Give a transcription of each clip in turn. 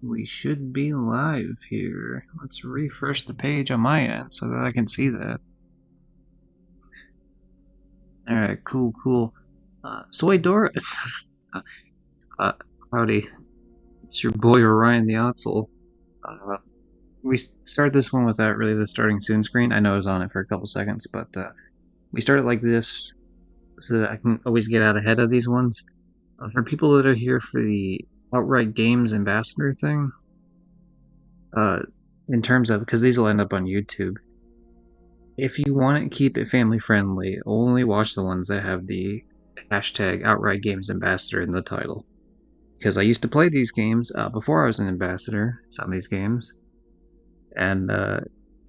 We should be live here. Let's refresh the page on my end so that I can see that. Alright, cool. Soy Dora. uh, uh, howdy. It's your boy Orion the Otzel. We started this one without really the starting soon screen. I know I was on it for a couple seconds, but we started like this so that I can always get out ahead of these ones. For people that are here for the Outright Games Ambassador thing, uh, in terms of, because these will end up on YouTube, if you want to keep it family friendly, only watch the ones that have the hashtag Outright Games Ambassador in the title. Because I used to play these games before I was an ambassador, some of these games, and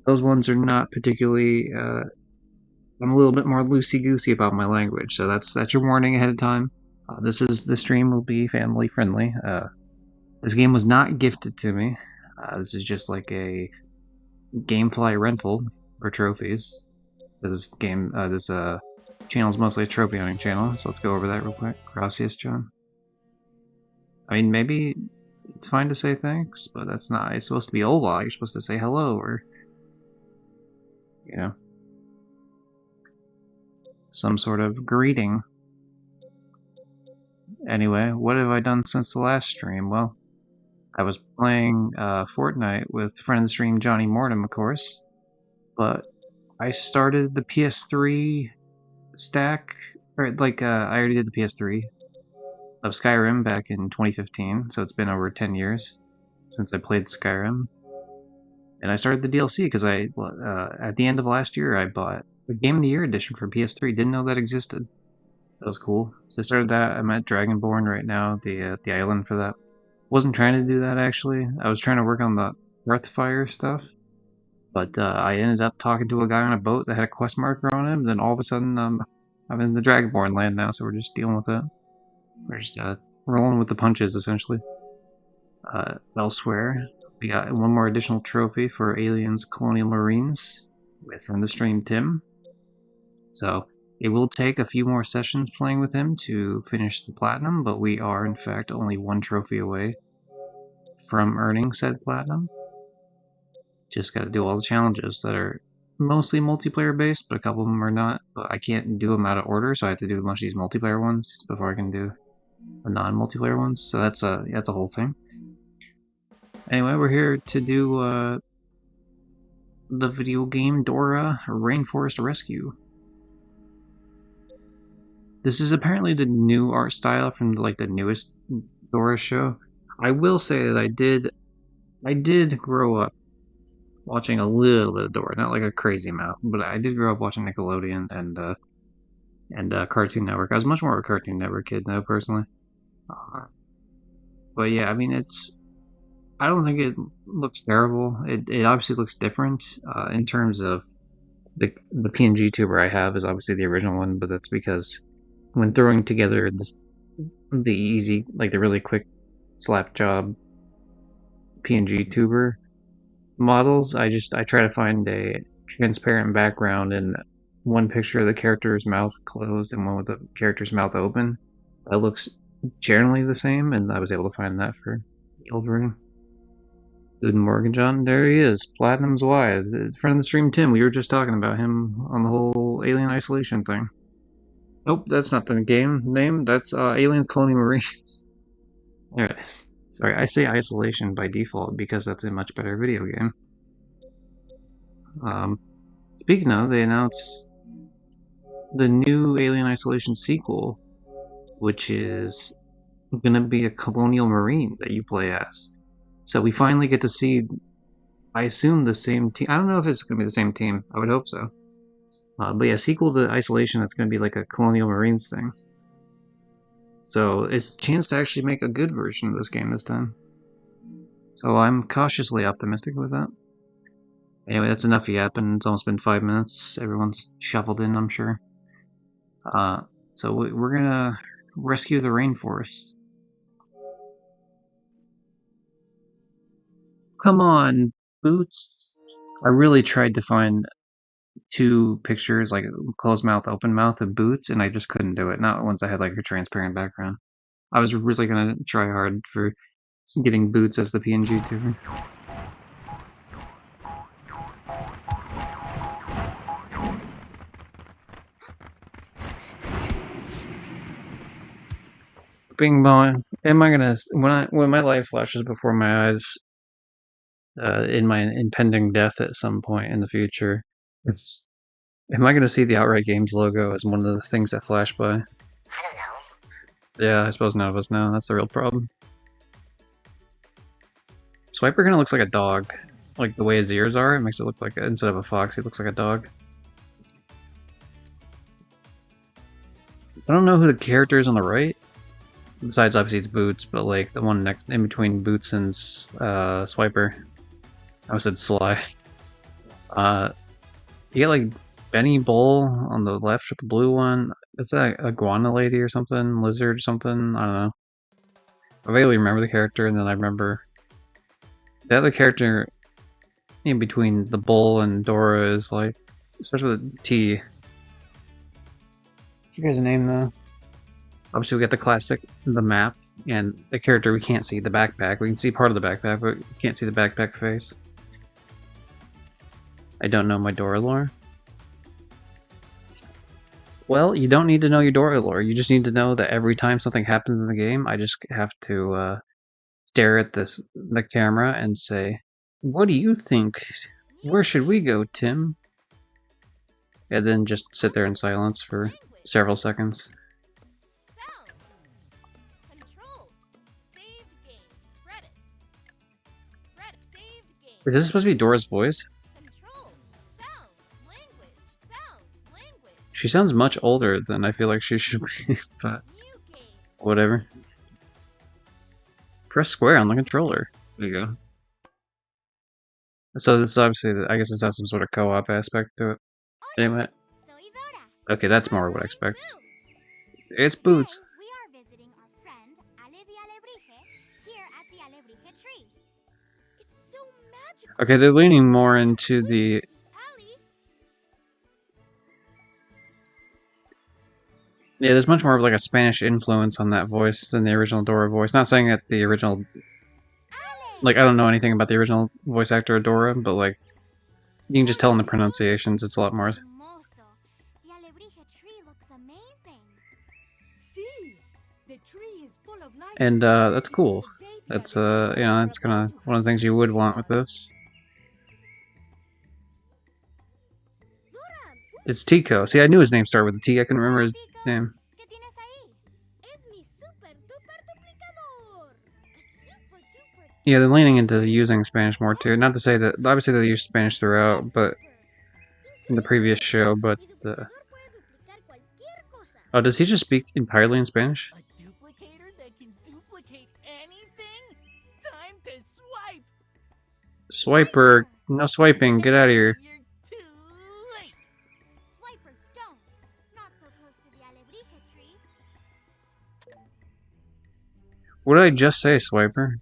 those ones are not particularly. I'm a little bit more loosey goosey about my language, so that's your warning ahead of time. The stream will be family friendly. This game was not gifted to me. This is just like a GameFly rental for trophies. This channel is mostly a trophy hunting channel, so let's go over that real quick. Gracias, John. I mean, maybe it's fine to say thanks, but that's not. It's supposed to be hola. You're supposed to say hello, or you know, some sort of greeting. Anyway, what have I done since the last stream? Well, I was playing Fortnite with friend of the stream Johnny Mortem, of course, but I started the PS3 stack, or like I already did the PS3 of Skyrim back in 2015, so it's been over 10 years since I played Skyrim. And I started the DLC because at the end of last year, I bought the Game of the Year edition for PS3. Didn't know that existed. That was cool. So I started that. I'm at Dragonborn right now, the island for that. Wasn't trying to do that actually. I was trying to work on the Breathfire stuff, but I ended up talking to a guy on a boat that had a quest marker on him. Then all of a sudden, I'm in the Dragonborn land now, so we're just dealing with it. We're just rolling with the punches, essentially. Elsewhere, we got one more additional trophy for Aliens Colonial Marines from the stream Tim. So it will take a few more sessions playing with him to finish the platinum, but we are in fact only one trophy away from earning said platinum. Just got to do all the challenges that are mostly multiplayer based, but a couple of them are not. But I can't do them out of order, so I have to do a bunch of these multiplayer ones before I can do the non-multiplayer ones. So that's a whole thing. Anyway, we're here to do the video game Dora Rainforest Rescue. This is apparently the new art style from like the newest Dora show. I will say that I did grow up watching a little bit of Dora, not like a crazy amount, but I did grow up watching Nickelodeon and Cartoon Network. I was much more of a Cartoon Network kid though, personally. But yeah, I mean I don't think it looks terrible. It obviously looks different in terms of the PNG tuber I have is obviously the original one, but that's because when throwing together the easy, like the really quick slap job PNG tuber models, I try to find a transparent background and one picture of the character's mouth closed and one with the character's mouth open. That looks generally the same, and I was able to find that for the old version. Good Morgan John, there he is. Platinum's Y, the friend of the stream Tim. We were just talking about him on the whole Alien Isolation thing. Nope, that's not the game name. That's Aliens Colonial Marines. There it is. Sorry, I say Isolation by default because that's a much better video game. Speaking of, they announced the new Alien Isolation sequel, which is gonna be a Colonial Marine that you play as. So we finally get to see, I assume, the same team. I don't know if it's gonna be the same team. I would hope so. But yeah, sequel to Isolation, that's gonna be like a Colonial Marines thing. So it's a chance to actually make a good version of this game this time. So I'm cautiously optimistic with that. Anyway, that's enough yapping. It's almost been 5 minutes. Everyone's shuffled in, I'm sure. So we're gonna rescue the rainforest. Come on, Boots. I really tried to find two pictures, like closed mouth, open mouth of Boots, and I just couldn't do it. Not once I had like a transparent background. I was really gonna try hard for getting boots as the PNG tuber. Bing bong. Am I gonna when my life flashes before my eyes in my impending death at some point in the future? Am I gonna see the Outright Games logo as one of the things that flash by? I don't know. Yeah, I suppose none of us know. That's the real problem. Swiper kind of looks like a dog. Like the way his ears are, it makes it look like instead of a fox, he looks like a dog. I don't know who the character is on the right. Besides, obviously, it's Boots, but like the one next in between Boots and Swiper. I said Sly. You get like Benny Bull on the left with the blue one. Is that iguana lady or something? Lizard or something? I don't know. I vaguely remember the character, and then I remember the other character in between the bull and Dora is like starts with a T. What's your guys' name though? Obviously, we got the classic, the map, and the character we can't see the backpack. We can see part of the backpack, but we can't see the backpack face. I don't know my Dora lore. Well, you don't need to know your Dora lore. You just need to know that every time something happens in the game, I just have to stare at the camera and say, "What do you think? Where should we go, Tim?" And then just sit there in silence for several seconds. Is this supposed to be Dora's voice? She sounds much older than I feel like she should be, but whatever. Press square on the controller. There you go. So this is obviously, I guess this has some sort of co-op aspect to it. Anyway. Okay, that's more what I expect. It's Boots. We are visiting our friend Ale the Alebrije here at the Alebrije tree. It's so magical. Okay, they're leaning more into the... Yeah, there's much more of like a Spanish influence on that voice than the original Dora voice. Not saying that the original... Like, I don't know anything about the original voice actor of Dora, but like, you can just tell in the pronunciations, it's a lot more... The Alebrije tree looks amazing. The tree is full of life. And that's cool. That's you know, that's kind of one of the things you would want with this. It's Tico. See, I knew his name started with a T. I couldn't remember his name. Yeah, they're leaning into using Spanish more too. Not to say that obviously they use Spanish throughout, but in the previous show. But oh, does he just speak entirely in Spanish? A duplicator that can duplicate anything? Time to swipe. Swiper, no swiping. Get out of here. You're too late. Swiper, don't. Not so close to the Alebrije tree. What did I just say, Swiper?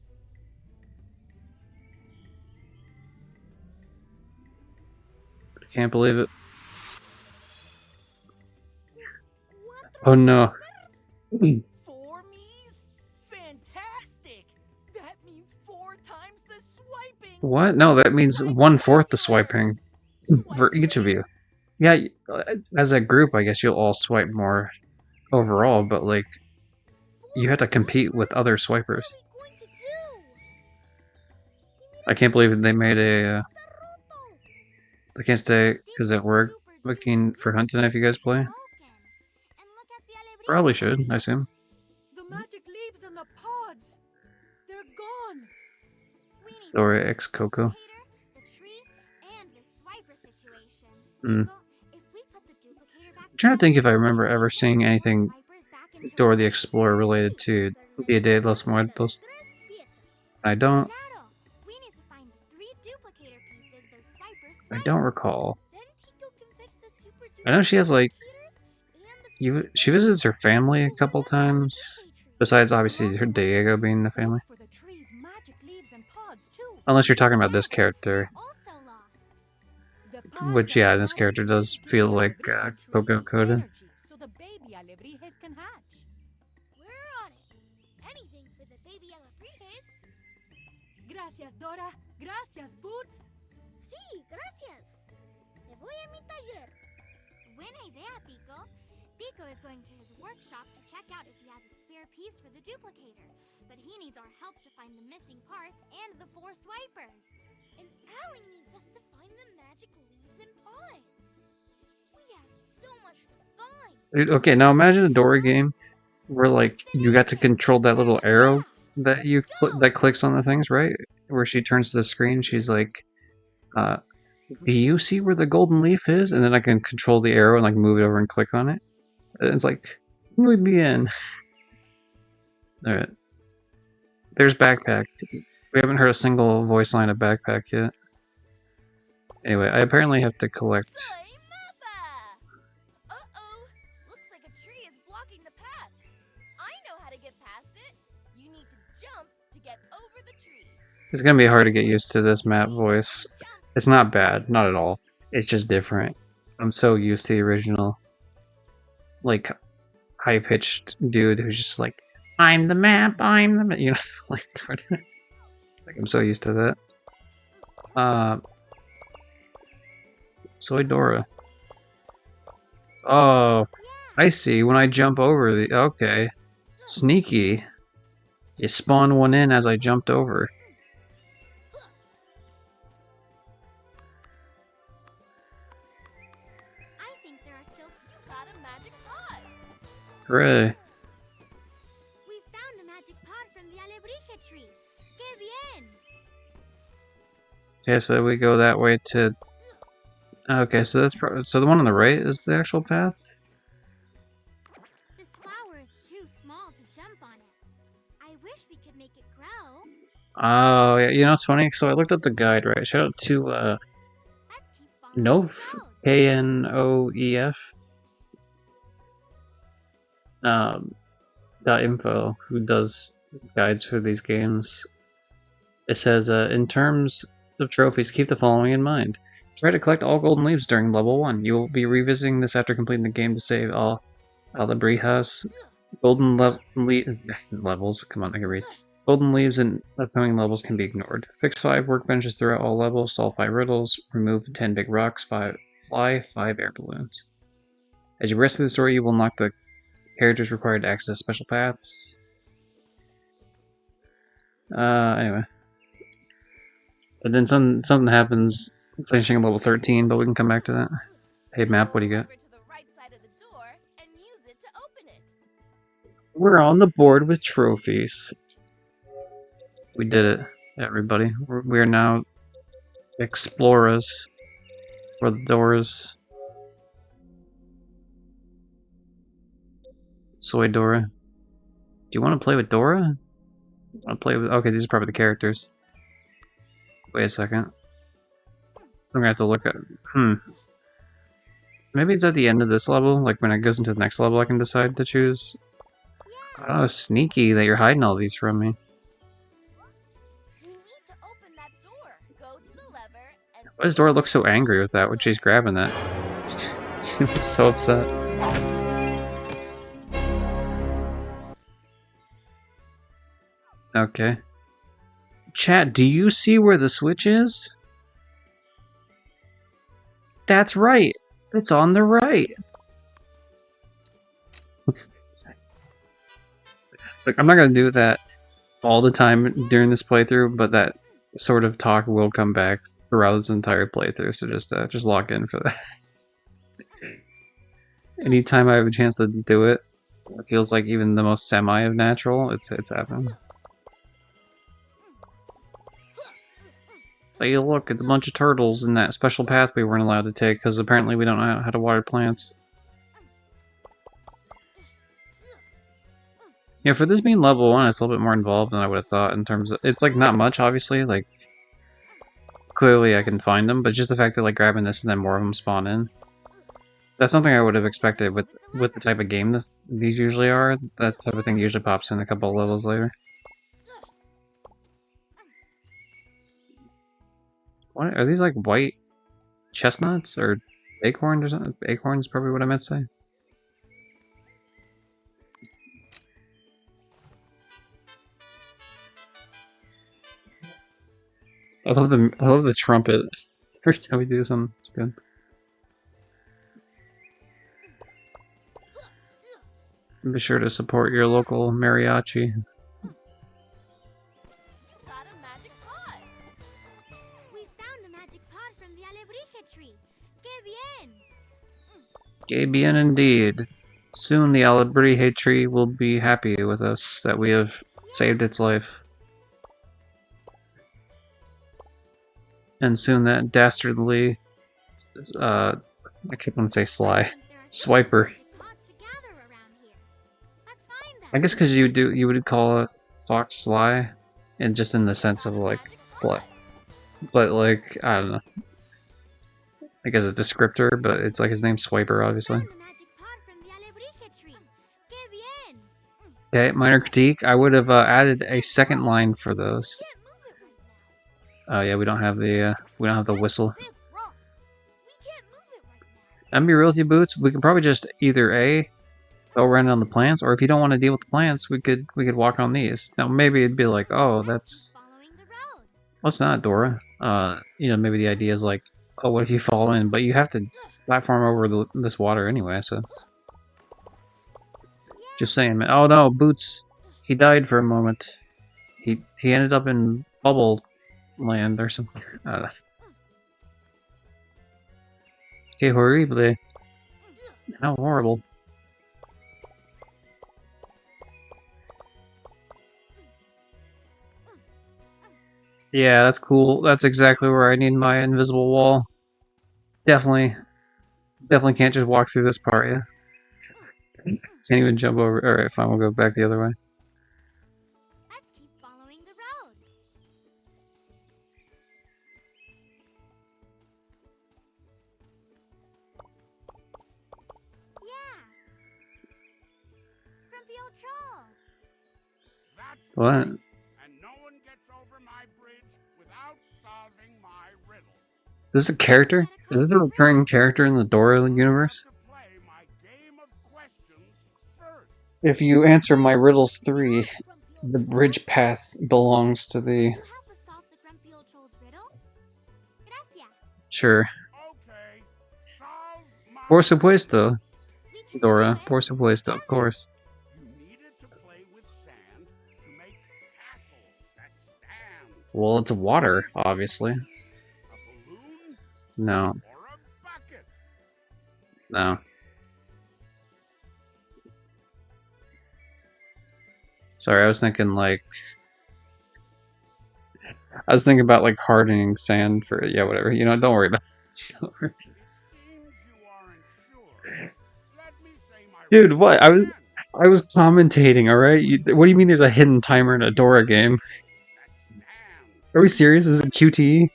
I can't believe it. Oh no. 4 me's? Fantastic! That means 4 times the swiping! What? No, that means 1/4 the swiping for each of you. Yeah, as a group, I guess you'll all swipe more overall, but like, you have to compete with other swipers. I can't believe they made a. I can't stay because at work looking for Hunt tonight if you guys play. Probably should, I assume. The magic leaves and the pods! They're gone! Dora X Coco. I'm trying to think if I remember ever seeing anything Dora the Explorer related to Dia de los Muertos. I don't recall. I know she has like she visits her family a couple times. Besides obviously her Diego being the family. Unless you're talking about this character. Which yeah, this character does feel like Coco coded. So the baby Alebrijes can hatch. We're on it. Anything for the baby Alebrijes. Gracias, Dora. Gracias, Boots. Sí, gracias. Me voy a mi taller. Buena idea, Tico. Tico is going to his workshop to check out if he has a spare piece for the duplicator. But he needs our help to find the missing parts and the 4 swipers. And Allie needs us to find the magic leaves and pods. We have so much to find. Okay, now imagine a Dora game where like you got to control that little arrow that that clicks on the things, right? Where she turns to the screen, she's like, "Do you see where the golden leaf is?" And then I can control the arrow and like move it over and click on it. And it's like, move me in. All right. There's backpack. We haven't heard a single voice line of backpack yet. Anyway, I apparently have to collect. Soy Mappa! Uh-oh. Looks like a tree is blocking the path. I know how to get past it. You need to jump to get over the tree. It's gonna be hard to get used to this map voice. It's not bad, not at all. It's just different. I'm so used to the original, like, high-pitched dude who's just like, "I'm the map, I'm the map," you know, like I'm so used to that. Soy Dora. Oh, I see. When I jump over the... Okay. Sneaky. You spawn one in as I jumped over. I think there are still... You got a magic pod. Hooray. We found a magic pod from the alebrije tree. ¡Qué bien! Okay, so we go that way to... Okay, so that's so the one on the right is the actual path? This flower is too small to jump on it. I wish we could make it grow. Oh, yeah, you know what's funny? So I looked up the guide, right? Shout out to, Let's keep following Noef, the cloud. K-N-O-E-F, .info, who does guides for these games. It says, in terms of trophies, keep the following in mind. Try to collect all golden leaves during level 1. You will be revisiting this after completing the game to save all Alebrijas. Golden levels, come on, I can read. Golden leaves in upcoming levels can be ignored. Fix 5 workbenches throughout all levels, solve 5 riddles, remove 10 big rocks, fly 5 air balloons. As you progress through the story, you will unlock the characters required to access special paths. Anyway. And then something happens finishing level 13, but we can come back to that. Hey map, what do you got? Over to the right side of the door and use it to open it. We're on the board with trophies. We did it, everybody. We are now explorers for the doors. Soy Dora. Do you want to play with Dora? Want to play with? Okay, these are probably the characters. Wait a second. I'm gonna have to look at. Maybe it's at the end of this level. Like when it goes into the next level, I can decide to choose. Oh, sneaky that you're hiding all these from me. You need to open that door. Go to the lever and... Why does Dora look so angry with that when she's grabbing that? She was so upset. Okay. Chat, do you see where the switch is? That's right. It's on the right. Look, I'm not going to do that all the time during this playthrough, but that sort of talk will come back throughout this entire playthrough, so just lock in for that. Anytime I have a chance to do it, it feels like even the most semi of natural, it's happening. Hey, look, it's a bunch of turtles in that special path we weren't allowed to take because apparently we don't know how to water plants. Yeah, for this being level 1, it's a little bit more involved than I would have thought in terms of... It's, like, not much, obviously, like... Clearly I can find them, but just the fact that, like, grabbing this and then more of them spawn in. That's something I would have expected with the type of game these usually are. That type of thing usually pops in a couple of levels later. What are these, like, white chestnuts or acorns or something? Acorns is probably what I meant to say. I love the trumpet. First time we do something, it's good. Be sure to support your local mariachi. You got a magic pot. We found the magic pod from the alebrije tree. ¡Qué bien! Que bien indeed. Soon the alebrije tree will be happy with us that we have saved its life. And soon that dastardly, I keep on say sly, swiper. I guess because you would call a fox sly, and just in the sense of like fly, but like I don't know, I guess a descriptor, but it's like his name's Swiper, obviously. Okay, minor critique. I would have added a second line for those. Oh yeah, we don't have the whistle. I'm be real with you, Boots. We can probably just either A, go around on the plants, or if you don't want to deal with the plants, we could walk on these. Now maybe it'd be like, oh, that's not Dora. You know, maybe the idea is like, oh, what if you fall in? But you have to platform over this water anyway, so. Just saying, man. Oh no, Boots. He died for a moment. He ended up in Bubble Land or something. Que horrible. How horrible. Yeah, that's cool. That's exactly where I need my invisible wall. Definitely can't just walk through this part, yeah. Can't even jump over. Alright, fine, we'll go back the other way. Let's keep following the road. Yeah. Grumpy old troll. That's What? right. And no one gets over my bridge without solving my riddle. This is a character? Is this a recurring character in the Dora universe? To play my game of questions first. If you answer my riddles 3, the bridge path belongs to the... Can you help us solve the grumpy old troll's riddle? Gracias. Sure. Okay. Solve my Por supuesto, We can Dora. do it. Por supuesto, of course. You needed to play with sand to make castles that stand. Well, it's water, obviously. A balloon No, or a bucket. no. Sorry, I was thinking like... I was thinking about like hardening sand for... Yeah, whatever. You know, don't worry about it. Don't worry. It seems you aren't sure. Let me say my Dude, riddle what? again. I was commentating, alright? What do you mean there's a hidden timer in a Dora game? That stands. Are we serious? Is it QTE? A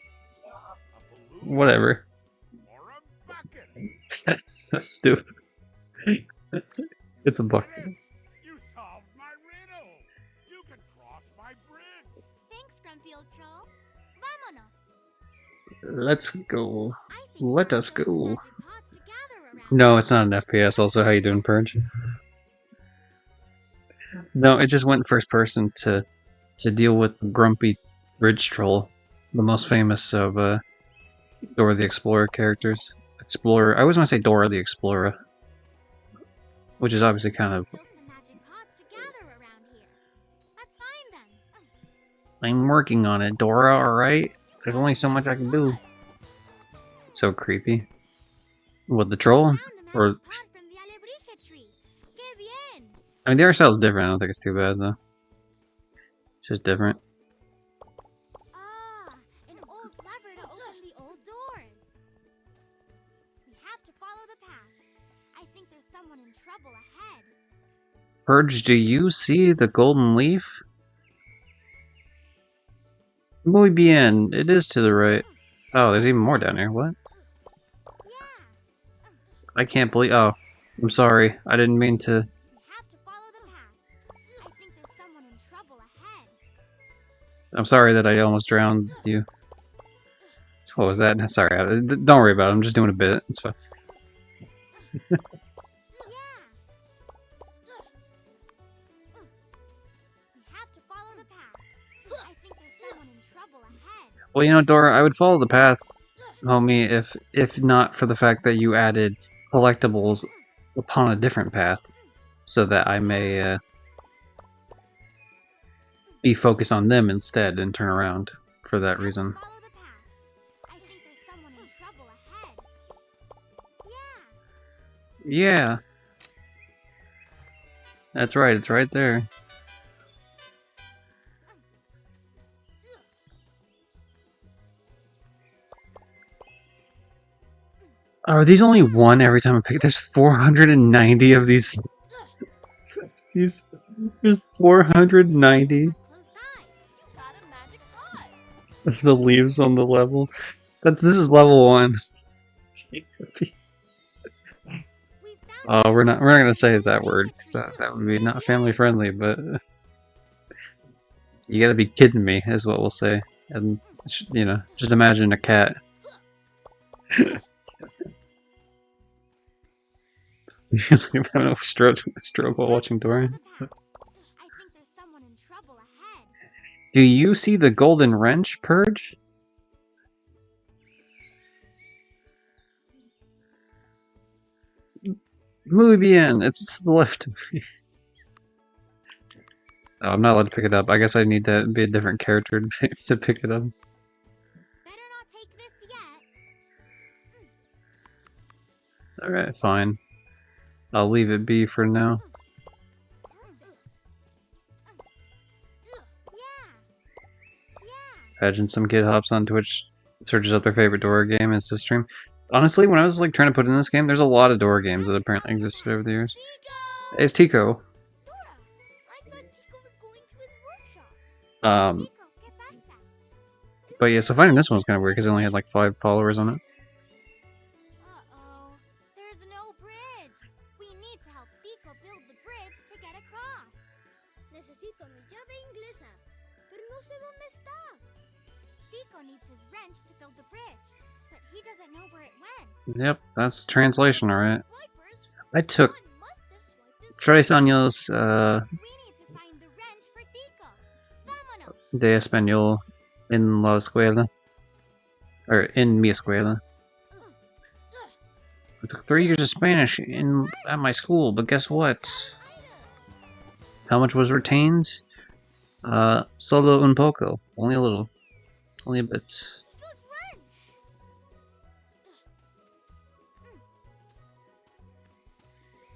balloon Whatever. or a bucket. That's so stupid. It's a book. Yes, you solved my riddle. You can cross my bridge. Thanks, grumpy old troll. Vámonos. Let's go. I think Let we us should put go. magic pods together around No, it's not an FPS. Also, how you doing, Purge? No, it just went first person to deal with the grumpy bridge troll, the most famous of Dora the Explorer characters. Explorer. I always want to say Dora the Explorer, which is obviously kind of. Build some magic pods together around here. Let's find them. I'm working on it, Dora. All right. There's only so much I can do. It's so creepy. What, the troll? Found a Or magic pod from the alebrije tree. ¡Qué bien! I mean, the art style's different. I don't think it's too bad though. It's just different. Ah, an old lever to open the old doors. We have to follow the path. I think there's someone in trouble ahead. Purge, do you see the golden leaf? Muy bien. It is to the right. Oh, there's even more down here. What? Yeah, I can't believe. Oh, I'm sorry. I didn't mean to. we have to follow the path. I think there's someone in trouble ahead. I'm sorry that I almost drowned you. What was that? Sorry. Don't worry about it. I'm just doing a bit. It's fine. Yeah. We have to follow the path. I think there's someone in trouble trouble ahead. Well, you know, Dora, I would follow the path, homie, if not for the fact that you added collectibles upon a different path, so that I may be focused on them instead and turn around for that reason. Follow the path. I think there's someone in trouble ahead. Yeah. Yeah. That's right, it's right there. Are these only one every time I pick? There's 490 of these. There's 490 Close by. You got a magic pod. of the leaves on the level. This is level 1. We found We're not gonna say that word because that would be not family friendly. But you gotta be kidding me, is what we'll say. And you know, just imagine a cat. He's like having a stroke while watching Dora. I think there's someone in trouble ahead. Do you see the golden wrench, Purge? Muy bien. It's to the left of me. Oh, I'm not allowed to pick it up. I guess I need to be a different character to pick it up. Better not take this yet. Alright, fine. I'll leave it be for now. Yeah. Imagine some kid hops on Twitch, searches up their favorite Dora game, and it's to stream. Honestly, when I was like trying to put in this game, there's a lot of Dora games that apparently existed over the years. Tico! It's Tico. Dora, I thought Tico was going to his workshop. Nico, ¿qué pasa? But yeah, so finding this one was kind of weird because it only had like 5 followers on it. Uh-oh. There's no bridge. We need to help Tico build the bridge to get across. Necesito mi llave inglesa, pero no sé dónde está. Tico needs his wrench to build the bridge, but he doesn't know where it went. Yep, that's translation, alright. Swipers, I took one must have swiped his 3 años We need to find the wrench for Tico. Vámonos. de español en la escuela. Or in mi escuela. I took 3 years of Spanish at my school, but guess what? How much was retained? Solo un poco. Only a little. Only a bit. Tico's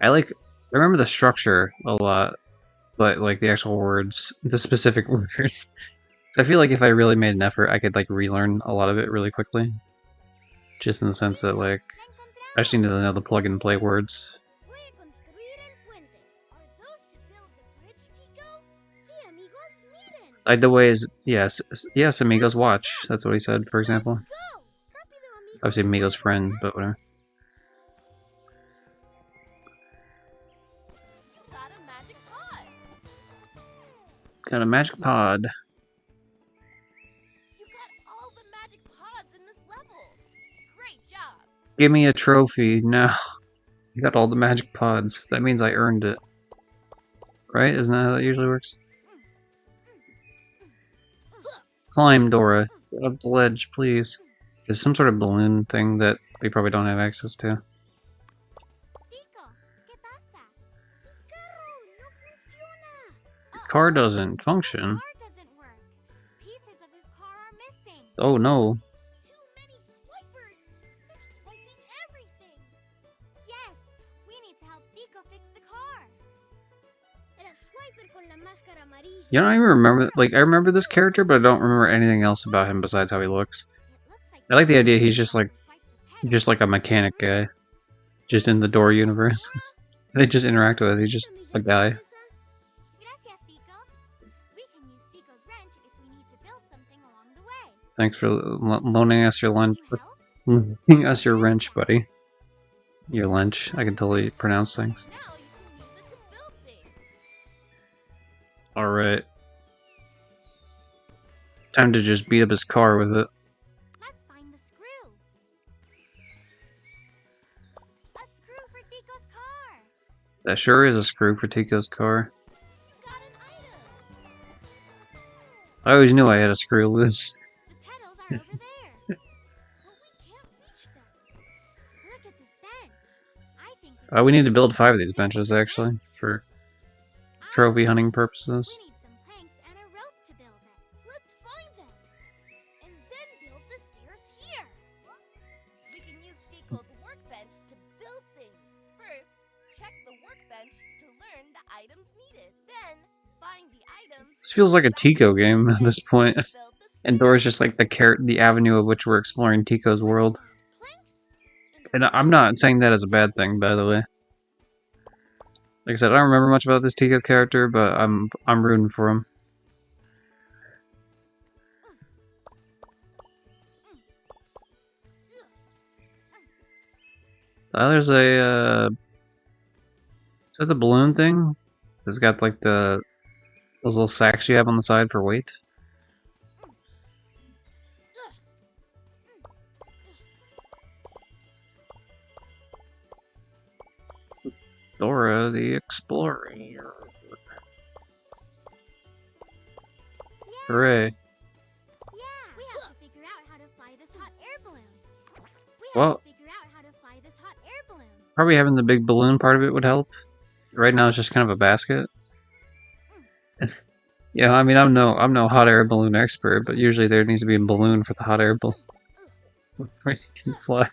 wrench. I remember the structure a lot, but like the actual words, the specific words. I feel like if I really made an effort, I could like relearn a lot of it really quickly. Just in the sense that like, I just need to know the plug and play words. Voy a construir el puente. Are those to build the bridge, Tico? Sí, amigos, miren. Like the ways, yes, amigos, watch. That's what he said, for example. Go! Rápido, amigo. Obviously, amigos friend, but whatever. You got a magic pod. Got a magic pod. You got all the magic pods in this level. Great job. Give me a trophy now. You got all the magic pods. That means I earned it. Right? Isn't that how that usually works? Climb, Dora. Get up the ledge, please. There's some sort of balloon thing that we probably don't have access to. Tico, ¿qué pasa? Mi carro no funciona. The car doesn't function. Car doesn't work. Pieces of his car are missing. Oh no. Too many swipers. They're swiping everything. Yes, we need to help Tico fix the car. Era swiper con la máscara amarilla. You know, I even remember, like, I remember this character, but I don't remember anything else about him besides how he looks. It looks like I like the idea he's just like Tico swiped the pedal. a mechanic guy. Just in the Dora universe. They just interact with it, he's just a guy. Gracias, Tico. We can use Tico's wrench if we need to build something along the way. Thanks for loaning us your lunch. Need help? Loaning us your wrench, buddy. Your lunch. I can totally pronounce things. Now you can use it to build things. Alright. Time to just beat up his car with it. Let's find the screw. A screw for Tico's car. That sure is a screw for Tico's car. You got an item. I always knew I had a screw loose. are over there. But we can't reach them. Look at this bench. I think We need to build 5 of these benches, actually, for trophy hunting purposes. We need some planks and a rope to build it. Let's find them. And then build the stairs here. We can use Tico's workbench to build things. First, check the workbench to learn the items needed. Then, find the items. This feels like a Tico game at this point. And Dora's just like the avenue of which we're exploring Tico's world. And I'm not saying that as a bad thing, by the way. Like I said, I don't remember much about this Tico character, but I'm rooting for him. There's a is that the balloon thing? It's got like those little sacks you have on the side for weight. Dora the Explorer. Hooray. Yeah, we have to figure out how to fly this hot air balloon. Well, probably having the big balloon part of it would help. Right now it's just kind of a basket. Yeah, I mean I'm no hot air balloon expert, but usually there needs to be a balloon for the hot air balloon. Before you can fly.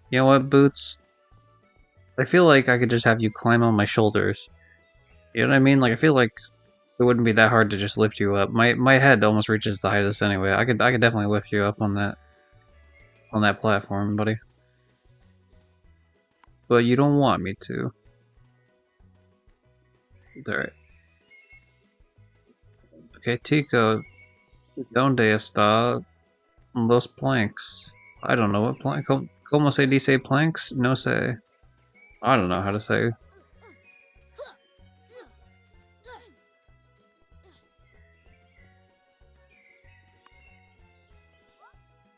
You know what, Boots? I feel like I could just have you climb on my shoulders. You know what I mean? Like I feel like it wouldn't be that hard to just lift you up. My head almost reaches the height of this anyway. I could definitely lift you up on that platform, buddy. But you don't want me to. Alright. Okay, Tico, ¿dónde está los planks? I don't know what plank. ¿Cómo se dice planks? No sé. I don't know how to say.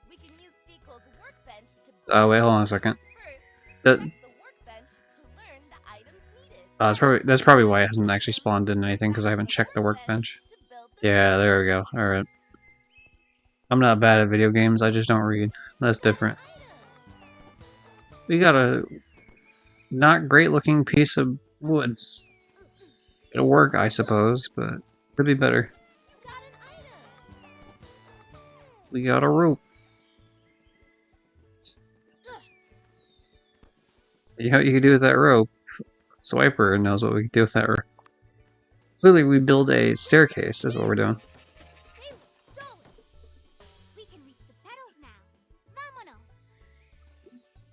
We can use Tico's workbench to Oh wait, hold on a second. That that's probably why it hasn't actually spawned in anything, because I haven't checked the workbench. Yeah, there we go. Alright. I'm not bad at video games, I just don't read. That's different. We got a not great looking piece of woods. It'll work, I suppose, but could be better. We got a rope. You know what you can do with that rope? Swiper knows what we can do with that rope. Clearly, we build a staircase, is what we're doing.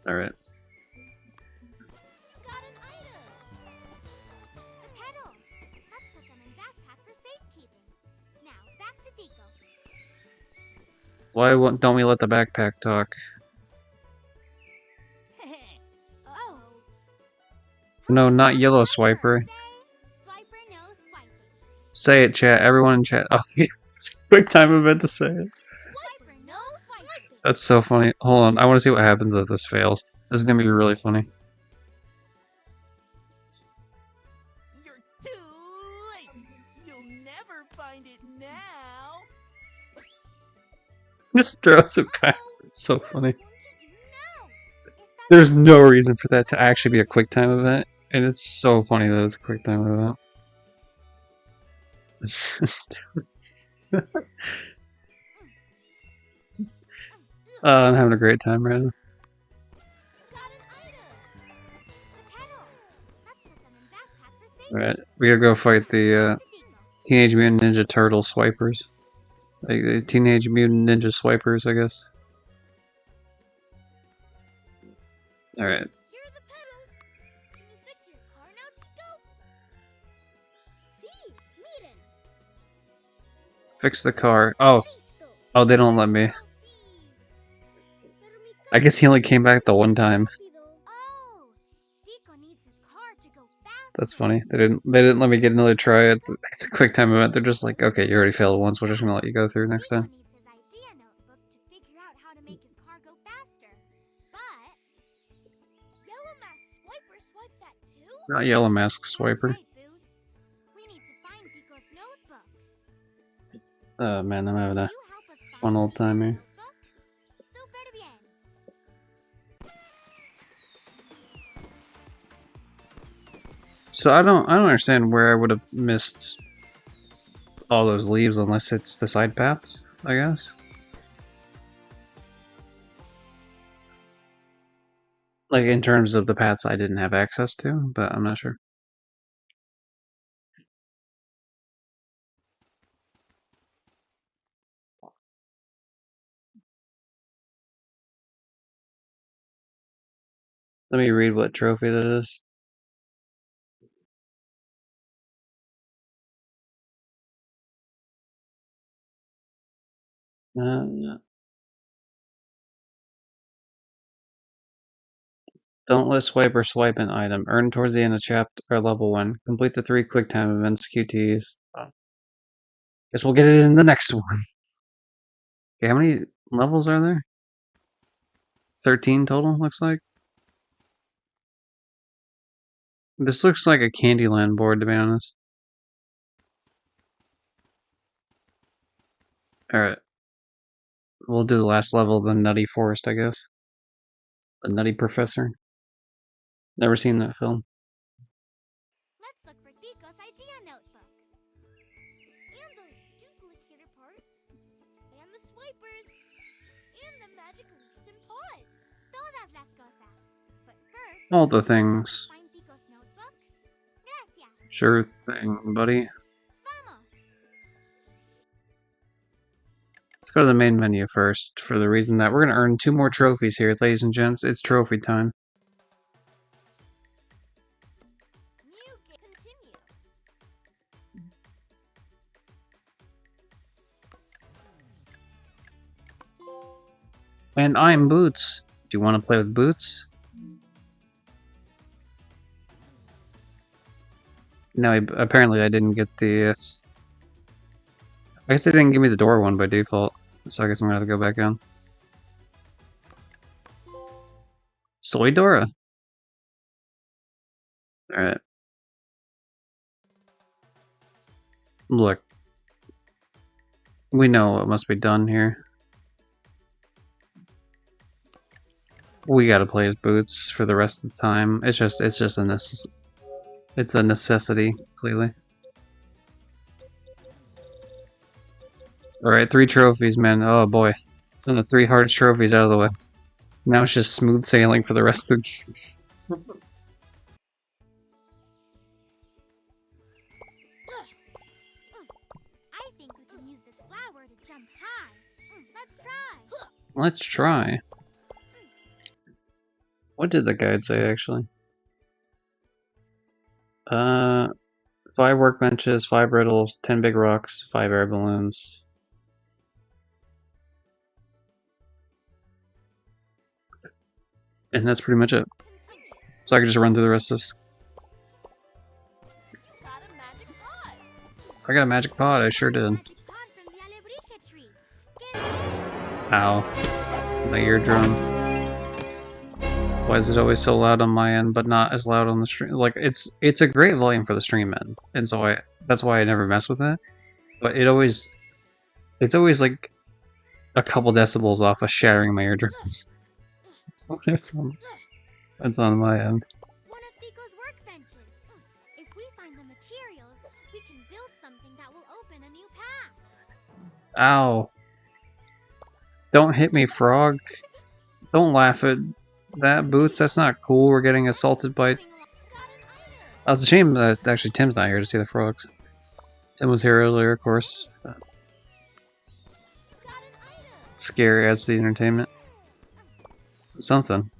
Alright. Why don't we let the backpack talk? No, not yellow swiper. Say it, chat. Everyone in chat. Oh, it's a quick time event to say it. That's so funny. Hold on, I want to see what happens if this fails. This is gonna be really funny. You're too late. You'll never find it now. Just throws it back. It's so funny. There's no reason for that to actually be a quick time event, and it's so funny that it's a quick time event. It's just I'm having a great time right now. Alright, we gotta go fight the Teenage Mutant Ninja Turtle swipers. Like the Teenage Mutant Ninja swipers, I guess. Alright. Fix the car. Oh, they don't let me. I guess he only came back the one time. That's funny. They didn't let me get another try at the quick time event. They're just like, okay, you already failed once. We're just gonna let you go through next time. Not Yellow Mask Swiper. Oh man, I'm having Will a you help us find fun old Tico's time here. notebook? Super bien. So I don't understand where I would have missed all those leaves unless it's the side paths, I guess. Like in terms of the paths I didn't have access to, but I'm not sure. Let me read what trophy that is. Don't let swipe or swipe an item. Earn towards the end of chapter or level 1. Complete the 3 quick time events, QTs. Guess we'll get it in the next one. Okay, how many levels are there? 13 total, looks like. This looks like a Candyland board, to be honest. Alright. We'll do the last level, the Nutty Forest, I guess. The Nutty Professor. Never seen that film. Let's look for Tico's idea notebook. And those duplicator parts. And the swipers. And the magic leaves and pods. Todas las cosas. But first, All the will you help us things. find Tico's notebook? Gracias. Sure thing, buddy. Vamos. Let's go to the main menu first, for the reason that we're going to earn 2 more trophies here, ladies and gents. It's trophy time. New game. Continue. And I'm Boots. Do you want to play with Boots? No, apparently I didn't get the... I guess they didn't give me the Dora one by default, so I guess I'm going to have to go back in. Soy Dora. Alright. Look. We know what must be done here. We gotta play as Boots for the rest of the time. It's just it's a necessity, clearly. Alright, 3 trophies, man. Oh boy. Some of the 3 hardest trophies out of the way. Now it's just smooth sailing for the rest of the game. I think we can use this flower to jump high. Let's try. Let's try. What did the guide say, actually? 5 workbenches, 5 riddles, 10 big rocks, 5 air balloons. And that's pretty much it. Continue. So I can just run through the rest of this. You got a magic pod. I got a magic pod, I sure did. Magic pod from the alebrije tree. Get Ow. My eardrum. Why is it always so loud on my end, but not as loud on the stream? Like, it's a great volume for the stream end, and so that's why I never mess with it. But it's always like a couple decibels off of shattering my eardrums. It's on my end. one of Tico's workbenches. If we find the materials, we can build something that will open a new path. Ow. Don't hit me, frog. Don't laugh at that, Boots. That's not cool. We're getting assaulted by... Moving along. Got an item. Oh, it's a shame that actually Tim's not here to see the frogs. Tim was here earlier, of course. Got an item. Scary as the entertainment. Something.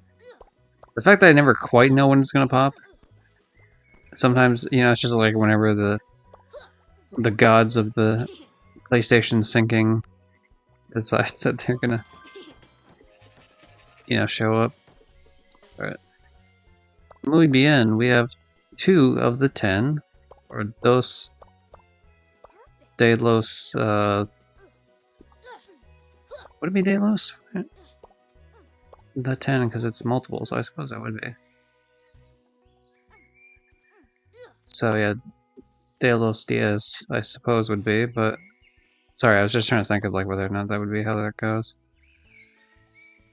The fact that I never quite know when it's gonna pop. Sometimes, you know, it's just like whenever the gods of the PlayStation syncing decides that they're gonna, you know, show up. Alright. Muy bien, we have 2 of the 10. Or dos de los, would it be de los? The 10, because it's multiple, so I suppose that would be. So yeah, de los dias, I suppose would be, but Sorry, I was just trying to think of like whether or not that would be how that goes.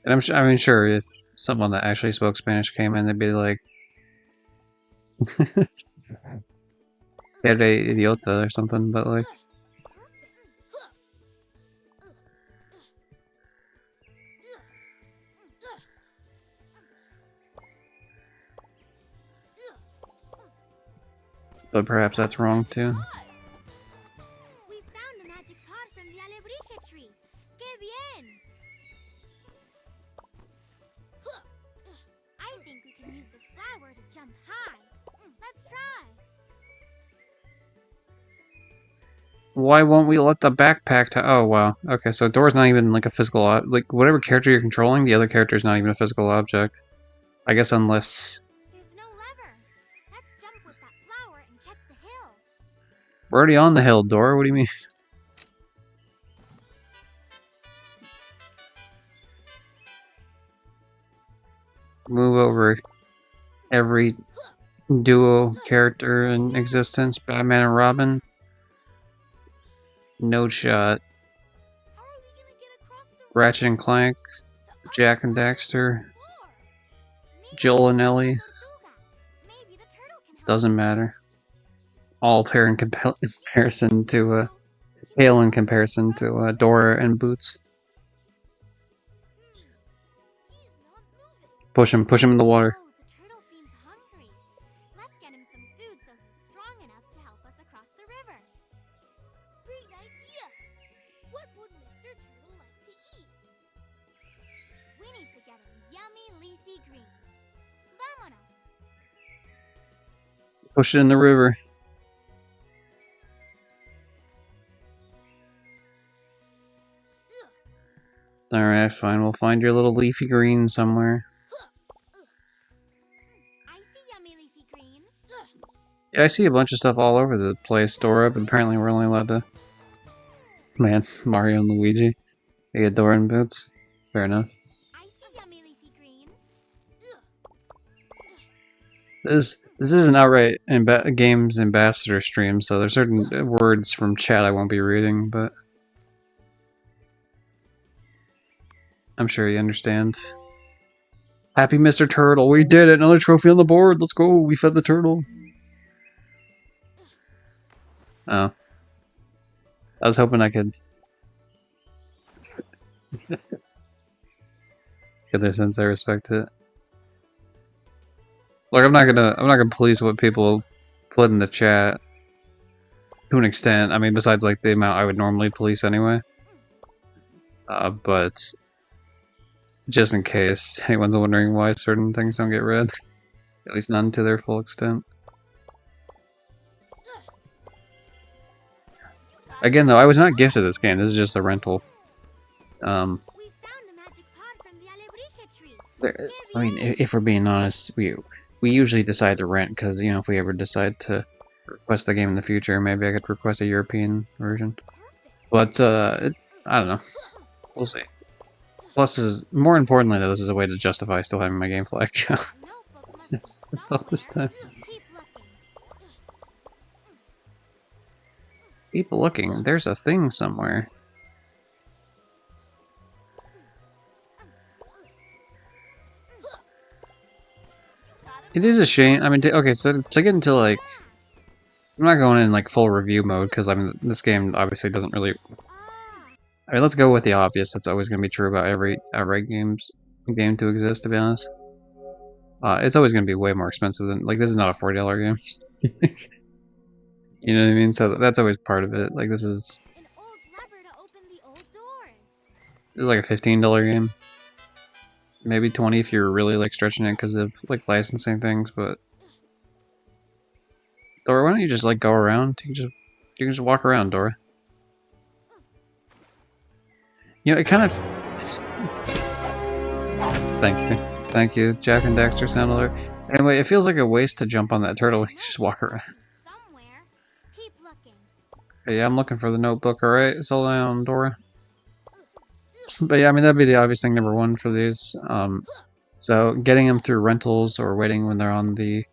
And I mean, sure, if someone that actually spoke Spanish came in, they'd be like, "Eres idiota" or something. But like, but perhaps that's wrong too. We found the magic pod from the alebrije tree. ¡Qué bien! I think we can use this flower to jump high. Let's try. Why won't we let the backpack to? Oh wow. Okay, so Dora's not even like a physical like whatever character you're controlling, the other character is not even a physical object. I guess unless There's no lever. Let's jump with that flower and check the hill. we're already on the hill, Dora. What do you mean? Move over every duo character in existence, Batman and Robin. No shot. How are we gonna get across the Ratchet and Clank, Jack and Daxter, Joel and Ellie. Maybe the turtle can help. Doesn't matter. All pair in comparison to pale in comparison to Dora and Boots. He's not moving. Push him in the water. Oh, the turtle seems hungry. Let's get him some food so he's strong enough to help us across the river. Great idea! What would Mr. Turtle like to eat? We need to get him yummy leafy greens. Vámonos. Push it in the river. Alright, fine. We'll find your little leafy green somewhere. I see yummy leafy greens. Yeah, I see a bunch of stuff all over the place, Dora, but apparently we're only allowed to... Man, Mario and Luigi. They get Dora and Boots. Fair enough. I see yummy leafy greens. This is an outright games ambassador stream, so there's certain words from chat I won't be reading, but... I'm sure you understand. Happy Mr. Turtle, we did it! Another trophy on the board! Let's go! We fed the turtle! Oh. I was hoping I could... get their sense I respect it. Look, I'm not gonna police what people put in the chat. To an extent. I mean, besides like the amount I would normally police anyway. But... just in case anyone's wondering why certain things don't get read. At least none to their full extent. Again, though, I was not gifted this game. This is just a rental. We found the magic pod from the alebrije tree. I mean, if we're being honest, we usually decide to rent because, you know, if we ever decide to request the game in the future, maybe I could request a European version. But, I don't know. We'll see. Plus, more importantly, though, this is a way to justify still having my game flag all this time. Keep looking. There's a thing somewhere. It is a shame. I mean, okay, so to get into like, I'm not going in like full review mode because I mean this game obviously doesn't really. I mean, let's go with the obvious. That's always going to be true about every outright game to exist. To be honest, it's always going to be way more expensive than like this is not a $40 game. You know what I mean? So that's always part of it. Like this is An old lever to open the old doors. this is like a $15 game, maybe 20 if you're really like stretching it because of like licensing things. But Dora, why don't you just like go around? You can just walk around, Dora. You know, it kind of. Thank you, Jack and Daxter sound alert. Anyway, it feels like a waste to jump on that turtle when you just walk around. Somewhere. Keep looking. Hey, yeah, I'm looking for the notebook. All right, settle down, Dora. But yeah, I mean that'd be the obvious thing number one for these. So getting them through rentals or waiting when they're on the,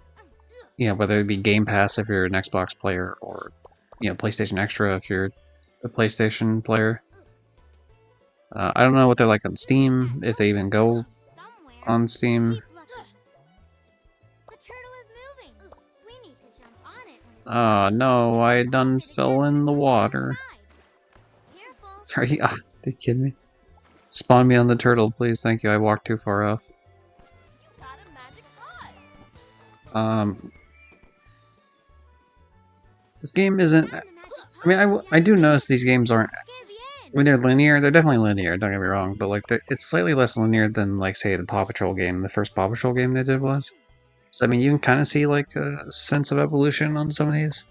you know, whether it be Game Pass if you're an Xbox player or, you know, PlayStation Extra if you're the PlayStation player. I don't know what they're like on Steam, if they even go Somewhere. on Steam. Keep looking. The turtle is moving. We need to jump on it when it's Oh no, I done fell in the water. Careful. Are you kidding me? Spawn me on the turtle, please. Thank you. I walked too far off. You got a magic pot. This game isn't. I mean, I do notice these games aren't. I mean, they're linear. They're definitely linear. Don't get me wrong, but like, it's slightly less linear than like, say, the Paw Patrol game. The first Paw Patrol game they did was. So I mean, you can kind of see like a sense of evolution on some of these,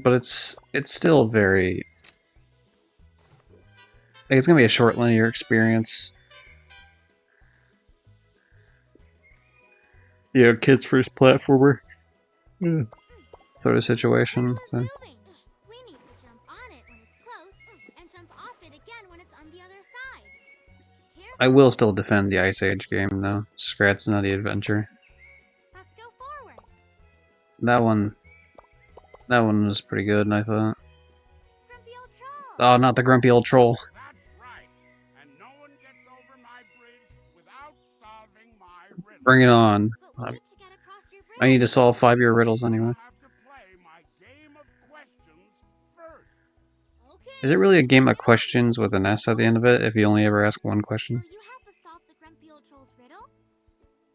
but it's still very. Like, it's gonna be a short linear experience. Yeah, kids' first platformer. Sort of situation. So. We need to jump on it when it's close and jump off it again when it's on the other side. I will still defend the Ice Age game though. Scrat's Nutty Adventure. Let's go forward. That one was pretty good, I thought. Grumpy old troll. Oh, not the grumpy old troll. That's right. And no one gets over my bridge without solving my riddle. Bring it on. But we need to get across your bridge. I need to solve 5-year riddles I'll anyway. have to play my game of questions first. Okay. Is it really a game of questions with an S at the end of it if you only ever ask one question? Will you help us solve the grumpy old troll's riddle?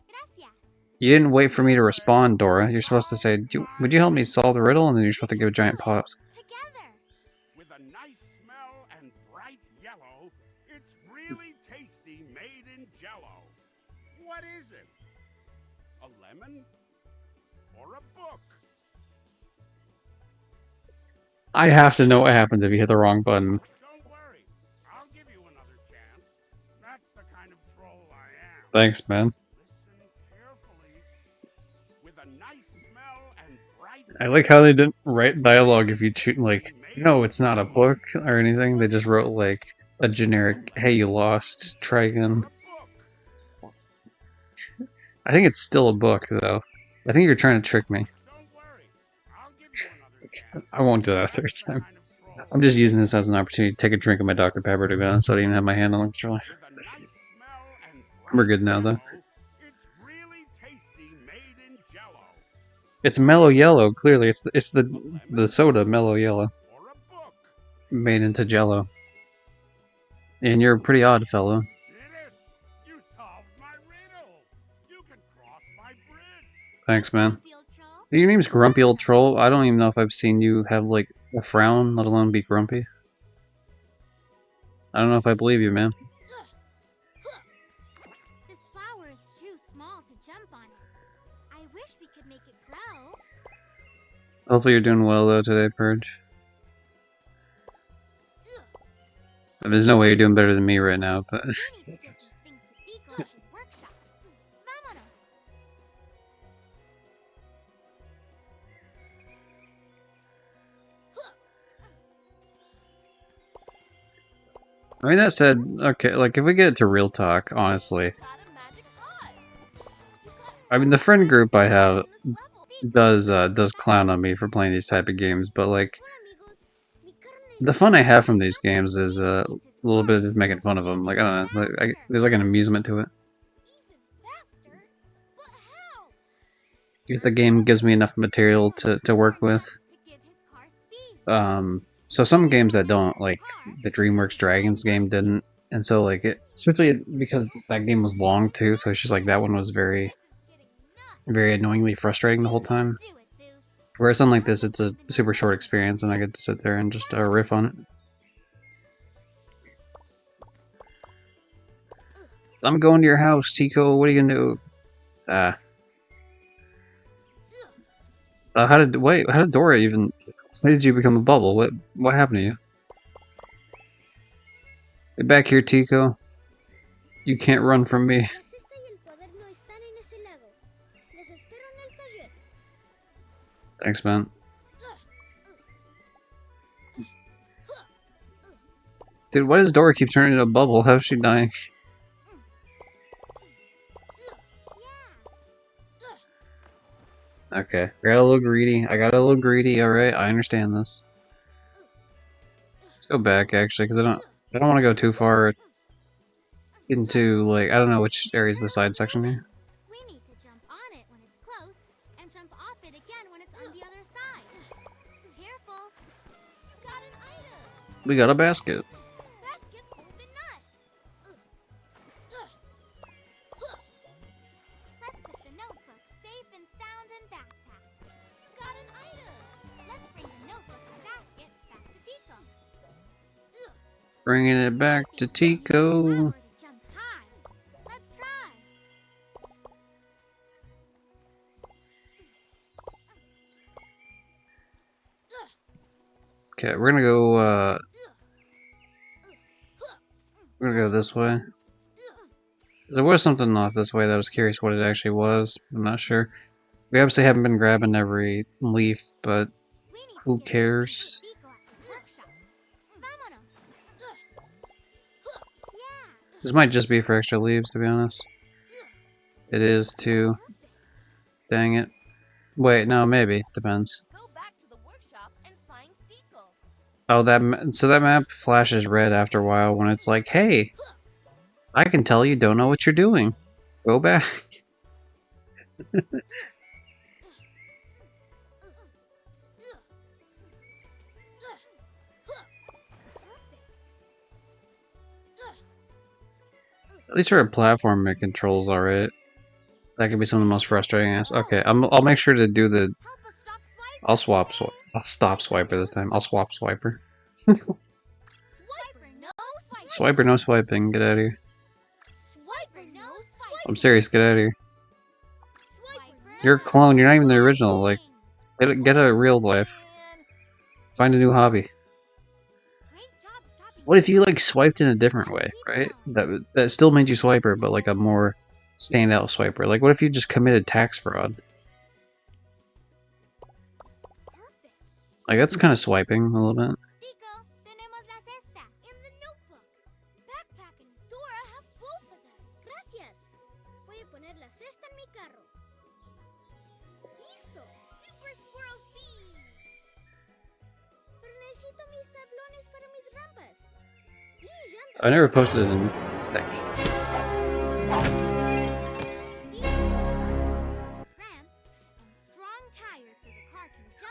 Gracias. You didn't wait for me to respond, Dora. You're supposed to say, would you help me solve the riddle? And then you're supposed to give a giant pause. Together. With a nice smell and bright yellow, it's really tasty made in Jell-O. What is it? A lemon? Or a book? I have to know what happens if you hit the wrong button. Don't worry. I'll give you another chance. That's the kind of troll I am. Thanks, man. Listen carefully. With a nice smell and bright I like how they didn't write dialogue if you choose, like, no, it's not a book or anything. They just wrote, like, a generic, hey, you lost, try again. or a book. I think it's still a book, though. I think you're trying to trick me. Don't worry. I'll give you another chance. I won't do that a third That's the time. kind of troll I'm just using this as an opportunity to take a drink of my Dr. Pepper, to be honest, so I didn't even have my hand on the controller. With a nice smell and We're bright good now, though. yellow, it's really tasty made in Jell-O. It's mellow yellow, clearly. It's A the lemon soda mellow yellow, or a book. made into jello. And you're a pretty odd fellow. Did it? You solved my riddle. You can cross my bridge. Thanks, man. Grumpy old troll. Your name's Grumpy Old Troll. I don't even know if I've seen you have, like, a frown, let alone be grumpy. I don't know if I believe you, man. This flower is too small to jump on it. I wish we could make it grow. Hopefully you're doing well, though, today, Purge. There's no way you're doing better than me right now, but... We need to get these things to Pico at his workshop. Vámonos. I mean, that said, okay, like, if we get to real talk, honestly, Got a magic pot. You got I mean, the friend group I have in this level. does clown on me for playing these type of games, but, like, Hola, amigos. Mi carne the fun I have from these games is a little bit of making fun of them. Like, I don't know, like, there's like an amusement to it. Even faster? But how? If the game gives me enough material to work with. to give his car speed. So some games that don't, like the DreamWorks Dragons game didn't, and so like it, especially because that game was long too, so it's just like that one was very, This is getting nuts. very annoyingly frustrating the whole time. Do it, Boo. Whereas something like this, it's a super short experience, and I get to sit there and just riff on it. I'm going to your house, Tico. What are you gonna do? How did Dora even? Why did you become a bubble? What happened to you? Get back here, Tico. You can't run from me. La cesta y el cuaderno están en ese lado. Les espero en el taller. Thanks, man. Dude, why does Dora keep turning into a bubble? How's she dying? Okay, I got a little greedy. Alright, I understand this. go back actually, because I don't want to go too far into like I don't know which area is the side section here. We need to jump on it when it's close and jump off it again when it's on the other side. Careful. You got an item. We got a basket. Basket full of the nuts. Let's put the notebook safe and sound in backpack. You got an item. Let's bring the notebook and basket back to Tico. Bringing it back to Tico. Power to jump high. Let's try. Okay, we're gonna go. We're gonna go this way. There was something off this way that I was curious what it actually was. I'm not sure. We obviously haven't been grabbing every leaf, but We need to who get this cares? to Tico at his workshop. Vámonos. Yeah. This might just be for extra leaves, to be honest. It is too. Dang it. Wait, no, maybe. Depends. Go back to the workshop and find Tico. Oh, so that map flashes red after a while when it's like, hey, I can tell you don't know what you're doing. Go back. At least for a platform, it controls alright. That could be some of the most frustrating ass. Okay, I'll make sure to do the. Help us stop swiping. I'll stop swiper this time. I'll swap swiper. Swiper, no swipe. Swiper, no swiping. Get out of here. Swiper, no swipe. I'm serious. Get out of here. Swiper, You're a no clone. You're not even the original. Like, swiping. get a real life. Find a new hobby. Great job stopping. What if you like swiped in a different way, right? That still made you swiper, but like a more standout swiper. Like, what if you just committed tax fraud? Perfect. Like, that's kind of swiping a little bit. Tico, tenemos la cesta. In the notebook. Backpack and Dora have both of them. Gracias. Voy a poner la cesta en mi carro. Listo. Super squirrel speed. Pero necesito mis tablones para mis rampas. Y llantas. I never posted in thick.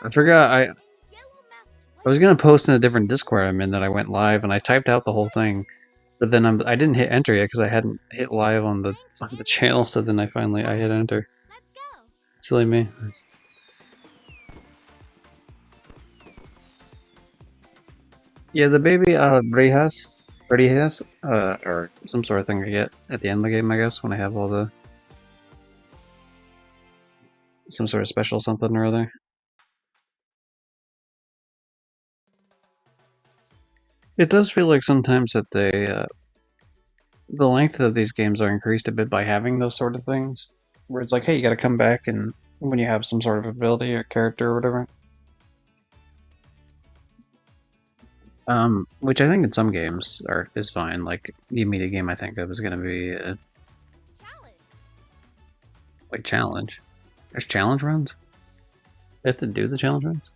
I forgot. Yellow mouse I was gonna post in a different Discord I'm in that I went live, and I typed out the whole thing, but then I didn't hit enter yet because I hadn't hit live on the channel. So then I hit enter. Let's go. Silly me. Yeah, the baby Brijas, or some sort of thing I get at the end of the game, I guess, when I have all the some sort of special something or other. It does feel like sometimes that the length of these games are increased a bit by having those sort of things, where it's like, hey, you got to come back and when you have some sort of ability or character or whatever. Which I think in some games is fine. Like the immediate game I think of is going to be challenge. like challenge. There's challenge runs. You have to do the challenge runs.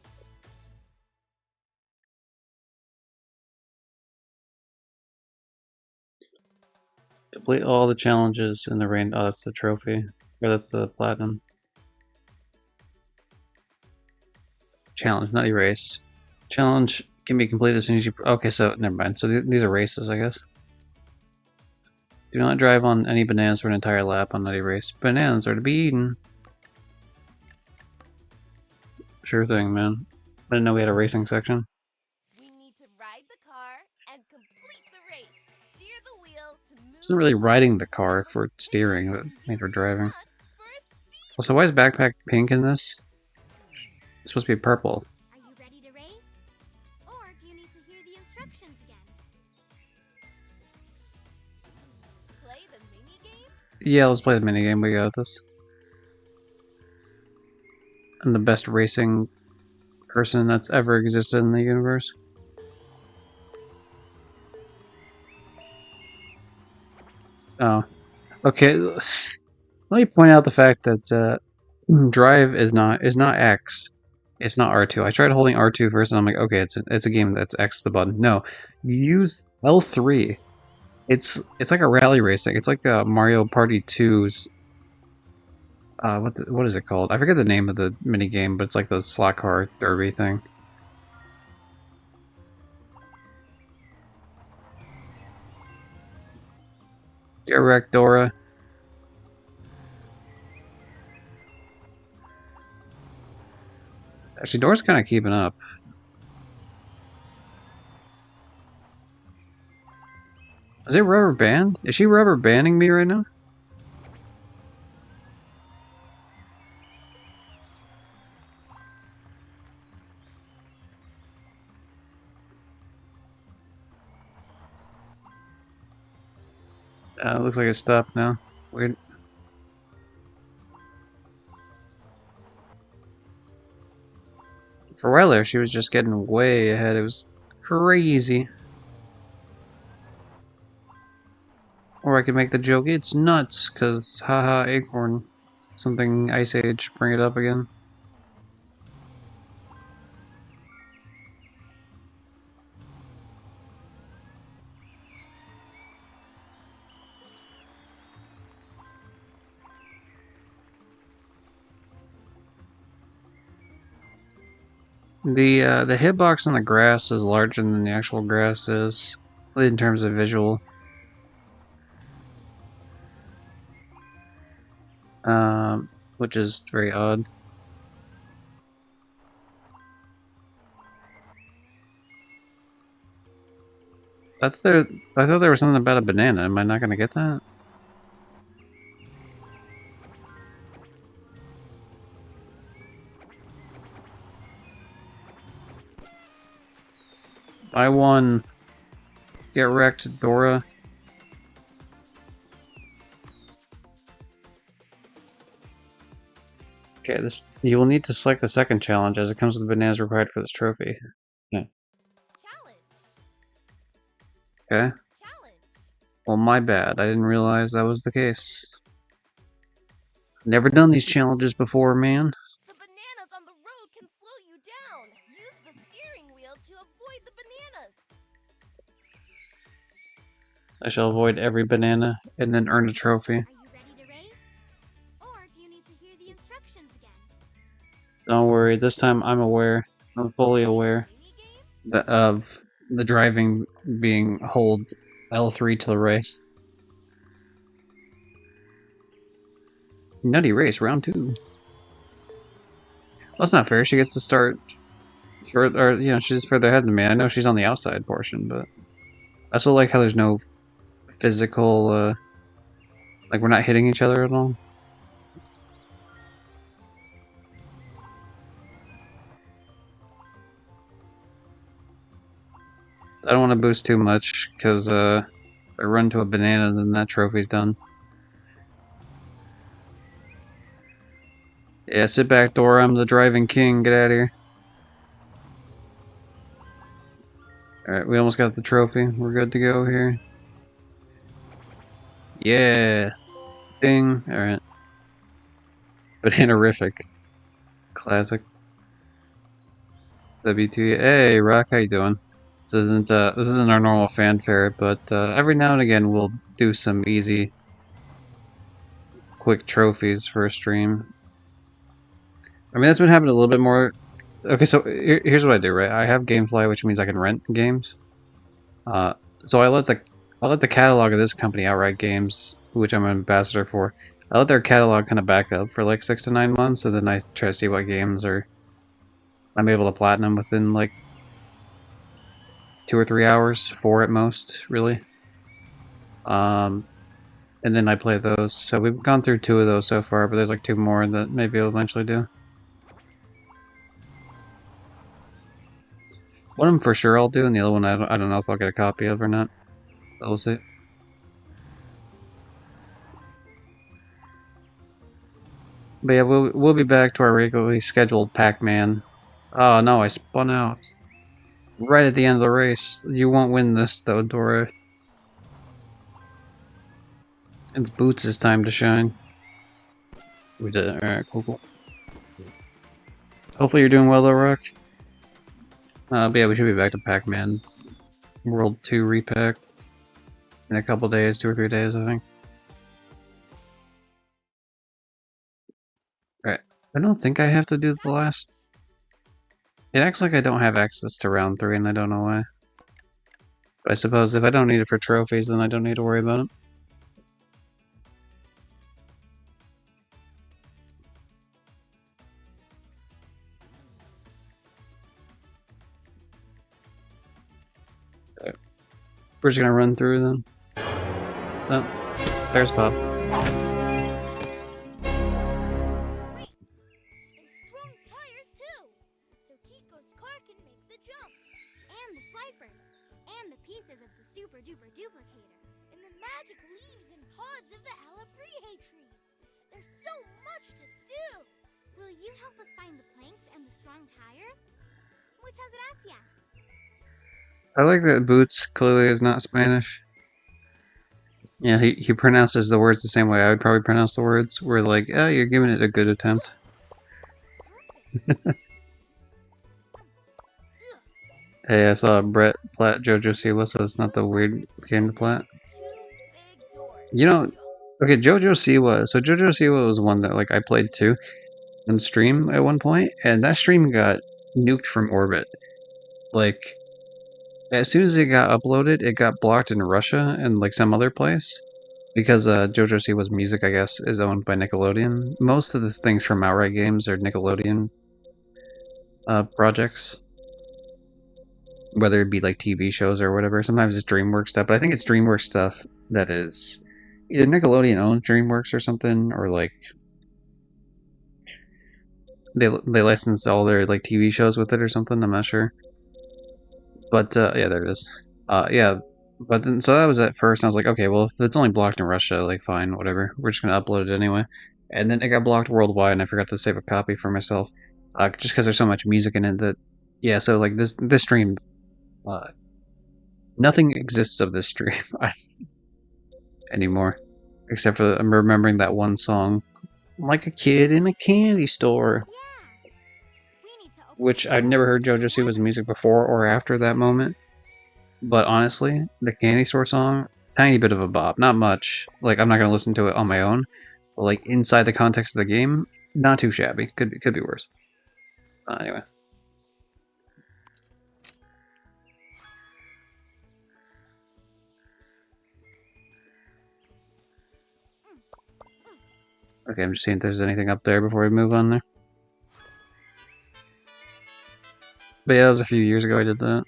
Complete all the challenges in the rain. Oh, that's the trophy. Or that's the platinum. Challenge, not erase. Challenge can be completed as soon as you. Okay, so never mind. So these are races, I guess. Do not drive on any bananas for an entire lap on not erase. Bananas are to be eaten. Sure thing, man. I didn't know we had a racing section. We need to ride the car and complete the race. Steer the wheel to move. It's not really riding the car for steering, but maybe for driving. Nuts for a speed. Also, why is backpack pink in this? It's supposed to be purple. Are you ready to race? Or do you need to hear the instructions again? Play the mini game. Yeah, let's play the minigame. We got this. I'm the best racing person that's ever existed in the universe. Oh. Okay. Let me point out the fact that drive is not X. It's not R2. I tried holding R2 first, and I'm like, okay, it's a game that's X the button. No, you use L3. It's like a rally racing. It's like Mario Party 2's. What is it called? I forget the name of the mini game, but it's like the slot car derby thing. Get wrecked, Dora. Actually, Dora's kind of keeping up. Is it rubber band? Is she rubber banding me right now? Looks like it stopped now. Weird. For a while there, she was just getting way ahead. It was crazy. Or I could make the joke, it's nuts, cause haha, Acorn. Something Ice Age, bring it up again. The hitbox on the grass is larger than the actual grass is, in terms of visual. Which is very odd. I thought there was something about a banana. Am I not gonna get that? I won. Get wrecked, Dora. Okay, you will need to select the second challenge as it comes with the bananas required for this trophy. Yeah. Challenge. Okay. Challenge. Well, my bad. I didn't realize that was the case. Never done these challenges before, man. The bananas on the road can slow you down. Use the steering wheel to avoid the bananas. I shall avoid every banana and then earn a trophy. Are you ready to race? Or do you need to hear the instructions again? Don't worry, this time I'm aware. I'm fully aware of the driving being hold L3 to the right. Nutty race, round 2. Well, that's not fair. She gets to start further, or, you know, she's further ahead than me. I know she's on the outside portion, but I still like how there's no physical, like we're not hitting each other at all. I don't want to boost too much, because if I run to a banana, then that trophy's done. Yeah, sit back, Dora. I'm the driving king. Get out of here. Alright, we almost got the trophy. We're good to go here. Yeah. Ding. Alright. Bananarific. Classic. W2. Hey, Rock, how you doing? This isn't our normal fanfare, but every now and again we'll do some easy, quick trophies for a stream. I mean, that's been happening a little bit more. Okay, so here's what I do, right? I have GameFly, which means I can rent games. So I let the catalog of this company, Outright Games, which I'm an ambassador for, I let their catalog kind of back up for like 6 to 9 months, and then I try to see what games I'm able to platinum within like 2 or 3 hours, 4 at most, really. And then I play those. So we've gone through 2 of those so far, but there's like 2 more that maybe I'll eventually do. One of them for sure I'll do, and the other one I don't know if I'll get a copy of or not. We'll see. But yeah, we'll be back to our regularly scheduled Pac-Man. Oh no, I spun out. Right at the end of the race. You won't win this though, Dora. It's Boots' time to shine. We did it. Alright, cool. Hopefully you're doing well though, Rock. But yeah, we should be back to Pac-Man World 2 repack in a couple days, 2 or 3 days, I think. Alright, I don't think I have to do the last... It acts like I don't have access to round 3 and I don't know why. But I suppose if I don't need it for trophies, then I don't need to worry about it. We're just gonna run through them. Oh, there's Bob. Great! And strong tires too, so Kiko's car can make the jump. And the swipers, and the pieces of the super duper duplicator, and the magic leaves and pods of the Alabrije trees. There's so much to do. Will you help us find the planks and the strong tires? Muchas gracias. I like that Boots clearly is not Spanish. Yeah, he pronounces the words the same way I would probably pronounce the words. We're like, oh, you're giving it a good attempt. Hey, I saw Brett Platt JoJo Siwa, so it's not the weird game to Platt. You know, okay, JoJo Siwa. So JoJo Siwa was one that like I played too on stream at one point, and that stream got nuked from orbit. Like, as soon as it got uploaded, it got blocked in Russia and like some other place. Because JoJo Siwa's music, I guess, is owned by Nickelodeon. Most of the things from Outright Games are Nickelodeon projects. Whether it be like TV shows or whatever. Sometimes it's DreamWorks stuff, but I think it's DreamWorks stuff that is either Nickelodeon owns DreamWorks or something, or like they license all their like TV shows with it or something. I'm not sure. But yeah, there it is. Yeah. But then, so that was at first, and I was like, okay, well, if it's only blocked in Russia, like, fine, whatever. We're just gonna upload it anyway. And then it got blocked worldwide, and I forgot to save a copy for myself, just because there's so much music in it that, yeah. So like this stream, nothing exists of this stream anymore, except for I'm remembering that one song, "Like a Kid in a Candy Store," which I've never heard JoJo Siwa's music before or after that moment. But honestly, the Candy Store song, tiny bit of a bop. Not much. Like, I'm not going to listen to it on my own. But, like, inside the context of the game, not too shabby. Could be worse. Anyway. Okay, I'm just seeing if there's anything up there before we move on there. But yeah, that was a few years ago I did that.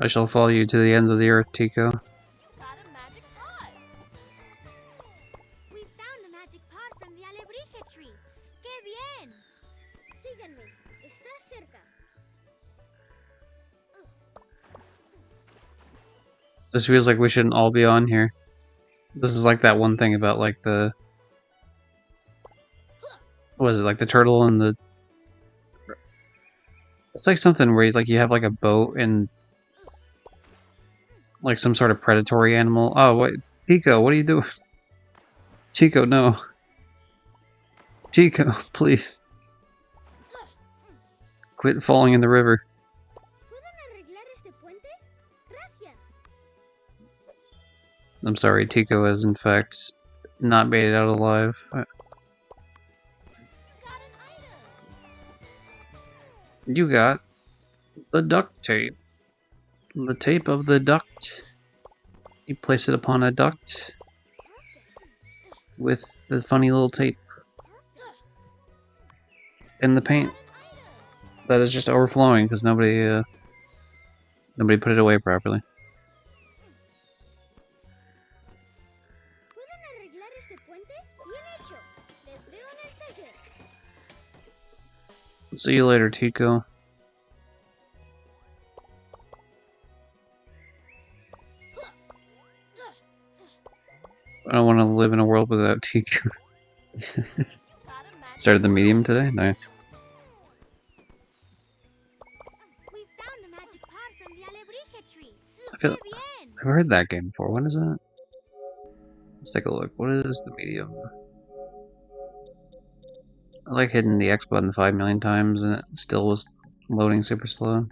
I shall follow you to the ends of the earth, Tico. Got a magic pod. We found a magic pod from the Alebrije tree. ¡Qué bien! Síganme. Está cerca. This feels like we shouldn't all be on here. This is like that one thing about like the... What is it, like the turtle and the... It's like something where you have like a boat and... like some sort of predatory animal. Oh, wait. Tico, what are you doing? Tico, no. Tico, please. Quit falling in the river. I'm sorry, Tico has in fact not made it out alive. You got the duct tape. The tape of the duct. You place it upon a duct with the funny little tape. And the paint that is just overflowing because nobody put it away properly. See you later, Tico. I don't want to live in a world without Tico. Started the medium today? Nice. We found the magic pod from the Alebrije alebrije tree. I feel Qué bien. I've heard that game before. What is it? Let's take a look. What is the medium? I like hitting the X button 5 million times and it still was loading super slow.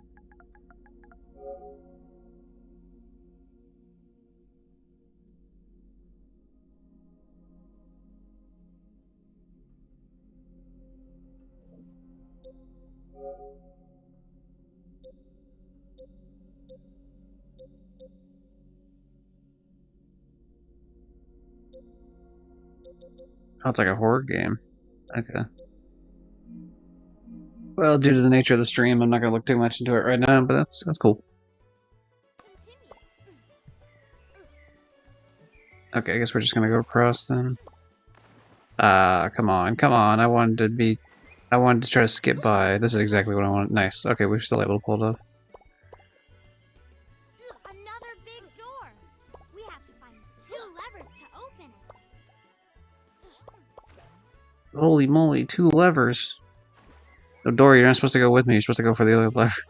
Oh, it's like a horror game. Okay. Well, due to the nature of the stream, I'm not gonna look too much into it right now, but that's cool. Okay, I guess we're just gonna go across then. Come on. I wanted to try to skip by. This is exactly what I want. Nice. Okay, we're still able to pull it off. Another big door. We have to find 2 levers to open it. Holy moly, 2 levers. Oh, Dora, you're not supposed to go with me. You're supposed to go for the other lever.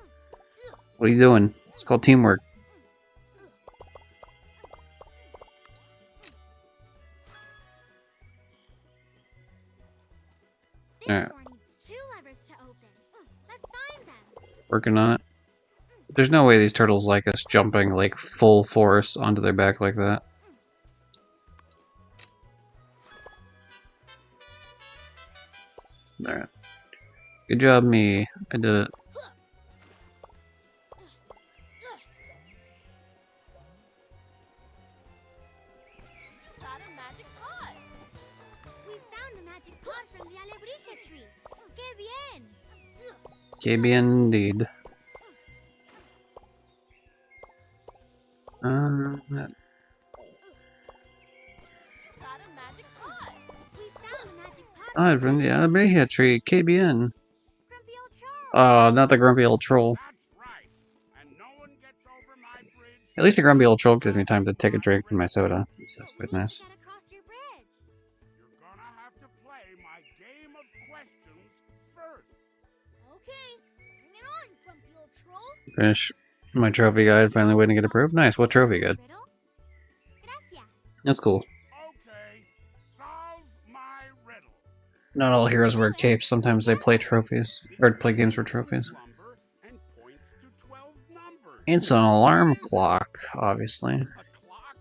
What are you doing? It's called teamwork. This Alright. door needs 2 levers to open. Let's find them. Working on it. There's no way these turtles like us jumping like full force onto their back like that. Alright. Good job, me. I did it. Got a magic pot. We found a magic pot from the alebrije tree. Qué bien. Que bien indeed. Got a magic pot. We found a magic pot Ah, from the alebrije tree. Que bien. grumpy old troll. Oh, not the grumpy old troll. That's right. And no one gets over my bridge. At least the grumpy old troll gives me time to take a drink from my soda. So that's quite nice. Get across your bridge. You're gonna have to play my game of questions first. Okay, bring it on, grumpy old troll. Finish my trophy guide. Finally waiting to get approved. Nice. What trophy guide? Riddle? Gracias. That's cool. Okay, solve my riddle. Not all heroes wear capes. Sometimes they play trophies. Or play games for trophies. Number and points to 12 numbers. It's an alarm clock, obviously. A clock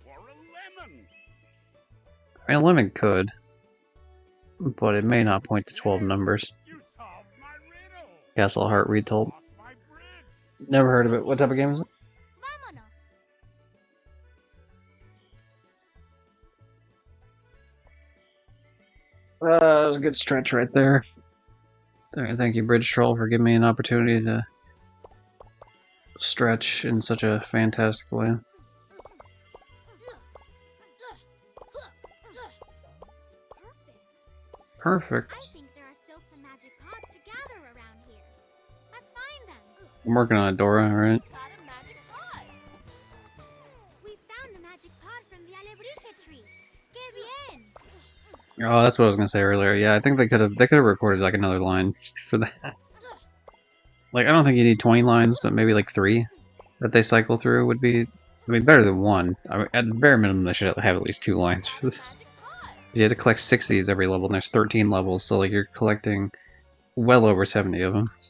or a lemon. A lemon could. But it may not point to 12 numbers. You solved my riddle. Castle Heart Retold. Lost my bridge. Never heard of it. What type of game is it? Vámonos. That was a good stretch right there. Thank you, Bridge Troll, for giving me an opportunity to stretch in such a fantastic way. Perfect. Perfect. I think there are still some magic pods to gather around here. Let's find them. I'm working on it, Dora, alright? Got a magic pot. We found a magic pod from the alebrije tree. Qué bien. Oh, that's what I was gonna say earlier. Yeah, I think they could have recorded like another line for that. Like, I don't think you need 20 lines, but maybe like 3 that they cycle through would be, I mean, better than 1. I mean, at the bare minimum, they should have at least 2 lines for this. Magic pot. You have to collect 6 of these every level, and there's 13 levels, so like you're collecting well over 70 of them. You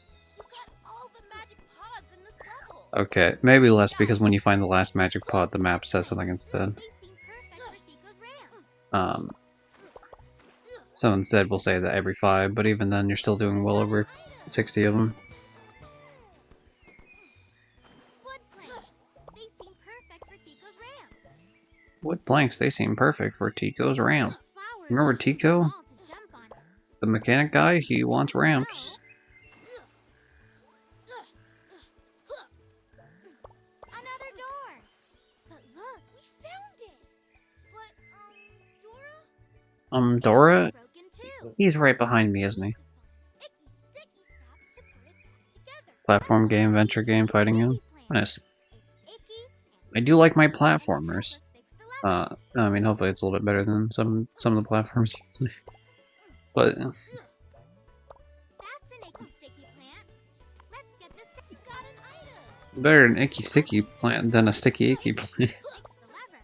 got all the magic pods in this level. Okay, maybe less because when you find the last magic pod, the map says something instead. They seem perfect for Tico's ramp. So instead we'll say that every 5, but even then you're still doing well over 60 of them. Wood planks. They seem perfect for Tico's ramp. Wood planks, they seem perfect for Tico's ramp. Those flowers Remember are too Tico? small to jump on. The mechanic guy, he wants ramps. Another door. But look, we found it. But, Dora? it's broken too. He's right behind me, isn't he? Icky sticky sap to put it back together. Platform game, venture game, fighting game. Sticky plant. Nice. It's icky I and do like my sticky. platformers. Help us fix the lever. I mean, hopefully it's a little bit better than some of the platforms. But That's an icky sticky plant. Let's get this. Got an item. Better an icky sticky plant than a sticky icky plant. Fix the lever.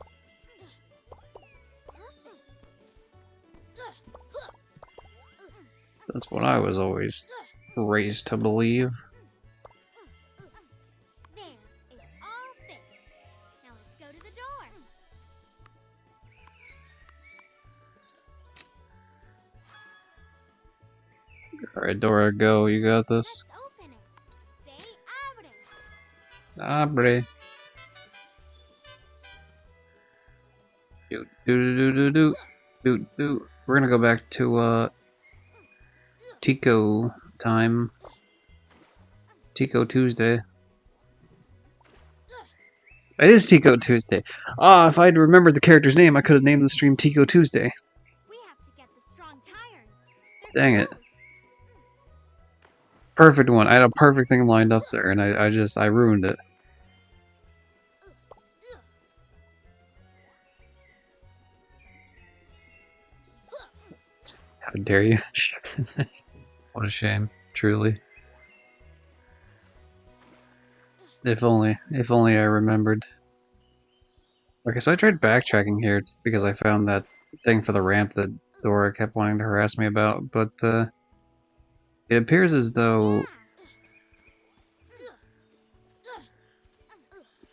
That's what I was always raised to believe. There, it's all fixed. Now let's go to the door. Alright, Dora, go. You got this. Let's open it. Say abre. Abre. Do do do do do do do. We're gonna go back to Tico time. Tico Tuesday. It is Tico Tuesday. Ah, if I'd remembered the character's name, I could have named the stream Tico Tuesday. We have to get the strong tires. Dang it. Close. Perfect one. I had a perfect thing lined up there, and I ruined it. How dare you? What a shame, truly. If only I remembered. Okay, so I tried backtracking here because I found that thing for the ramp that Dora kept wanting to harass me about, but it appears as though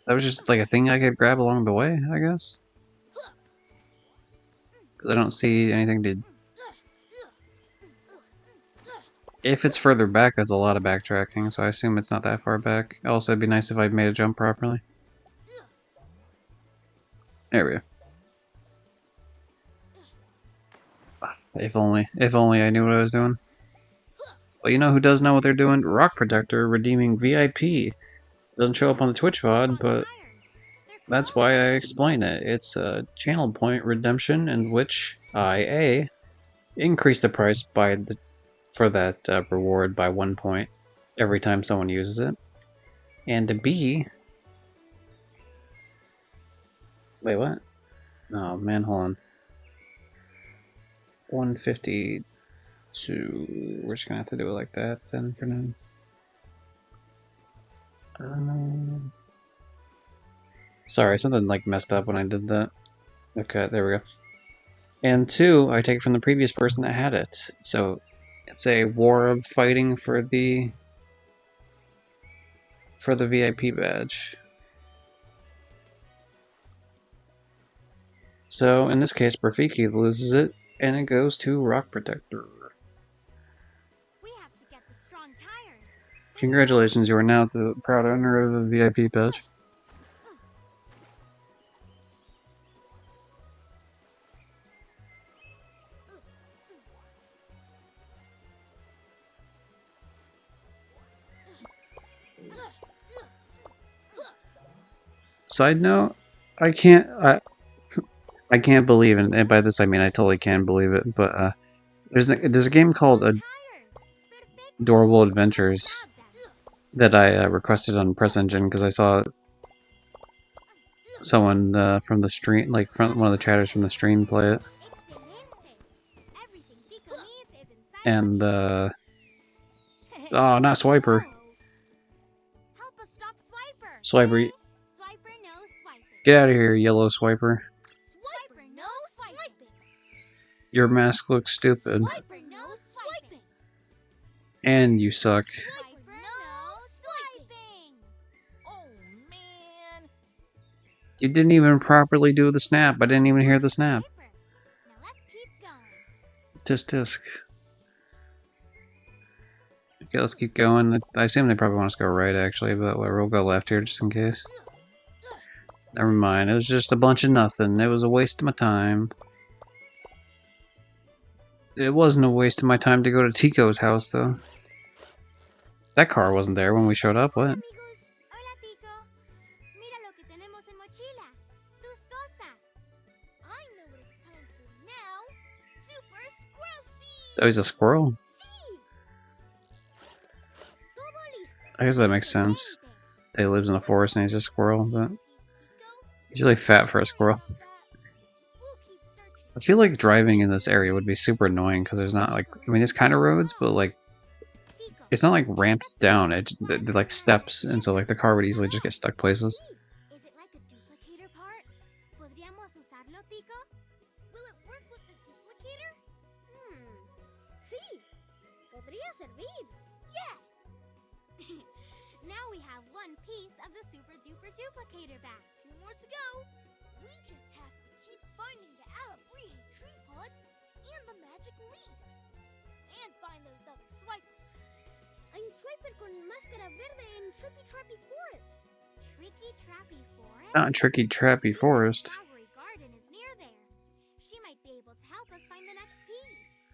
that was just like a thing I could grab along the way, I guess. Because I don't see anything to... If it's further back, that's a lot of backtracking, so I assume it's not that far back. Also, it'd be nice if I'd made a jump properly. There we go. If only I knew what I was doing. Well, you know who does know what they're doing? Rock Protector redeeming VIP. Doesn't show up on the Twitch VOD, but that's why I explain it. It's a channel point redemption in which I A increase the price by for that reward by 1 point every time someone uses it, and B. Wait, what? Oh man, hold on. 152. We're just gonna have to do it like that then for now. Sorry, something like messed up when I did that. Okay, there we go. And 2, I take it from the previous person that had it. So it's a war of fighting for the VIP badge. So in this case, Rafiki loses it, and it goes to Rock Protector. We have to get the strong tires. Congratulations, you are now the proud owner of the VIP badge. Side note, I can't believe, and by this I mean I totally can believe it, but there's a game called Adorable Adventures that I requested on Press Engine because I saw someone from the stream, like from one of the chatters from the stream, play it, and oh, not Swiper. Help us stop Swiper. Swiper, Swiper no swiping. get out of here, yellow Swiper. Swiper no swiping. Your mask looks stupid, Swiper no swiping. and you suck. Swiper no swiping. Oh man. You didn't even properly do the snap. I didn't even hear the snap. Swiper. Now let's keep going. Tisk. Okay, let's keep going. I assume they probably want us to go right, actually, but we'll go left here just in case. Never mind, it was just a bunch of nothing. It was a waste of my time. It wasn't a waste of my time to go to Tico's house, though. That car wasn't there when we showed up, what? Amigos, hola Tico. Mira lo que tenemos en mochila. Tus cosas. I know what it's time for now. Super squirrel speed. Oh, he's a squirrel? Sí. Todo listo. I guess that makes sense. He lives in the forest and he's a squirrel, but he's really fat for a squirrel. I feel like driving in this area would be super annoying because there's not like, I mean, there's kind of roads, but like, Tico, it's not like ramped down. They're like steps, and so like the car would easily just get stuck places. Is it like a duplicator part? ¿Podríamos usarlo, Tico? Will it work with the duplicator? Sí. Podría servir. Yes! Now we have one piece of the super duper duplicator back. 2 more to go. We just have to keep finding the Alabrine tree pods and the magic leaves. And find those other swipers. Hay un swiper con máscara verde en Trippy Trappy Forest. Tricky Trappy Forest? Not Tricky Trappy Forest. Flowery Garden is near there. She might be able to help us find the next piece.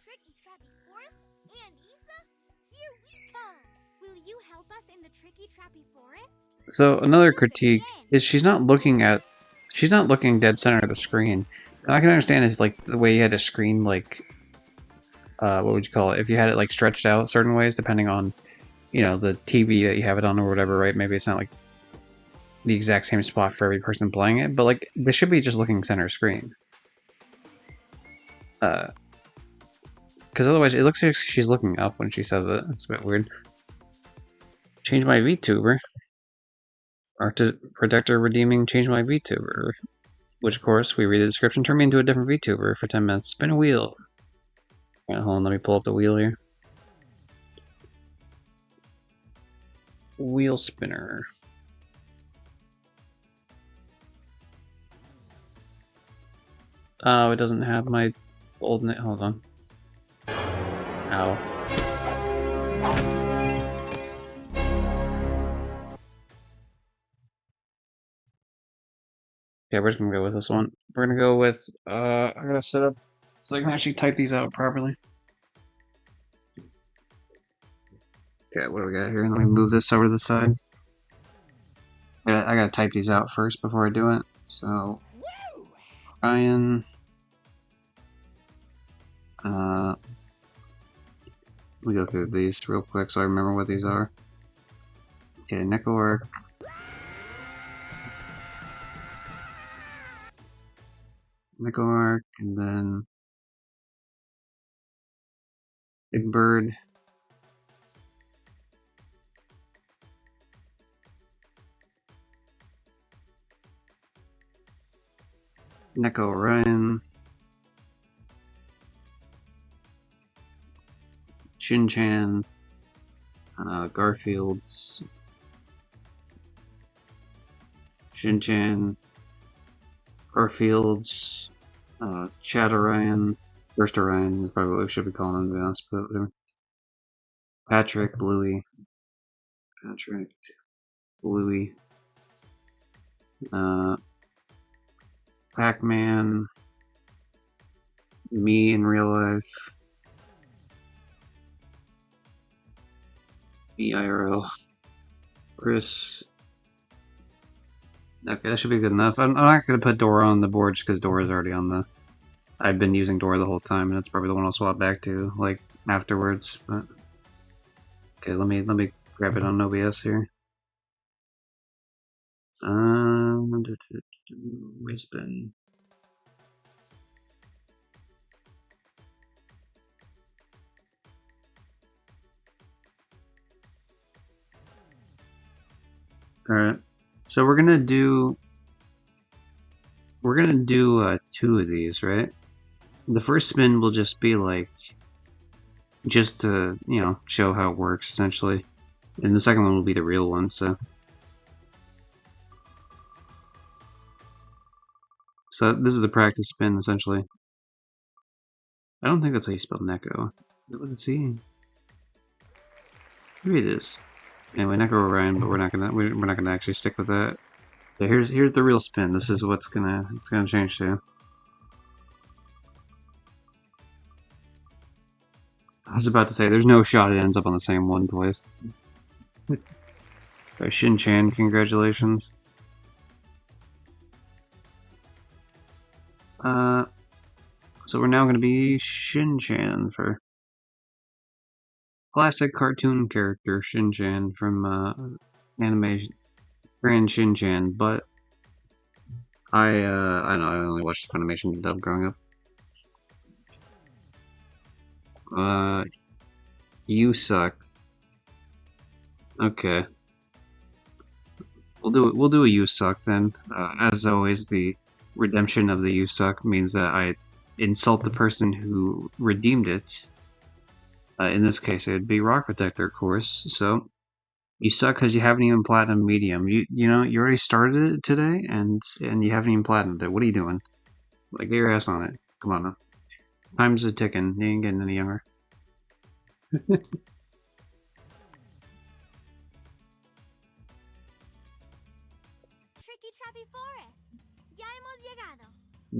Tricky Trappy Forest and Issa, here we come. Will you help us in the Tricky Trappy Forest? So another critique is she's not looking dead center of the screen. And I can understand it's like the way you had to screen like what would you call it? If you had it like stretched out certain ways depending on, you know, the TV that you have it on or whatever, right? Maybe it's not like the exact same spot for every person playing it, but like it should be just looking center screen. Because otherwise it looks like she's looking up when she says it. It's a bit weird. Change my VTuber. Art Protector redeeming change my VTuber. Which of course we read the description, turn me into a different VTuber for 10 minutes. Spin a wheel. Alright, hold on, let me pull up the wheel here. Wheel spinner. Oh, it doesn't have my old name. Hold on. Ow. Okay, we're just gonna go with this one. We're gonna go with, I gotta set up so I can actually type these out properly. Okay, what do we got here? Let me move this over to the side. I gotta type these out first before I do it. So, Ryan. Let me go through these real quick so I remember what these are. Okay, Necoarc. Necoarc, and then Big Bird. Neko Ryan. Shin-Chan. Garfield's. Shin-Chan. Garfield's. Chad Orion. First Orion is probably what we should be calling him, to be honest, but whatever. Patrick, Bluey. Patrick, Bluey. Pac-Man. Me in real life. Me IRL. Chris. Okay, that should be good enough. I'm not going to put Dora on the board just because Dora's already on the... I've been using Dora the whole time, and that's probably the one I'll swap back to, like, afterwards, but... Okay, let me grab it on OBS here. Waistband. Alright, so we're gonna do 2 of these, right? The first spin will just be like, just to, you know, show how it works, essentially. And the second one will be the real one, so... So this is the practice spin, essentially. I don't think that's how you spell Neko. Let's see. Maybe it is. Anyway, Neko Orion, but we're not gonna actually stick with that. Okay, here's the real spin. This is what's gonna change to. I was about to say, there's no shot it ends up on the same one twice. Shin-Chan, congratulations. So we're now going to be Shin-Chan for classic cartoon character Shin-Chan from animation Korean Shin-Chan, but I don't know, I only watched Funimation dub growing up. You suck. Okay. We'll do a you suck then. As always, the redemption of the you suck means that I insult the person who redeemed it. In this case, it would be Rock Protector, of course. So you suck because you haven't even platinum medium. You know you already started it today, and you haven't even platinumed it. What are you doing? Like, get your ass on it. Come on now. Time's a ticking. You ain't getting any younger. Tricky Trappy Forest. Ya hemos llegado.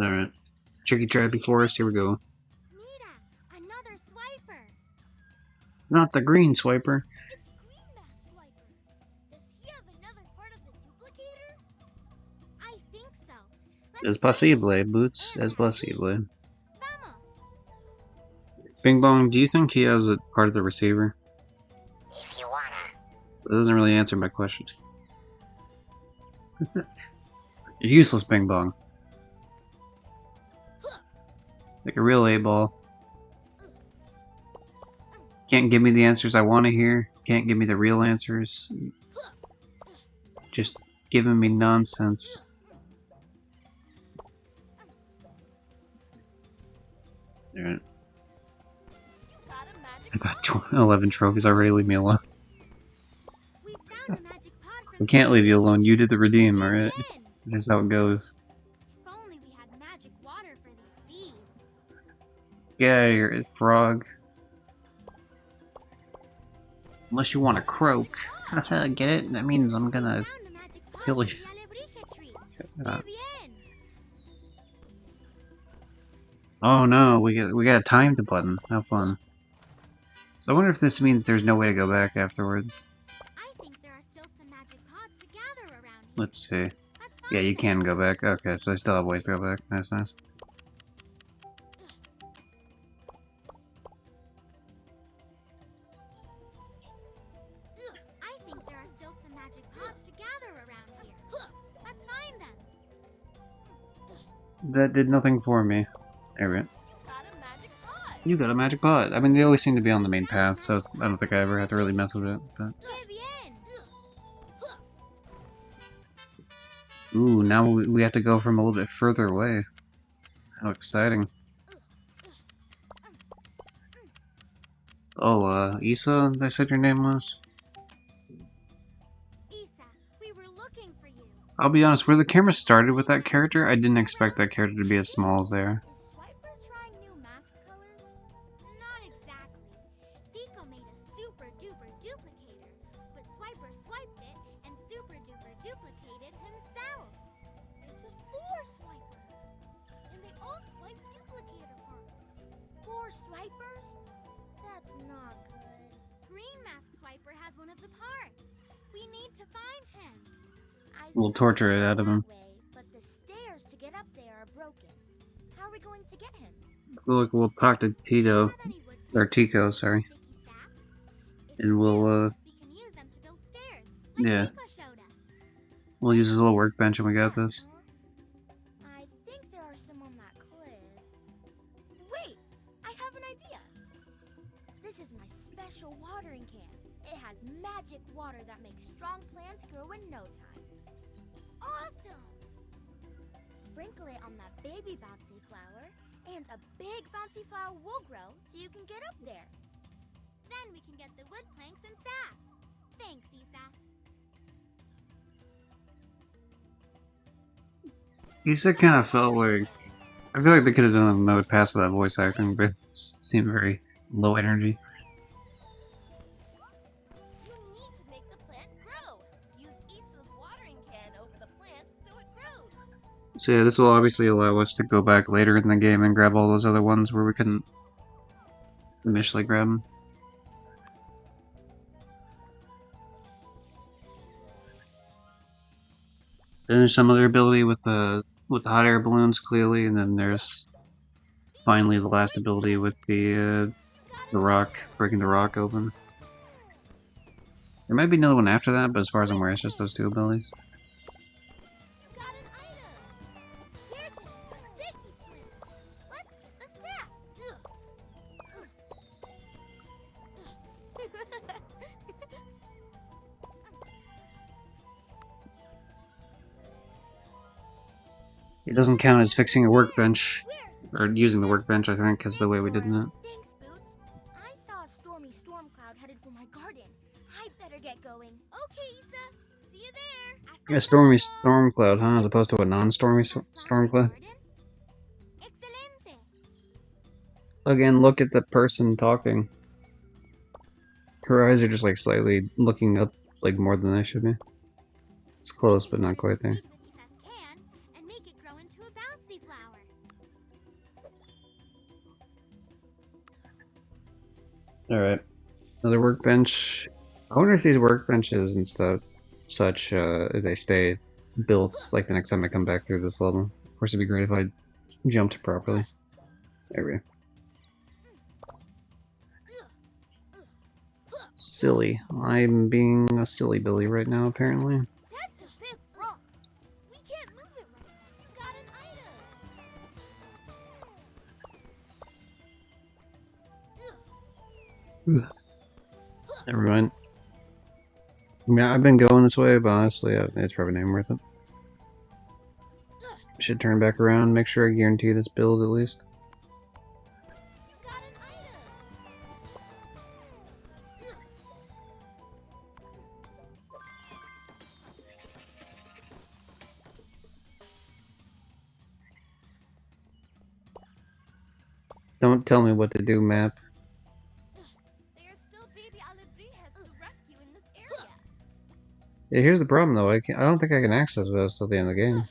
Alright. Tricky Trappy Forest, here we go. Mira, another swiper. Not the green swiper. It's Green Mask Swiper. Does he have another part of the duplicator? I think so. Es posible, Boots. Es posible. Vamos. Bing Bong, do you think he has a part of the receiver? If you wanna. That doesn't really answer my question. You're useless, Bing Bong. Like a real A-ball. Can't give me the answers I want to hear. Can't give me the real answers. Just giving me nonsense. Alright. I got 11 trophies already, leave me alone. We found a magic pod from We can't leave you alone, you did the redeem, alright? Again. That's how it goes. If only we had magic water for these seeds. Get out of here, frog. Unless you want to croak. Get it? That means I'm gonna Found a magic pod kill from you. the alebrije tree. Uh, Qué bien. Oh no, we got a timed button. How fun. So I wonder if this means there's no way to go back afterwards. I think there are still some magic pods to gather around here. Let's see. Let's find Yeah, you them. can go back. Okay, so I still have ways to go back. That's nice. I think there are still some magic pods to gather around here. Let's find them. That did nothing for me. There we go. Got a magic pod. You got a magic pot. I mean, they always seem to be on the main path, so I don't think I ever had to really mess with it. But Qué bien. ooh, now we have to go from a little bit further away. How exciting! Oh, Issa, they said your name was? Isa, we were looking for you. I'll be honest, where the camera started with that character, I didn't expect that character to be as small as they are. Is Swiper trying new mask colors? Not exactly. Tico made a super duper duplicator, but Swiper swiped it and super duper duplicated himself. Into 4 Swipers! And they all swipe duplicator parts. 4 Swipers? That's not good. Green Mask Swiper has one of the parts. We need to find him. We'll torture it out of him. But the stairs to get up there are broken. How are we going to get him? Look, we'll talk to Tito, or Tico, sorry, and we'll We can use them to build stairs, like yeah. Nico showed us. we'll use his little workbench and we got this. I think there are some on that cliff. Wait, I have an idea. This is my special watering can. It has magic water that makes strong plants grow in no time. Awesome! Sprinkle it on that baby bouncy flower, and a big bouncy flower will grow so you can get up there. Then we can get the wood planks and sap. Thanks, Isa. Issa kind of felt like, I feel like they could have done another pass of that voice acting, but it seemed very low energy. You need to make the plant grow. Use Issa's watering can over the plant so it grows. So yeah, this will obviously allow us to go back later in the game and grab all those other ones where we couldn't initially grab them. Then there's some other ability with the hot air balloons, clearly, and then there's finally the last ability with the rock, breaking the rock open. There might be another one after that, but as far as I'm aware, it's just those 2 abilities. You got an item! Here's the sticky plant. Let's get the sap! It doesn't count as fixing a workbench. Or using the workbench, I think, is the way we did that. Thanks, Boots. I saw a stormy storm cloud headed for my garden. I better get going. Okay, Isa. See you there. A stormy storm cloud, huh? As opposed to a non-stormy storm cloud. Excelente. Again, look at the person talking. Her eyes are just like slightly looking up, like more than they should be. It's close, but not quite there. Seed with Isa's can and make it grow into a bouncy flower. Alright. Another workbench. I wonder if these workbenches and stuff, if they stay built like the next time I come back through this level. Of course, it'd be great if I jumped properly. There we go. Silly. I'm being a silly Billy right now, apparently. That's a big rock. We can't move it right now. You got an item. Never mind. I mean, I've been going this way, but honestly, it's probably not even worth it. Should turn back around, make sure I guarantee this build at least. You got an item. Don't tell me what to do, map. There's still baby alebrijes to rescue in this area. Yeah, here's the problem though. I don't think I can access those till the end of the game.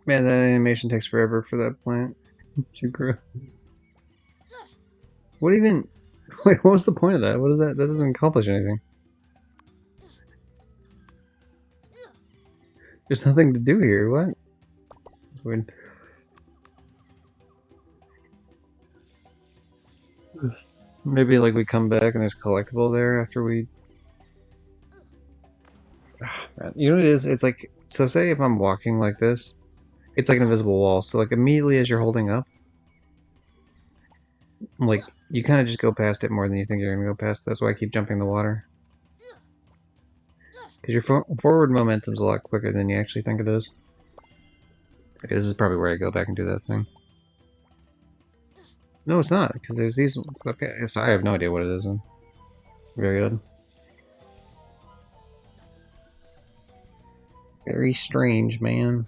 Man, that animation takes forever for that plant to grow. What even? Wait, what was the point of that? What is that? That doesn't accomplish anything. There's nothing to do here. What? Weird. Maybe like we come back and there's collectible there after we. You know what it is? It's like, so say if I'm walking like this, it's like an invisible wall. So like immediately as you're holding up, like you kind of just go past it more than you think you're gonna go past. That's why I keep jumping the water. Because your forward momentum's a lot quicker than you actually think it is. Okay, this is probably where I go back and do that thing. No, it's not, because there's these. Okay, so I have no idea what it is. Very good. Very strange, man.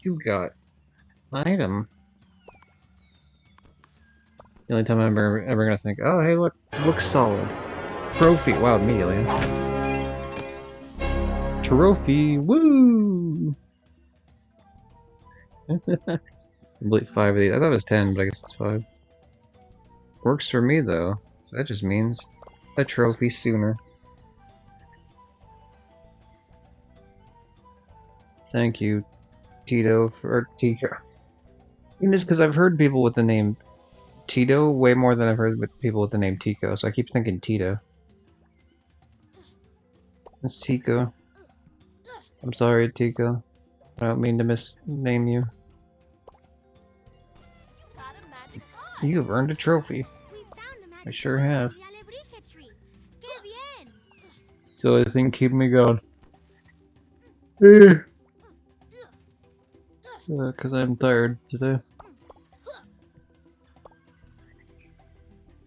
You got an item. The only time I'm ever gonna think, oh hey look, looks solid. Trophy, wow, immediately. Trophy, woo! Complete 5 of these. I thought it was 10, but I guess it's 5. Works for me though. So that just means a trophy sooner. Thank you, Tito, or Tito. Even just because I've heard people with the name Tito way more than I've heard with people with the name Tico, so I keep thinking Tito. It's Tico. I'm sorry, Tico. I don't mean to misname you. You've earned a trophy. I sure have. So I think keep me going. Because I'm tired today.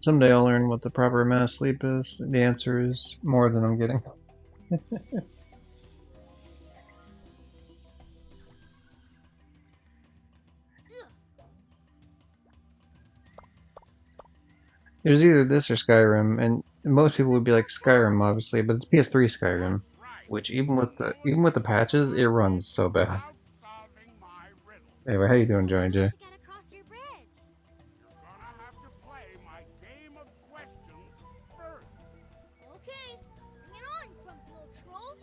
Someday I'll learn what the proper amount of sleep is. The answer is more than I'm getting. There's either this or Skyrim, and most people would be like Skyrim, obviously, but it's PS3 Skyrim, which even with the patches, it runs so bad. Anyway, how you doing, Johnny J? To get across your bridge. You're gonna have to play my game of questions first. Okay, bring it on, Grumpy Old Troll.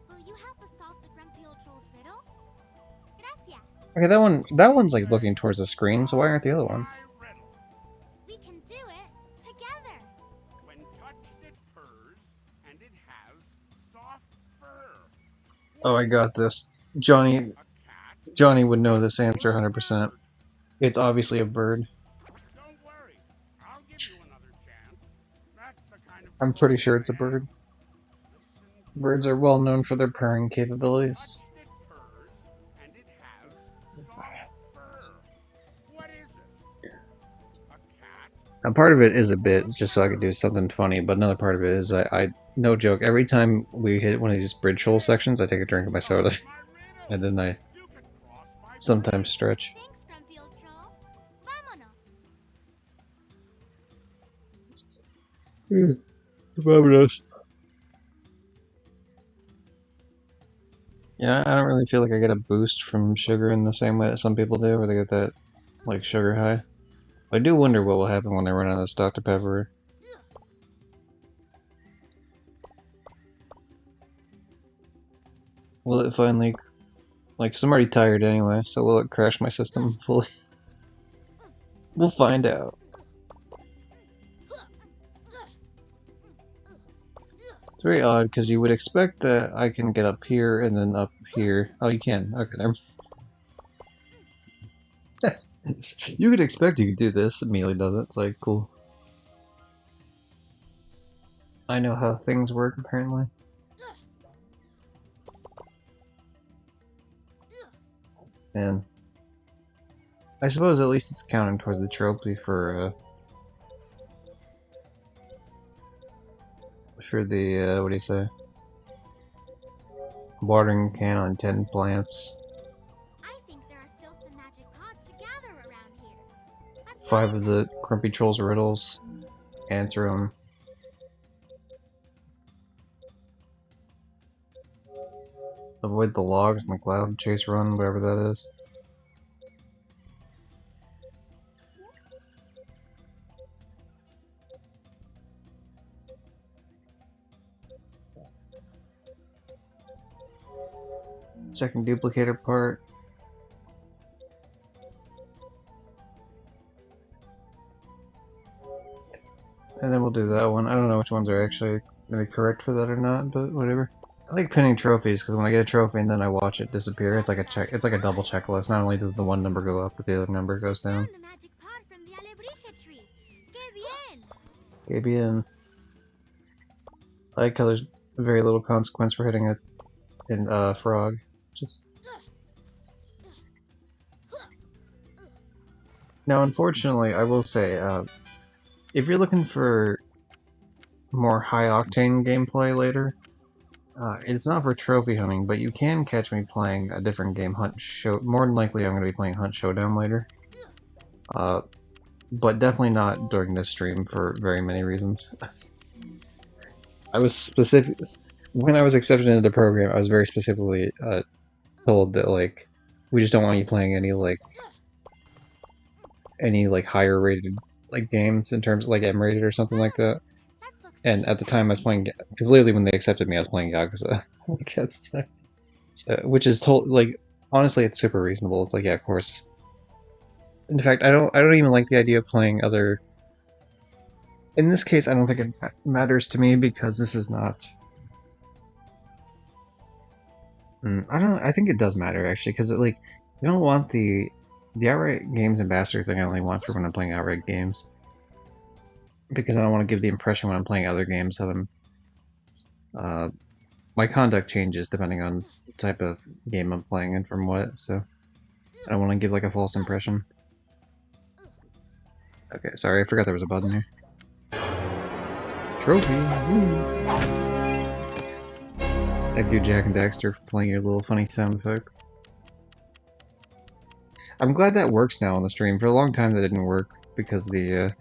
Will you help us solve the Grumpy Old Troll's riddle? Gracias. Okay, that one's like looking towards the screen, so why aren't the other one? My riddle. We can do it together. When touched, it purrs, and it has soft fur. Oh, I got this. Johnny A cat. Johnny would know this answer 100%. It's obviously a bird. Don't worry, I'll give you another chance. That's the kind of I'm pretty sure it's a bird. Listen. Birds are well known for their purring capabilities. Touched, it purrs, and it has soft fur. What is it? A cat. Now, part of it is a bit just so I could do something funny, but another part of it is I no joke, every time we hit one of these bridge hole sections, I take a drink of my soda, My riddle. and then I You can cross my sometimes stretch. Thanks, Grumpy Old Troll. Vámonos. Fabulous. Yeah, I don't really feel like I get a boost from sugar in the same way that some people do, where they get that, like, sugar high. I do wonder what will happen when I run out of this Dr. Pepper. Will it finally... Like, 'cause I'm already tired anyway, so will it crash my system fully? We'll find out. It's very odd, because you would expect that I can get up here and then up here. Oh, you can. Okay, never. You could expect you could do this. Amelia does it. It's like, cool. I know how things work, apparently. And I suppose at least it's counting towards the trophy for the, what do you say? Watering can on 10 plants. I think there are still some magic pods to gather around here. Let's 5 find of them. the Grumpy Troll's riddles. Answer them. Avoid the logs in the cloud chase run, whatever that is. Second duplicator part. And then we'll do that one. I don't know which ones are actually going to be correct for that or not, but whatever. I like pinning trophies because when I get a trophy and then I watch it disappear, it's like a check. It's like a double checklist. Not only does the one number go up, but the other number goes down. Found a magic pod from the alebrije tree. ¡Qué bien! Maybe in. I like how there's very little consequence for hitting a frog. Just. Now, unfortunately, I will say, if you're looking for more high-octane gameplay later, it's not for trophy hunting, but you can catch me playing a different game, Hunt Show. More than likely, I'm going to be playing Hunt Showdown later. But definitely not during this stream for very many reasons. I was specific when I was accepted into the program. I was very specifically told that like we just don't want you playing any higher rated like games in terms of like M rated or something like that. Let's look And at the time I was playing, because literally when they accepted me, I was playing Yakuza. Like, that's so, which is like honestly, it's super reasonable. It's like, yeah, of course. In fact, I don't even like the idea of playing other. In this case, I don't think it matters to me because this is not. I don't. I think it does matter actually because I don't want the outright games ambassador thing. I only want for when I'm playing outright games. Because I don't want to give the impression when I'm playing other games that I'm. My conduct changes depending on the type of game I'm playing and from what, so I don't want to give like a false impression. Okay, sorry, I forgot there was a button here. Trophy! Woo. Thank you, Jack and Daxter, for playing your little funny sound effect. I'm glad that works now on the stream. For a long time that didn't work because the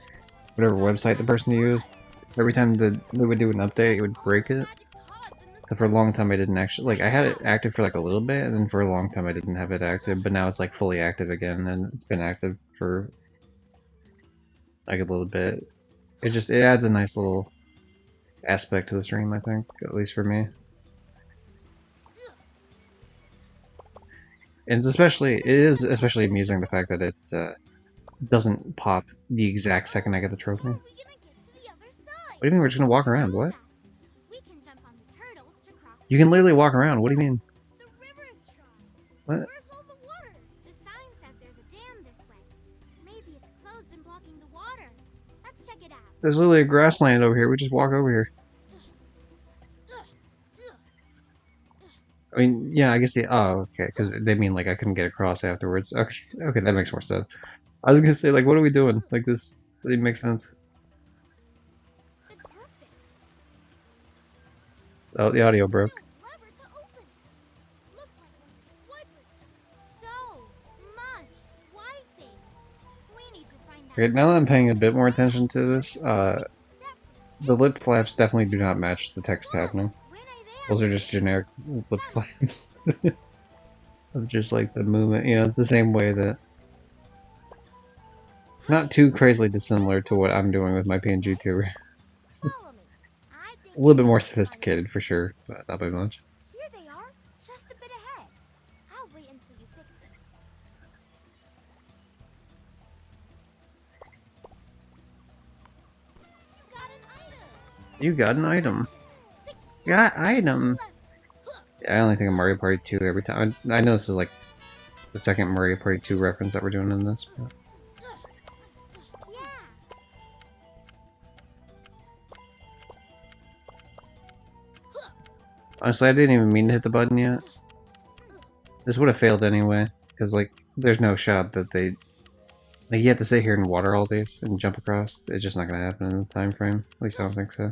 whatever website the person used, every time they would do an update, it would break it. Magic pods in the For a long time I didn't actually, like, I had it active for like a little bit, and then for a long time I didn't have it active, but now it's like fully active again, and it's been active for like a little bit. It adds a nice little aspect to the stream, I think, at least for me. And it is especially amusing the fact that it doesn't pop the exact second I get the trophy. How are What we gonna get to the other side? do you mean we're just gonna walk around? What? We can jump on the turtles to cross. You can literally walk around. What do you mean? The river is dry. What? Where's all the water? The sign says there's a dam this way. Maybe it's closed and blocking the water. Let's check it out. There's literally a grassland over here. We just walk over here. I mean, yeah, I guess the okay, because they mean like I couldn't get across afterwards. Okay, okay, that makes more sense. I was gonna say like, what are we doing? Like this didn't make sense. It's perfect. Oh, the audio broke. Lever to open. Looks like one of the swipers. So much swiping. We need to find that. Okay, now that I'm paying a bit more attention to this, the lip flaps definitely do not match the text happening. Those are just generic lip flaps. Of just like the movement, you know, the same way that. Not too crazily dissimilar to what I'm doing with my PNG tuber. Follow me. I think A little bit more sophisticated for sure, but not by much. Here they are, just a bit ahead. I'll wait until you fix it. You got an item. You got an item. Got item. Yeah, I only think of Mario Party 2 every time. I know this is like the second Mario Party 2 reference that we're doing in this. But... Yeah. honestly, I didn't even mean to hit the button yet. This would have failed anyway, because like, there's no shot that they... like, you have to sit here and water all these and jump across. It's just not gonna happen in the time frame. At least I don't think so.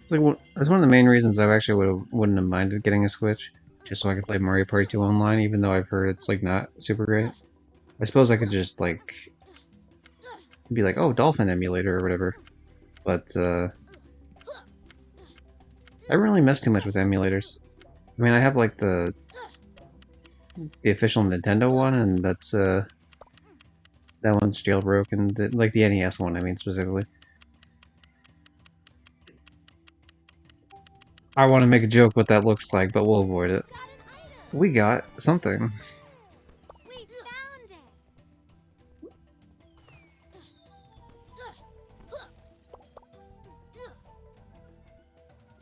It's like that's one of the main reasons I actually wouldn't have minded getting a Switch, just so I could play Mario Party 2 online, even though I've heard it's like not super great. I suppose I could just like be like, oh, Dolphin emulator or whatever, but I don't really mess too much with emulators. I mean, I have like the official Nintendo one, and that's that one's jailbroken. Like the NES one, I mean specifically. I want to make a joke what that looks like, but we'll avoid it. We got something. We found it.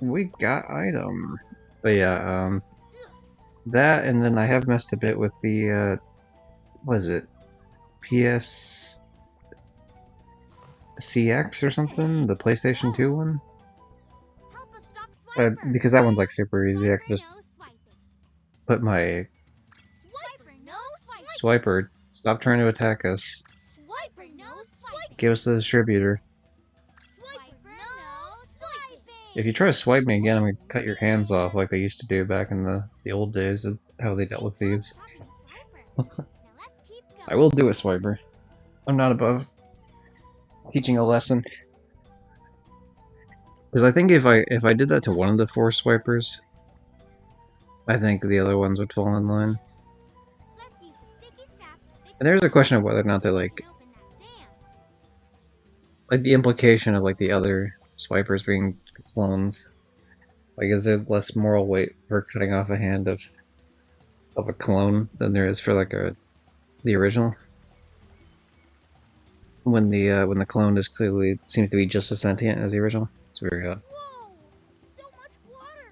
We got item. But yeah, that, and then I have messed a bit with the, what is it? PSCX or something? The PlayStation 2 one? Help us stop Swiper. Because that one's like super easy. I can just no swiping. put my Swiper, no swiping. swiper, stop trying to attack us. Swiper, no swiping. Give us the distributor. Swiper, no swiping. If you try to swipe me again, I'm gonna cut your hands off like they used to do back in the old days of how they dealt with thieves. Now let's keep going. I will do it, Swiper. I'm not above teaching a lesson. Because I think if I did that to one of the 4 swipers, I think the other ones would fall in line. Let's use the sticky sap to fix And there's a question of whether or not they're like open that dam. the implication of like the other swipers being clones. Like, is there less moral weight for cutting off a hand of a clone than there is for like the original? When the clone is clearly seems to be just as sentient as the original. It's very odd. Whoa! So much water.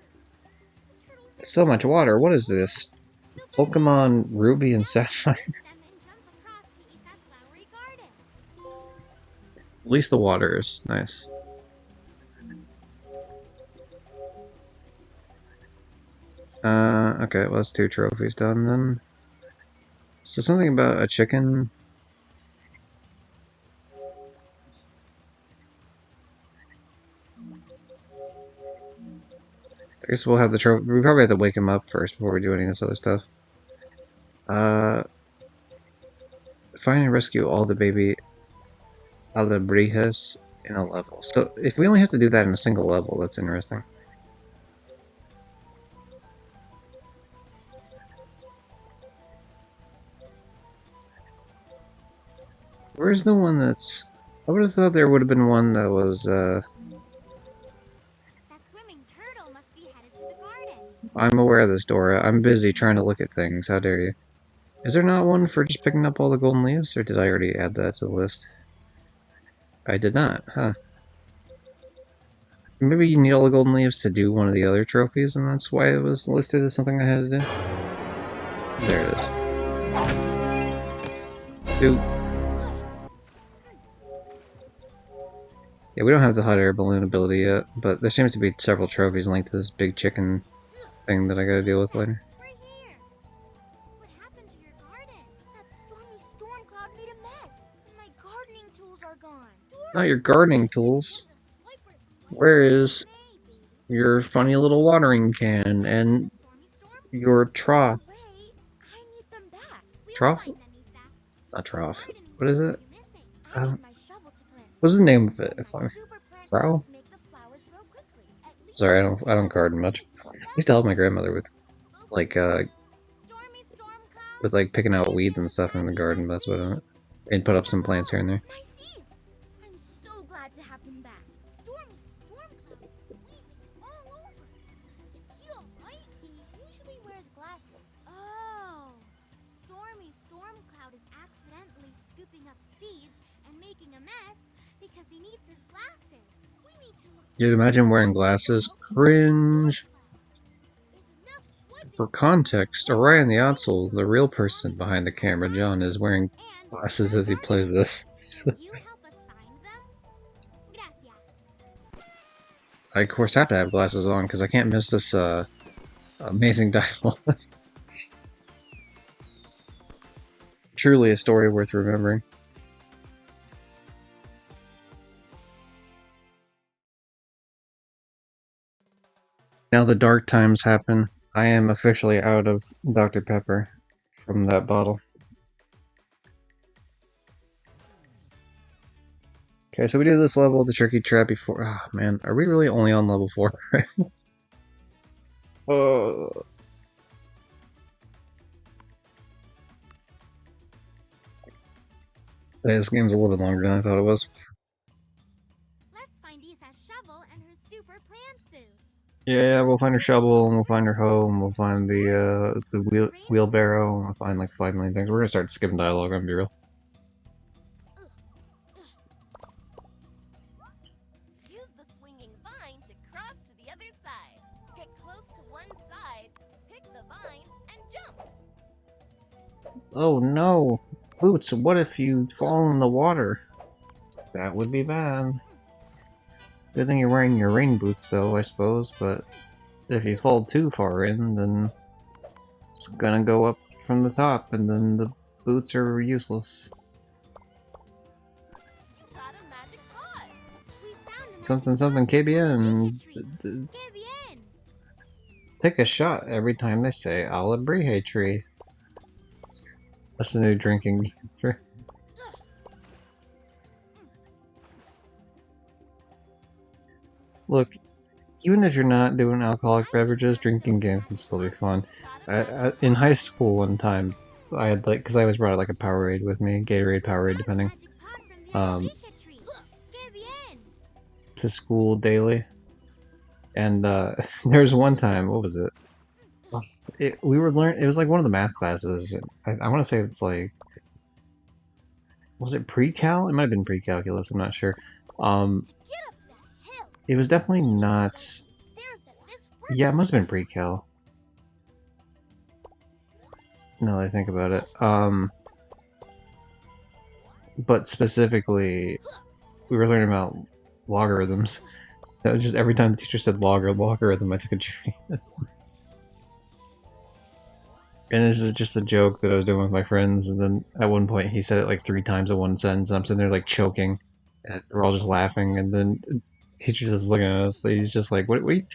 The turtles are So much water. What is this? super Pokemon Ruby and Sapphire. them and jump across to Isa's flowery garden. At least the water is nice. Okay, well that's 2 trophies done then. So something about a chicken. I guess we'll have the trophy. We probably have to wake him up first before we do any of this other stuff. find and rescue all the baby alebrijes in a level. So if we only have to do that in a single level, that's interesting. Where's the one that's... I would have thought there would have been one that was, That swimming turtle must be headed to the garden. I'm aware of this, Dora. I'm busy trying to look at things. How dare you? Is there not one for just picking up all the golden leaves, or did I already add that to the list? I did not, huh? Maybe you need all the golden leaves to do one of the other trophies, and that's why it was listed as something I had to do. There it is. Dude. Yeah, we don't have the hot air balloon ability yet, but there seems to be several trophies linked to this big chicken thing that I gotta deal with later. We're here. What happened to your garden? That stormy storm cloud made a mess. And my gardening tools are gone. Not your gardening tools. Where is your funny little watering can and your trough? I need them back. Trough? Find them, Isa. Not trough. What is it? Missing. I I don't- need my shovel to plant. What's the name of it? If My I'm super plant Trowel? to make the flowers grow quickly. At least sorry, I don't garden much. I used to help my grandmother with like stormy storm cloud. with like picking out weeds and stuff in the garden. But that's what I and put up some plants here and there. My seeds. I'm so glad to have them back. Stormy storm cloud. Weaving all over. Is he alright? He usually wears glasses. Oh. Stormy storm cloud is accidentally scooping up seeds and making a mess because he needs his glasses. We need to look. You'd imagine wearing glasses. Cringe. For context, Orion the Ottsel, the real person behind the camera, John, is wearing glasses as he plays this. You help us find them? Gracias. I, of course, have to have glasses on because I can't miss this amazing dialogue. Truly a story worth remembering. Now the dark times happen. I am officially out of Dr. Pepper from that bottle. Okay, so we did this level, the tricky trap before. Ah, oh, man, are we really only on level 4? Oh. Yeah, this game's a little bit longer than I thought it was. Let's find Isa's shovel and her super plant food. Yeah, we'll find her shovel, and we'll find her hoe, and we'll find the wheelbarrow, and we'll find like 5 million things. We're gonna start skipping dialogue, I'm gonna be real. Use the swinging vine to cross to the other side. Get close to one side, pick the vine, and jump. Oh no! Boots, what if you fall in the water? That would be bad. Good thing you're wearing your rain boots though, I suppose, but if you fall too far in, then it's gonna go up from the top, and then the boots are useless. You got a magic pot. We found a Something magic something pot in the KBN. tree. Que bien. Take a shot every time they say Alebrije tree. That's the new drinking game for. Look, even if you're not doing alcoholic beverages, drinking games can still be fun. In high school one time, I had like, because I always brought like a Powerade with me, Gatorade, Powerade, depending, to school daily. And there was one time, what was it? We were learning, it was like one of the math classes. I want to say it's like, was it pre-cal? It might have been pre-calculus, I'm not sure. It was definitely not, yeah, it must have been pre-cal. Now that I think about it. But specifically, we were learning about logarithms. So just every time the teacher said logarithm, I took a drink. And this is just a joke that I was doing with my friends, and then at one point he said it like 3 times in one sentence, and I'm sitting there like choking, and we're all just laughing, and then the teacher just looking at us, he's just like, what like,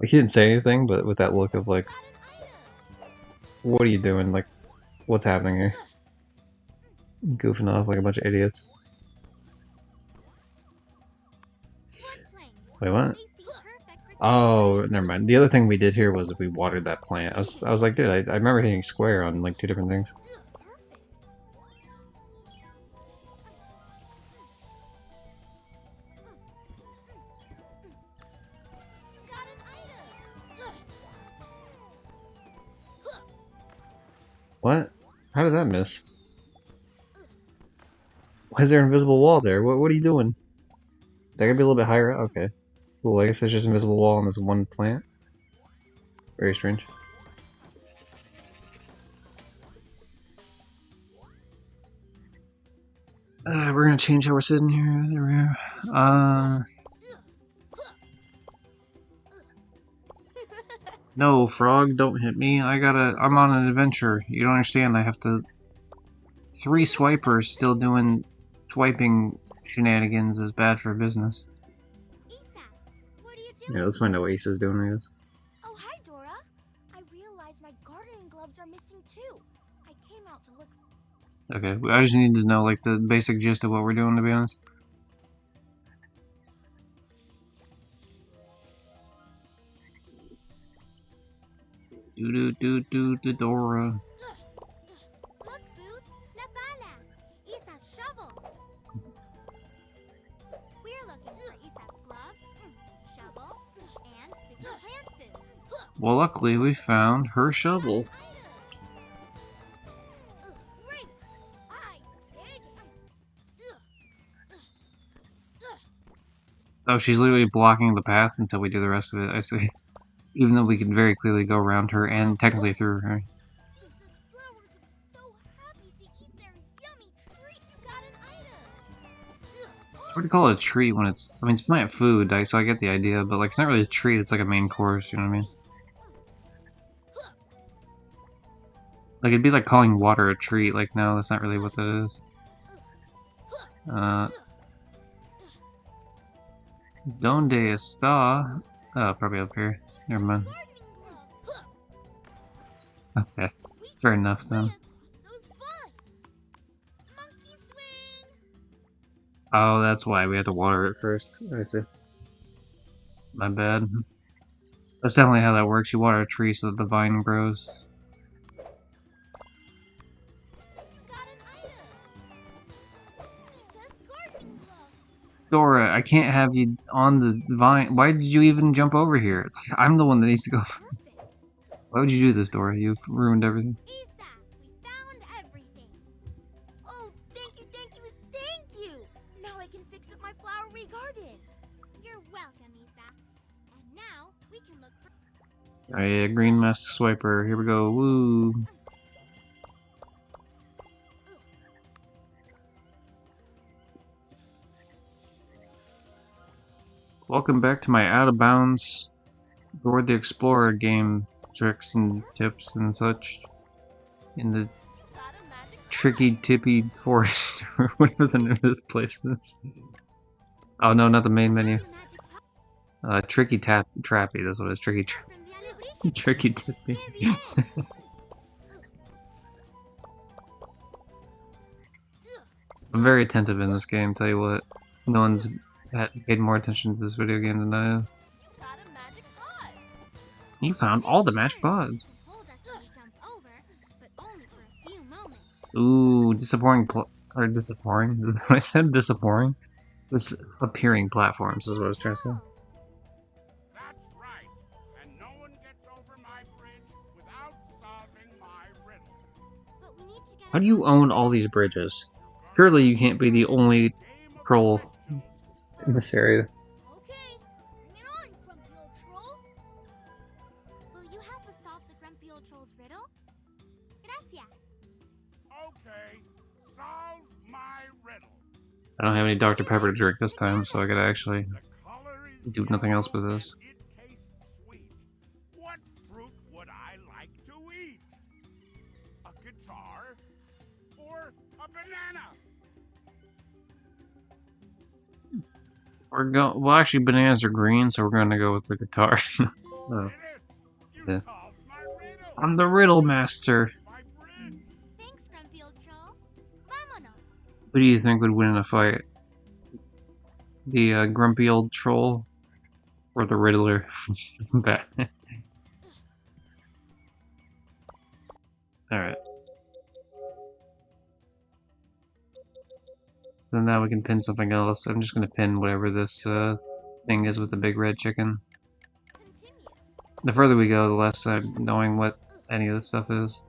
he didn't say anything, but with that look of like, what are you doing, like, what's happening here? goofing off like a bunch of idiots. Wait, what? Oh, never mind. The other thing we did here was we watered that plant. I was like, dude, I remember hitting square on like 2 different things. What? How did that miss? Why is there an invisible wall there? What are you doing? That could be a little bit higher. Okay. Cool, I guess there's just an invisible wall on this one plant. Very strange. We're gonna change how we're sitting here. There we are. No, frog, don't hit me. I'm on an adventure. You don't understand, I have to... 3 swipers still doing swiping shenanigans is bad for business. Isa, what are you doing? Yeah, let's find out what Isa's doing, I guess. Oh, hi, Dora. I realized my gardening gloves are missing too. I came out to look. Okay, I just need to know, like, the basic gist of what we're doing, to be honest. Do Dora. Look, Boots, la bala. Isa's shovel. We're looking for Isa's gloves, shovel, and super plant food. Well, luckily we found her shovel. Great. I dig it. Oh, she's literally blocking the path until we do the rest of it, I see. Even though we can very clearly go around her and technically through her. Isa's flowers will be so happy to eat their yummy treat. You got an item. It's hard to call it a treat when it's... I mean, it's plant food, so I get the idea, but like, it's not really a treat, it's like a main course, you know what I mean? Like, it'd be like calling water a treat, like, no, that's not really what that is. Donde está? Oh, probably up here. Never mind. Okay, fair enough then. Oh, that's why we had to water it first. I see. My bad. That's definitely how that works. You water a tree so that the vine grows. Dora, I can't have you on the vine. Why did you even jump over here? I'm the one that needs to go. Why would you do this, Dora? You've ruined everything. Isa, we found everything. Oh, thank you, thank you, thank you! Now I can fix up my flowery garden. You're welcome, Isa. And now we can look for. Oh yeah, green mask swiper. Here we go. Woo! Welcome back to my out of bounds Dora the Explorer game tricks and tips and such in the tricky tippy forest or whatever the name of this place is. Oh no, not the main menu. Tricky trappy, that's what it is. Tricky tippy. I'm very attentive in this game, tell you what. No one's paid more attention to this video game than I have. You found all the magic pods. Ooh, disappointing or disappointing. I said disappointing. This appearing platforms is what I was trying to say. That's right. And no one gets over my bridge without solving my riddle. How do you own all these bridges? Surely you can't be the only troll in this area. Okay, bring it on, grumpy old troll. Will you help us solve the grumpy old troll's riddle? Gracias. Okay, solve my riddle. I don't have any Dr. Pepper to drink this time, so I gotta actually The color is do nothing else with yellow this. and it tastes sweet. What fruit would I like to eat? A guitar or a banana? Well, actually, bananas are green, so we're gonna go with the guitar. Oh. Did it? You Yeah. solved my riddle. I'm the riddle master. My bridge. Thanks, grumpy old troll. Vámonos. Who do you think would win in a fight? The grumpy old troll or the Riddler from Batman? Alright. Then now we can pin something else. I'm just gonna pin whatever this thing is with the big red chicken. Continue. The further we go, the less I'm knowing what any of this stuff is.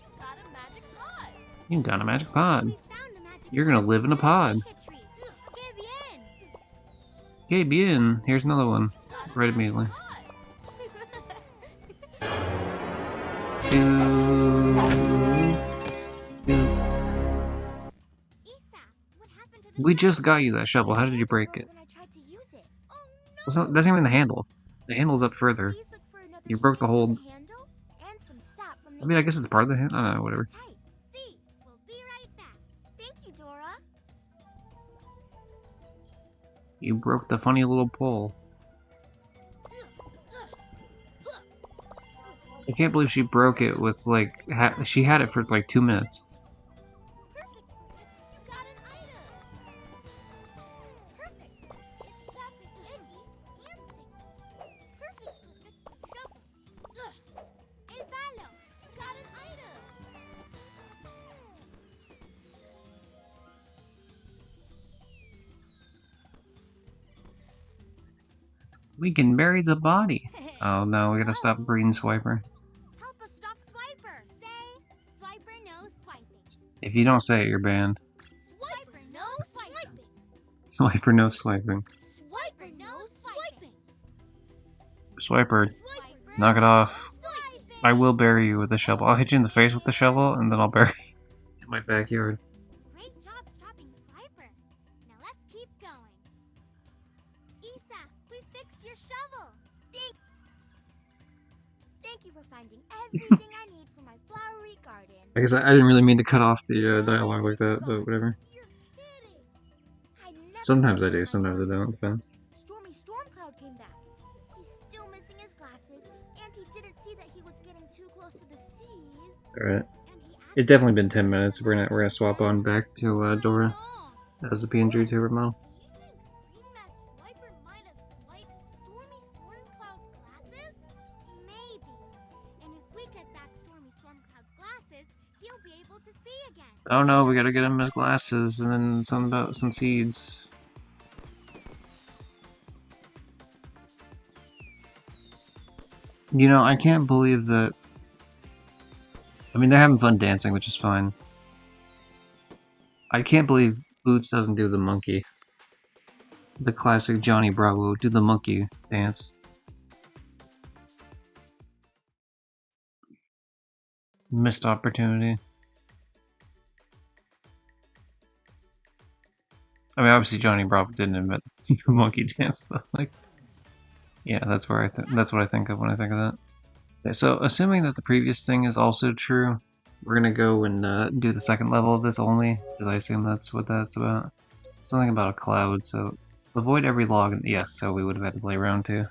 You got a magic pod. You got a magic pod. We found a magic You're gonna live in a pod. tree. Que bien. Okay, bien. Here's another one. Got a Right magic immediately. pod. Isa, what happened to the We shovel? just got you that shovel. How did you break it? When I tried to use it. Oh no. That's not even the handle. The handle's up further. Please look for another You broke the shovel whole... with a handle and some sap from the I mean, I guess it's part of the handle. I don't know, whatever. tight. See, we'll be right back. Thank you, Dora. You broke the funny little pole. I can't believe she broke it with, like, she had it for, like, 2 minutes. Perfect. You got an item. Perfect. It's plastic candy and stick. Perfect. Shovel. El palo. Got an item. We can bury the body. Oh no, we gotta stop breeding Swiper. Help us stop Swiper. Say, Swiper no swiping. If you don't say it, you're banned. Swiper no swiping. Swiper, no swiping. Swiper no swiping. Swiper, Swiper knock it off. swiping. I will bury you with a shovel. I'll hit you in the face with the shovel, and then I'll bury you in my backyard. Great job stopping Swiper. Now let's keep going. Isa, we fixed your shovel. Thank you for finding everything I need for my flowery garden. I guess I didn't really mean to cut off the dialogue like that, but whatever. You're kidding. I never Sometimes I thought do, my sometimes I garden- don't. Depends. Stormy Stormcloud came back. He's still missing his glasses, and he didn't see that he was getting too close to the seas. Alright. And he It's definitely been 10 minutes. We're gonna swap on back to Dora as the PNG Tuber model. Do you think Green Mask Swiper might have swiped Stormy Stormcloud's glasses? Maybe. And if we get back Stormy Stormcloud's glasses, he'll be able to see again. Oh no, we gotta get him his glasses and then something about some seeds. You know, I can't believe that. I mean, they're having fun dancing, which is fine. I can't believe Boots doesn't do the monkey. The classic Johnny Bravo, do the monkey dance. Missed opportunity. I mean, obviously Johnny Bravo didn't invent the monkey dance, but like, yeah, that's where that's what I think of when I think of that. Okay, so assuming that the previous thing is also true, we're gonna go and do the second level of this only, because I assume that's what that's about. Something about a cloud, so avoid every log. Yes, so we would have had to play round 2.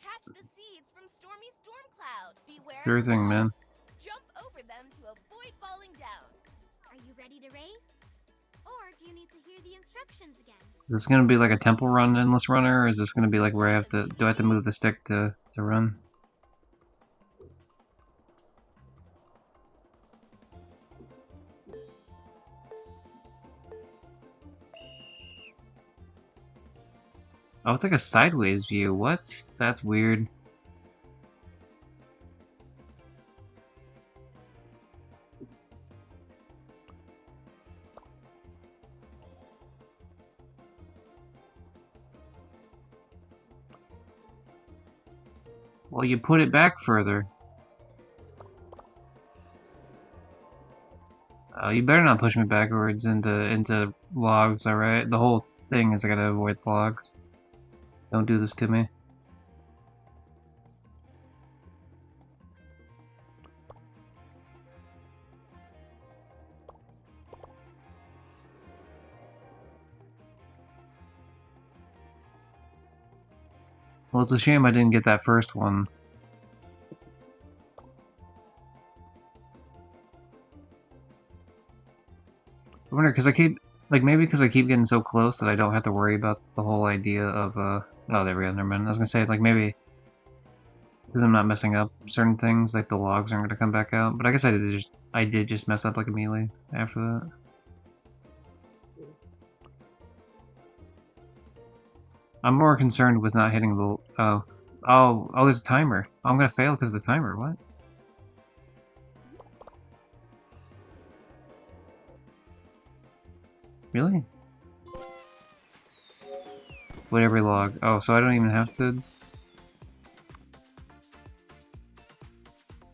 Catch the seeds from Stormy Stormcloud. Beware Sure of thing, man. walls. Jump over them to avoid falling down. Are you ready to race? Or do you need to hear the instructions again? Is this gonna be like a temple run, endless runner, or is this gonna be like where I have to do I have to move the stick to run? Oh, it's like a sideways view. What? That's weird. Well, you put it back further. You better not push me backwards into logs, alright? The whole thing is I gotta avoid logs. Don't do this to me. Well, it's a shame I didn't get that first one. I wonder, because I keep, like, maybe because I keep getting so close that I don't have to worry about the whole idea of, oh, there we go, never mind. I was gonna say, like, maybe because I'm not messing up certain things, like the logs aren't gonna come back out, but I guess I did just mess up, like, immediately after that. I'm more concerned with not hitting the, oh, there's a timer. I'm gonna fail because of the timer, what? Really? Wait every log. Oh, so I don't even have to...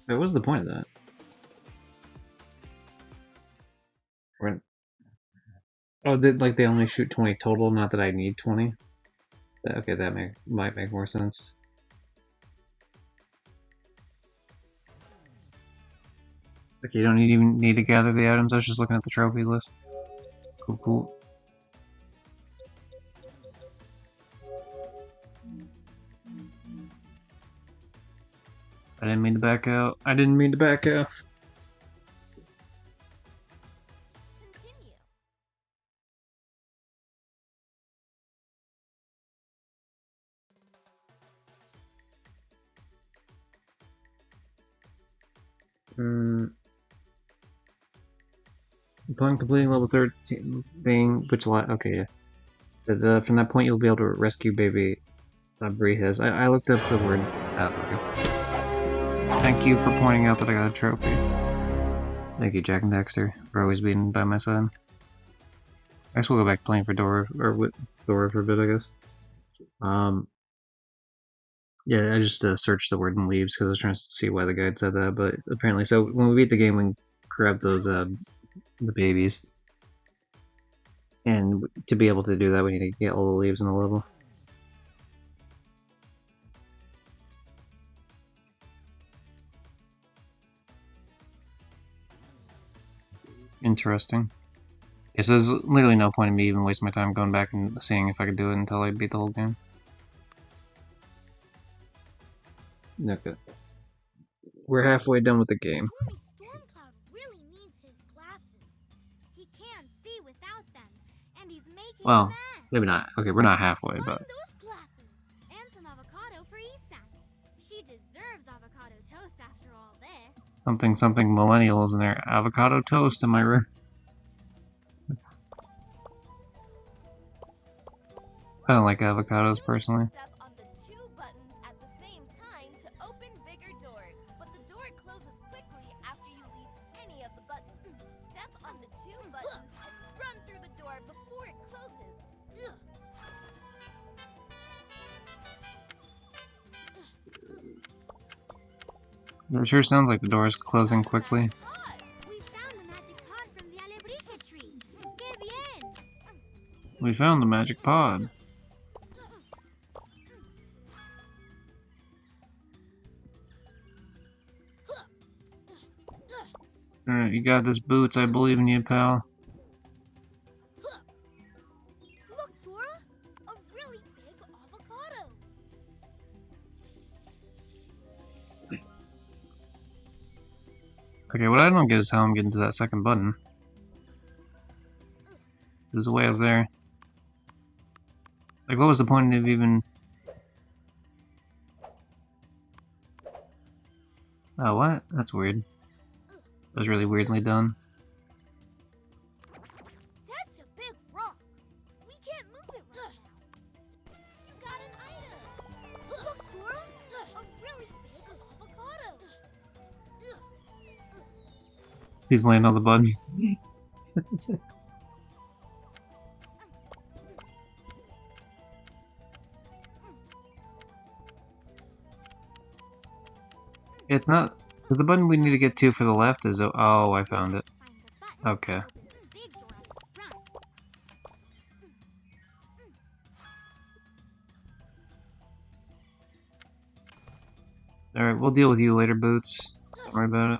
Wait, what was the point of that? Oh, like they only shoot 20 total, not that I need 20? Okay, that might make more sense. Okay, you don't even need to gather the items, I was just looking at the trophy list. Cool, cool. I didn't mean to back out. I didn't mean to back out. Continue. Upon completing level 13 thing, okay, yeah. From that point you'll be able to rescue baby Brihez. I looked up the word Thank you for pointing out that I got a trophy. Thank you, Jack and Dexter, for always being by my side. I guess we'll go back playing for Dora, or with Dora for a bit, I guess. Yeah, I just searched the word in leaves because I was trying to see why the guide said that, but apparently, so when we beat the game, we can grab those, the babies. And to be able to do that, we need to get all the leaves in the level. Interesting. Okay, so there's literally no point in me even wasting my time going back and seeing if I could do it until I beat the whole game. Okay. We're halfway done with the game. Stormcloud really needs his glasses. He can't see without them, and he's making well, maybe not. Okay, we're not halfway, but... those glasses! And some avocado for Isak. She deserves avocado toast after all this. Something millennials in there. Avocado toast, am I right? I don't like avocados personally. Step on the two buttons at the same time to open bigger doors, but the door closes quickly after you leave any of the buttons. Step on the two buttons and run through the door before it closes. It sure sounds like the door is closing quickly. We found the magic pod from the alebrije tree. ¡Qué bien! We found the magic pod. Alright, you got this, Boots. I believe in you, pal. Look, Dora! A really big avocado! Okay, what I don't get is how I'm getting to that second button. There's a way up there. Like, what was the point of even... Oh, what? That's weird. That was really weirdly done. That's a big rock. We can't move it right now. You got an item! Look, Dora! A really big avocado! He's laying on the button. It's not... Because the button we need to get to for the left is... Oh, I found it. Okay. Alright, we'll deal with you later, Boots. Don't worry about it.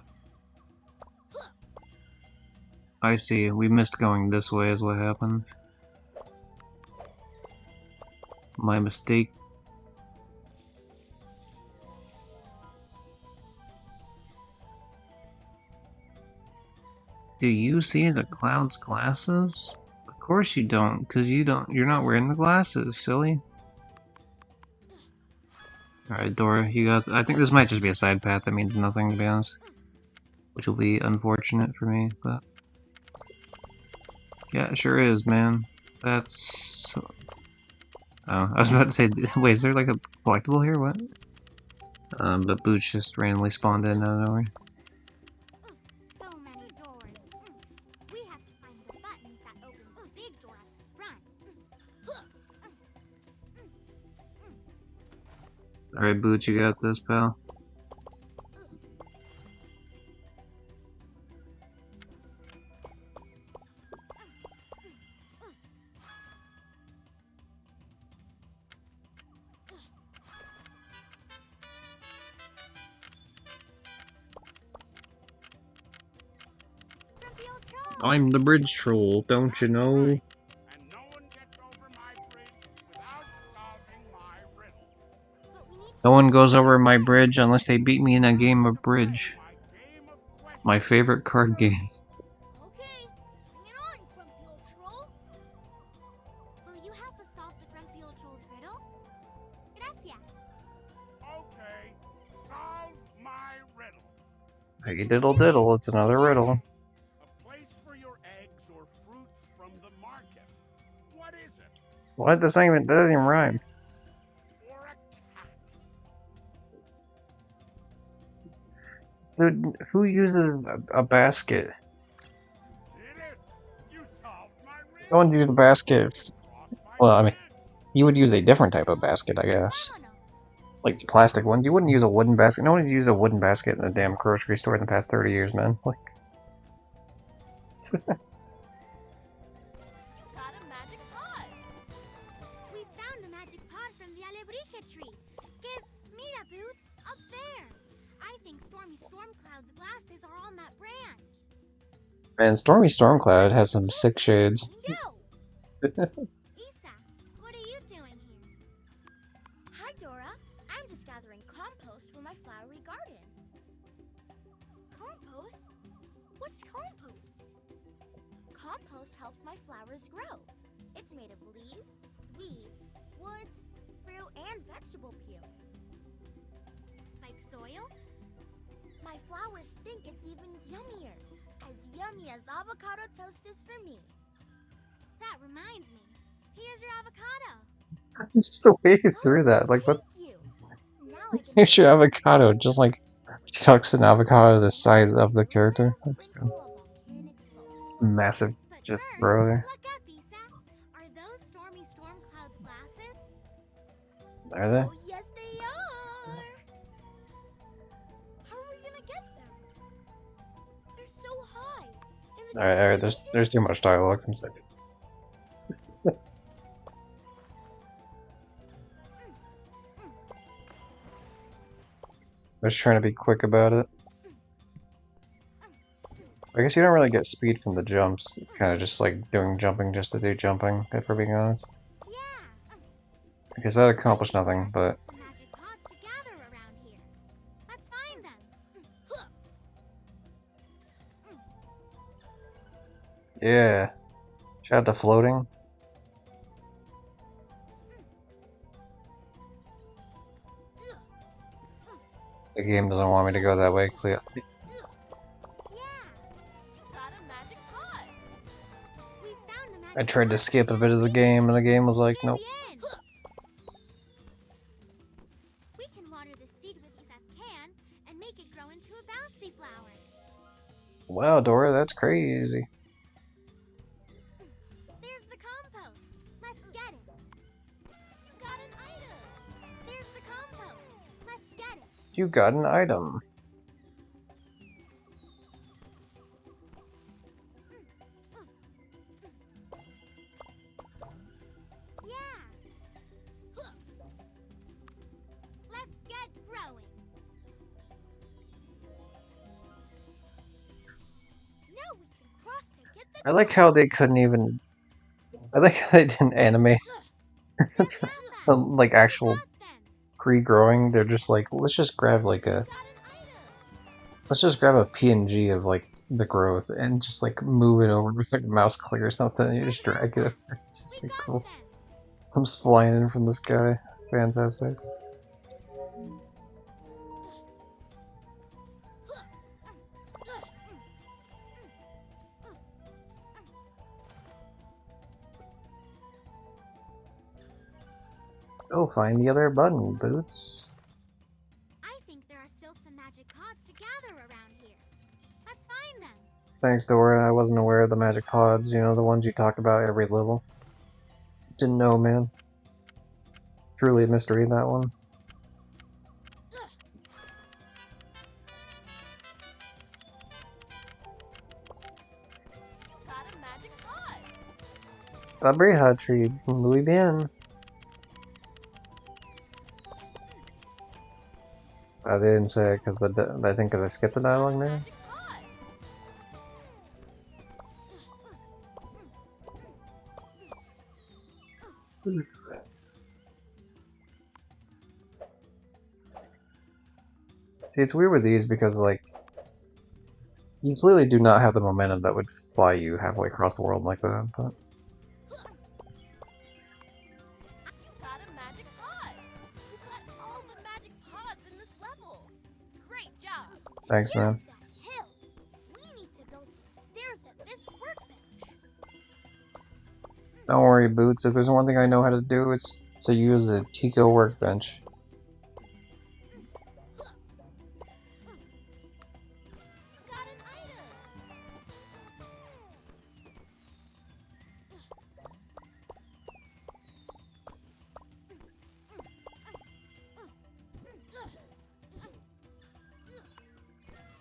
I see. We missed going this way is what happened. My mistake. Do you see the cloud's glasses? Of course you don't, because you're not wearing the glasses, silly. Alright, Dora, you got... I think this might just be a side path that means nothing, to be honest. Which will be unfortunate for me, but... Yeah, it sure is, man. That's... Oh, I was about to say, wait, is there like a collectible here? What? But Boots just randomly spawned in out of nowhere. So many doors. We have to find the buttons that open the big door at the front. Alright, Boots, you got this, pal. Grumpy old troll. I'm the bridge troll, don't you know? And no one gets over my bridge without solving my riddle. But we need No one goes over my bridge unless they beat me in a game of bridge. My game of questions. My favorite card game. Okay, bring it on, grumpy old troll. Will you help us solve the grumpy old troll's riddle? Gracias. Okay, solve my riddle. Hey, diddle diddle, it's another riddle. A place for your eggs or fruits from the market. What is it? What? That doesn't even rhyme. Or a cat? Dude, who uses a basket? Did it? You solved my riddle. No one uses a basket. Cross my Well, I mean, bridge. you would use a different type of basket, I guess. Vámonos. Like the plastic ones. You wouldn't use a wooden basket. No one's used a wooden basket in the damn grocery store in the past 30 years, man. Like, You got a magic pod. We found a magic pod from the alebrije tree. Mira, Boots, up there. I think Stormy Stormcloud's glasses are on that branch. man, Stormy Stormcloud has some sick shades. Go! Isa, what are you doing here? Hi, Dora. I'm just gathering compost for my flowery garden. Compost? What's compost? Compost helps my flowers grow. It's made of leaves, weeds, woods, fruit, and vegetable peels. Like soil? My flowers think it's even yummier. As yummy as avocado toast is for me. That reminds me. Here's your avocado. Just the way you threw that. Like, what? Thank you. Now I can Here's your avocado. Just like, she tucks an avocado the size of the character. That's good. sprinkle of volcanic salt. Massive. But Just first, throw there. look up, Isa. Are those Stormy Stormcloud's glasses? Are they? Oh, yes, they are. How are we gonna get them? They're so high. And the Alright, there's too much dialogue. I'm sorry. I was trying to be quick about it. I guess you don't really get speed from the jumps. Kind of just like doing jumping just to do jumping, if we're being honest. Yeah. I guess that accomplished nothing, but Some magic pods to gather around here. Let's find them. yeah. Shout out to floating. The game doesn't want me to go that way, clearly. Yeah. You got a magic pod. We found the magic I tried to pod. skip a bit of the game, and the game was like, Very nope. end. We can water the seed with Isa's can and make it grow into a bouncy flower. Wow, Dora, that's crazy. There's the compost. Let's get it. You got an item. There's the compost. Let's get it. You got an item. Yeah. Let's get growing. Now we can cross to get the I like how they couldn't even... I like how they didn't animate Let's have that. like actual Got them. pre-growing. They're just like, let's just grab like a... got an item. Let's just grab a PNG of like the growth and just like move it over with like a mouse click or something. And you just drag it over. It's just We like got cool. them. Comes flying in from the sky. Fantastic. Go find the other button, Boots. I think there are still some magic pods to gather around here. Let's find them. Thanks, Dora. I wasn't aware of the magic pods, you know, the ones you talk about every level. Didn't know, man. Truly a mystery, that one. You got a magic pod. Abriha tree, muy bien. I didn't say it because I think because I skipped the dialogue there. Magic pod. See, it's weird with these because, like, you clearly do not have the momentum that would fly you halfway across the world like that, but... You got a magic pod. You got all the magic pods in this level. Great job. Thanks, man. Here's the hill. We need to build some stairs at this workbench. Don't worry, Boots. If there's one thing I know how to do, it's to use a Tico workbench. You got an item.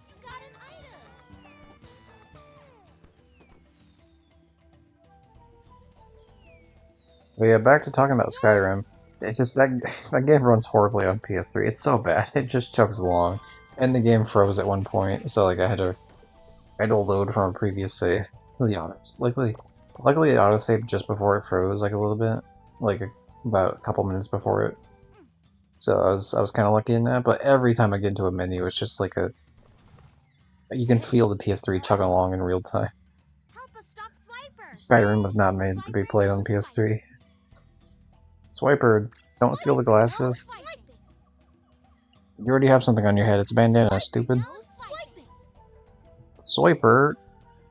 You got an item. But yeah, back to talking about Skyrim. It's just that game runs horribly on PS3. It's so bad. It just chugs along. And the game froze at one point, so like I had to load from a previous save. To be honest. Luckily it autosaved just before it froze, like a little bit. Like about a couple minutes before it. So I was kinda lucky in that, but every time I get into a menu it's just like a you can feel the PS3 chugging along in real time. Help us stop Swiper. Skyrim was not made to be played on PS3. Swiper, don't steal the glasses. Swiping. You already have something on your head. It's a bandana, stupid. No swiping. Swiper,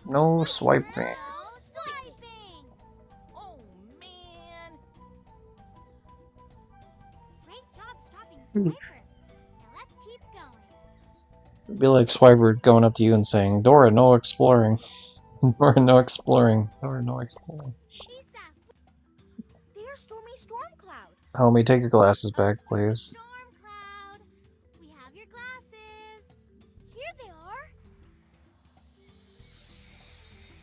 no swiping. No swiping. Oh man. Great job stopping Swiper. Now let's keep going. It'd be like Swiper going up to you and saying, Dora, no exploring. Dora, no exploring. Dora, no exploring. Lisa, There's Stormy Stormcloud. Homie, take your glasses back, please. Storm Cloud. We have your glasses. Here they are.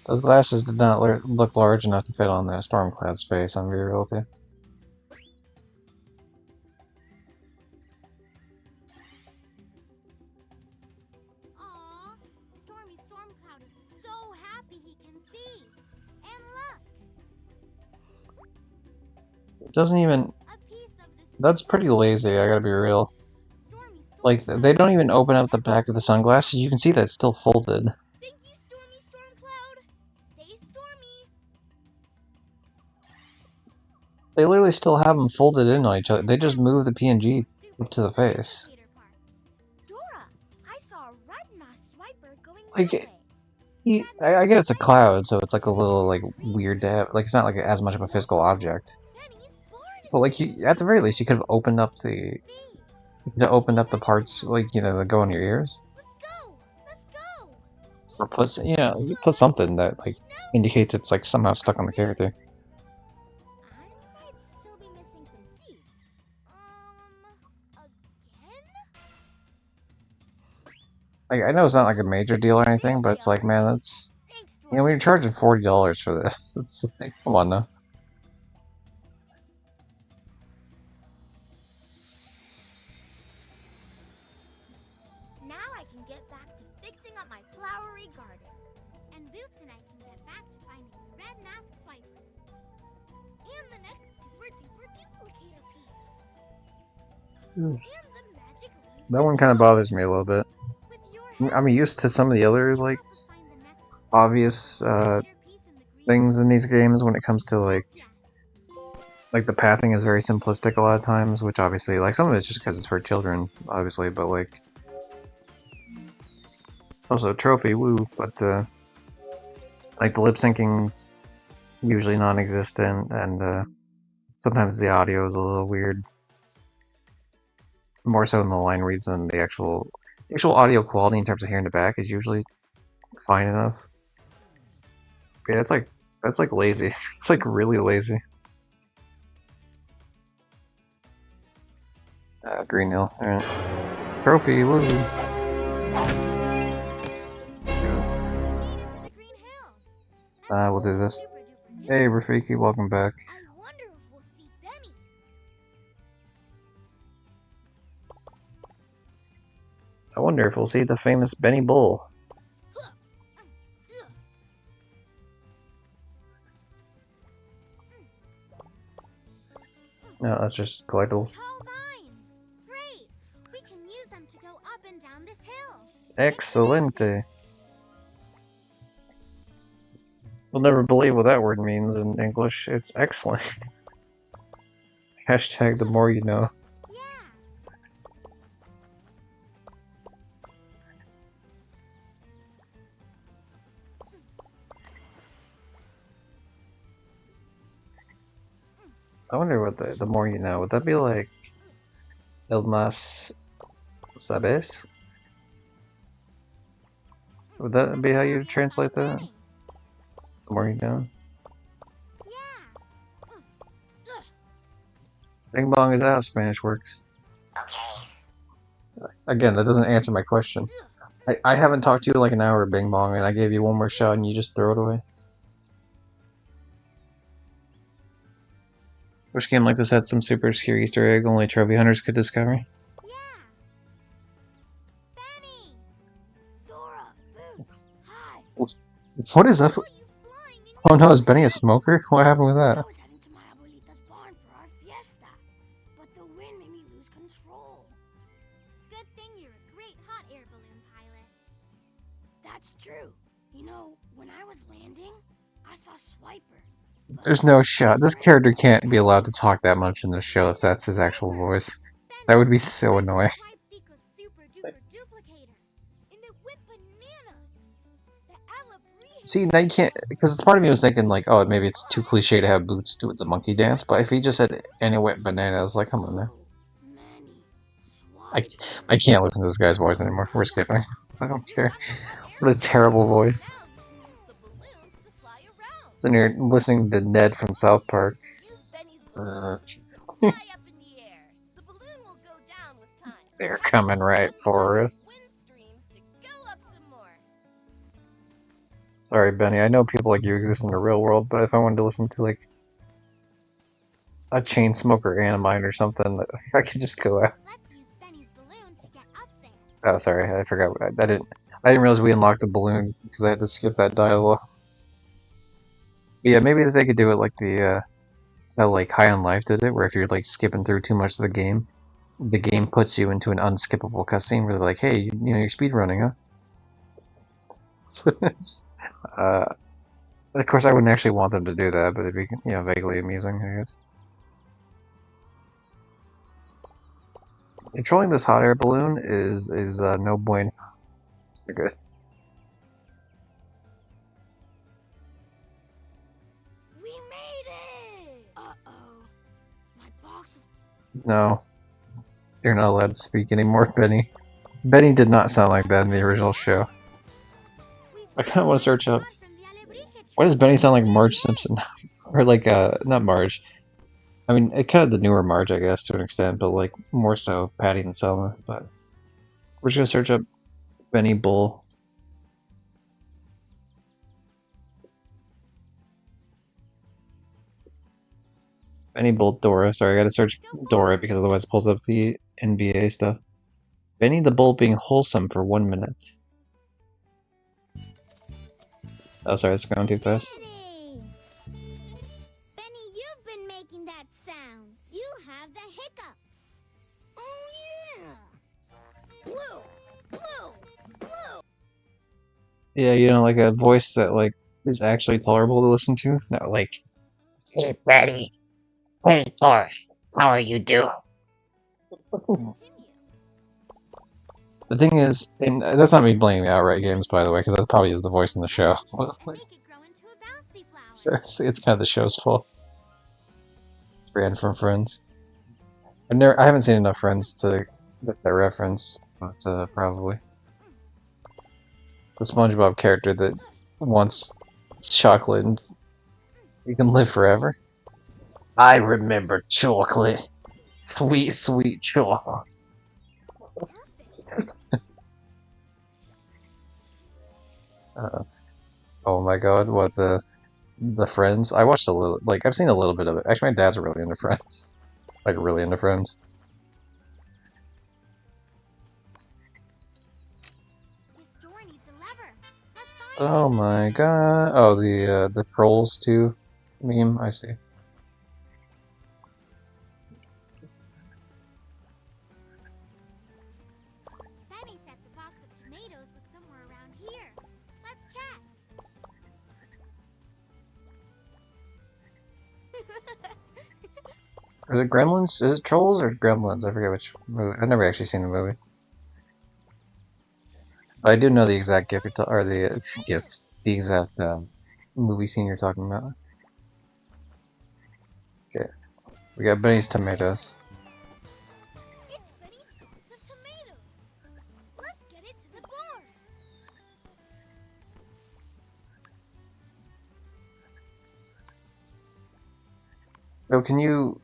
Those glasses did not look large enough to fit on that Stormcloud's face, I'm very real with you. Aw, Stormy Stormcloud is so happy he can see. And look, It doesn't even... a piece of the That's pretty lazy, I gotta be real. Stormy Like, Stormcloud they don't even open up the back of the sunglasses, you can see that it's still folded. Thank you, Stormy Stormcloud. Stay stormy. They literally still have them folded in on each other. They just move the PNG up to the face. Dora, I saw a red masked Swiper going Like, that way. I get it's a cloud, so it's like a little like weird to have. Like, it's not like as much of a physical object. Benny's barn is But like, at the very least, you could have opened up the parts, like, you know, that go on your ears, Let's go. Let's go. or put you put something that like indicates it's like somehow stuck on the character. I might still be missing some seeds. Again? Like, I know it's not like a major deal or anything, but it's like, man, that's Thanks, you know, when you're charging $40 for this, it's like, come on now. Now I can get back to fixing up my flowery garden. And Boots and I can get back to finding the red mask Swiper. And the next super duper duplicator piece. Hmm. And the magic leaves. That one kind of bothers me a little bit. With your I'm used to some of the other like obvious things in these games when it comes to like the pathing is very simplistic a lot of times, which obviously like some of it's just because it's for children, obviously, but like also trophy, woo, but like the lip syncing's usually non-existent, and sometimes the audio is a little weird, more so in the line reads than the actual audio quality in terms of hearing the back is usually fine enough. But yeah, that's like lazy. It's like really lazy. Green Hill. Alright. Trophy, woo! We'll do this. Hey, Rafiki, welcome back. I wonder if we'll see Benny. I wonder if we'll see the famous Benny Bull. No, that's just collectibles. Tall vines. Great. We can use them to go up and down this hill. Excelente. You'll never believe what that word means in English. It's excellent. Hashtag the more you know. Yeah. I wonder what the more you know. Would that be like El más sabes? Would that be how you translate that? The more you know? Yeah. Bing bong is how Spanish works. Again, that doesn't answer my question. I haven't talked to you in like an hour, Bing bong, and I gave you one more shot and you just throw it away. Which game like this had some super obscure Easter egg only trophy hunters could discover? Yeah. Benny. Dora, Boots, hi. What is up? Saw you flying in Oh no, is Benny a smoker? What happened with I that? was heading to my abuelita's barn for our fiesta, but the wind made me lose control. Good thing you're a great hot air balloon pilot. That's true. You know, when I was landing, I saw Swiper. but There's no shot. This character can't be allowed to talk that much in this show if that's his actual voice. That would be so annoying. Swipe Tico's super duper duplicator. And it whipped bananas. The Alabrije. See, now you can't, because part of me was thinking like, oh, maybe it's too cliche to have Boots do the monkey dance, but if he just said, and it went banana, I was like, come on, man. so many I can't listen to this guy's voice anymore. We're skipping. I don't care. What a terrible voice. Now you can use the balloons to fly around. So you're listening to Ned from South Park. Use Benny's Uh, balloon to fly up in the air. The balloon will go down with time. They're coming right for us. Wind streams to go up some more. Sorry, Benny. I know people like you exist in the real world, but if I wanted to listen to like a chain smoker Animine or something, I could just go out. Let's use Benny's balloon to get up there. Oh, sorry, I forgot. I didn't realize we unlocked the balloon because I had to skip that dialogue. But yeah, maybe if they could do it like the how like High on Life did it, where if you're like skipping through too much of the game puts you into an unskippable cutscene where they're like, hey, you know, you're speedrunning, huh? Of course, I wouldn't actually want them to do that, but it'd be, you know, vaguely amusing, I guess. Controlling this hot air balloon is no bueno. They're good. We made it! Uh-oh. My box of... No, you're not allowed to speak anymore, Benny. Benny did not sound like that in the original show. I kind of want to search up. Why does Benny sound like Marge Simpson? Or like, not Marge. I mean, it kind of the newer Marge, I guess, to an extent, but like more so Patty and Selma. But we're just gonna search up Benny Bull. Benny Bull Dora. Sorry, I gotta search Dora because otherwise it pulls up the NBA stuff. Benny the Bull being wholesome for 1 minute. Oh, sorry, it's going too fast. Benny, you've been making that sound. You have the hiccups. Oh, yeah! Blue! Blue! Blue! Yeah, like a voice that like is actually tolerable to listen to. Not like, Hey, Betty. Hey, Dora. How are you doing? Continue. the thing is, and that's not me blaming Outright Games, by the way, because that probably is the voice in the show. Make it grow into a bouncy So flower. it's kind of the show's fault. Ran from Friends. I haven't seen enough Friends to get that reference, but probably the SpongeBob character that wants chocolate and you can live forever. I remember chocolate, sweet, sweet chocolate. Perfect. Oh my god, what the Friends? I watched a little, like I've seen a little bit of it. Actually, my dad's really into Friends, like really into Friends. This door needs a lever. Let's find Oh my god! Oh, the Trolls 2 meme. I see. Benny said the box of tomatoes was somewhere around here. Let's check. Is it Gremlins? Is it Trolls or Gremlins? I forget which movie. I've never actually seen the movie. But I do know the exact gift or the gift, the exact movie scene you're talking about. Okay, we got Benny's tomatoes. It's Benny's box of tomatoes. Let's get it to the board. Oh, can you?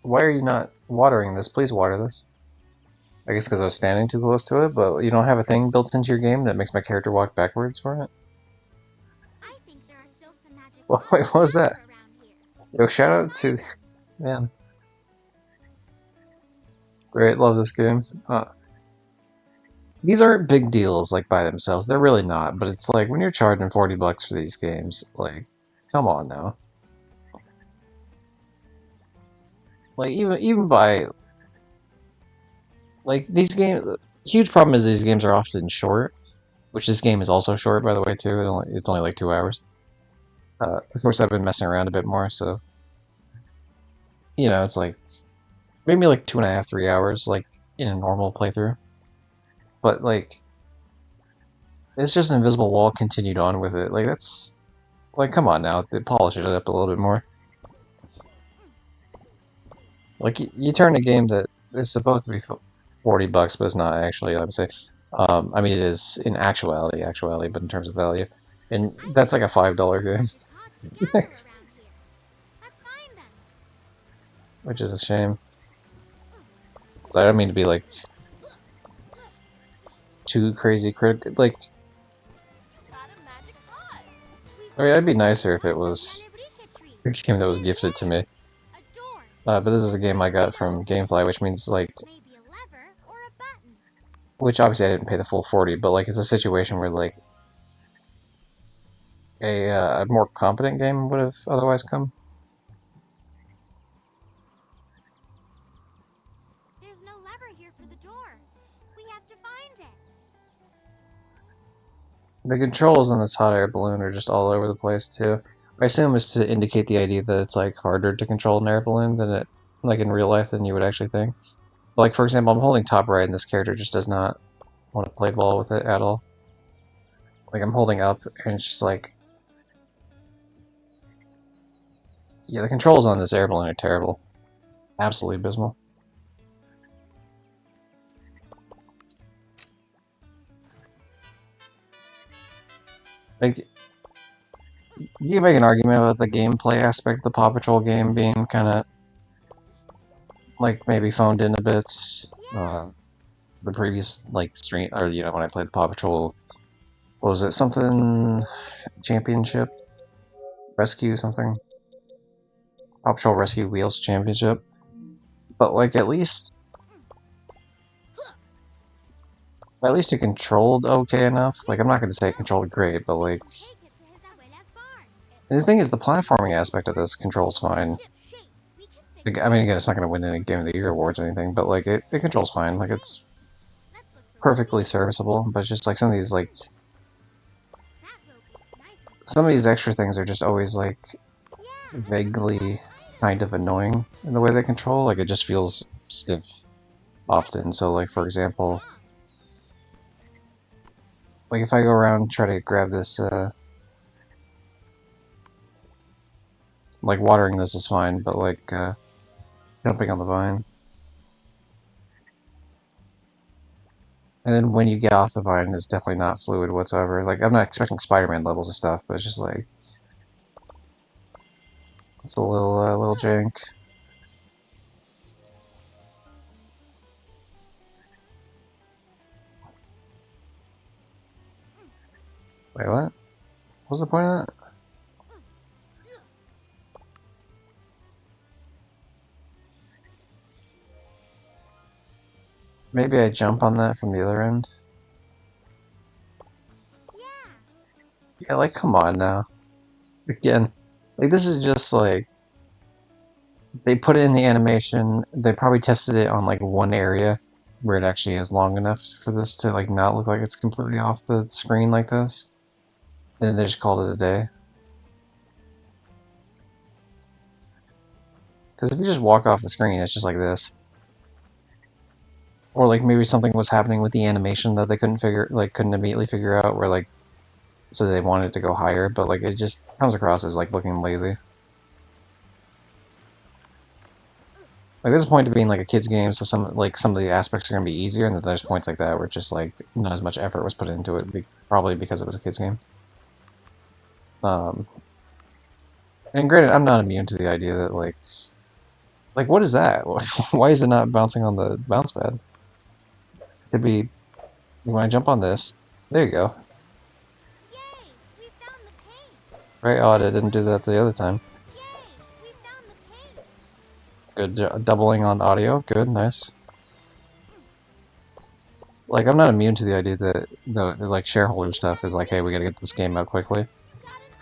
Why are you not watering this? Please water this. I guess because I was standing too close to it, but you don't have a thing built into your game that makes my character walk backwards for it? I think there are still some magic Well, wait, what was that? around here. Yo, shout out to... Man. Great, love this game. These aren't big deals, like, by themselves. They're really not, but it's like, when you're charging $40 for these games, like, come on now. Like, even by... Like, these games... Huge problem is these games are often short, which this game is also short, by the way, too. It's only like 2 hours. Of course, I've been messing around a bit more, so... it's like... Maybe like 2.5, 3 hours, like, in a normal playthrough. But, like... It's just an invisible wall continued on with it. Like, that's... Like, come on now. They polish it up a little bit more. Like, you turn a game that is supposed to be $40, but it's not actually, I would say. I mean, it is in actuality, but in terms of value. And that's like a $5 game. Pods together around here. Let's find them. Which is a shame. I don't mean to be, like, too crazy critical. Like, Got a magic pot. I mean, I'd be nicer if it was Alebrije tree. a game that was gifted to me. A door. But this is a game I got from GameFly, which means, like, Maybe a lever or a button. which obviously I didn't pay the full 40, but, like, it's a situation where, like, a more competent game would have otherwise come. There's no lever here for the door. We have to find it. The controls on this hot air balloon are just all over the place, too. I assume it's to indicate the idea that it's, like, harder to control an air balloon than it, like, in real life than you would actually think. But, like, for example, I'm holding top right, and this character just does not want to play ball with it at all. Like, I'm holding up, and it's just like... Yeah, the controls on this air balloon are terrible. Absolutely abysmal. Like, you can make an argument about the gameplay aspect of the Paw Patrol game being kind of, like, maybe phoned in a bit. The previous, like, stream, or, when I played the Paw Patrol, what was it, something, championship? Rescue something? Paw Patrol Rescue Wheels Championship. But, like, at least it controlled okay enough. Like, I'm not going to say it controlled great, but, like, Take it to his abuela's barn. the thing is, the platforming aspect of this controls fine. Ship shape. We can fix Like, I mean, again, it's not going to win any Game of the Year awards or anything, but, like, it controls fine. Like, it's Let's look for perfectly serviceable, but it's just, like, some of these, like, some of these extra things are just always like Yeah. vaguely kind of annoying in the way they control. Like it just feels stiff often. So like for example, like if I go around and try to grab this, like watering this is fine, but like jumping on the vine. And then when you get off the vine, it's definitely not fluid whatsoever. Like I'm not expecting Spider-Man levels of stuff, but it's just like it's a little jank. Wait, what? What's the point of that? Maybe I jump on that from the other end. Yeah. Yeah, like come on now. Again, like this is just like they put it in the animation. They probably tested it on like one area where it actually is long enough for this to like not look like it's completely off the screen like this. And then they just called it a day. Because if you just walk off the screen, it's just like this. Or like maybe something was happening with the animation that they couldn't immediately figure out, where like so they wanted to go higher, but like it just comes across as like looking lazy. Like there's a point to being like a kid's game, so some of the aspects are gonna be easier, and then there's points like that where it's just like not as much effort was put into it, probably because it was a kid's game. Um, and granted, I'm not immune to the idea that like what is that? Why is it not bouncing on the bounce pad? It should be when I jump on this. There you go. Yay! We found the paint. Very odd. It didn't do that the other time. Yay! We found the paint. Good doubling on audio. Good, nice. Like I'm not immune to the idea that the like shareholder stuff is like, hey, we gotta get this game out quickly,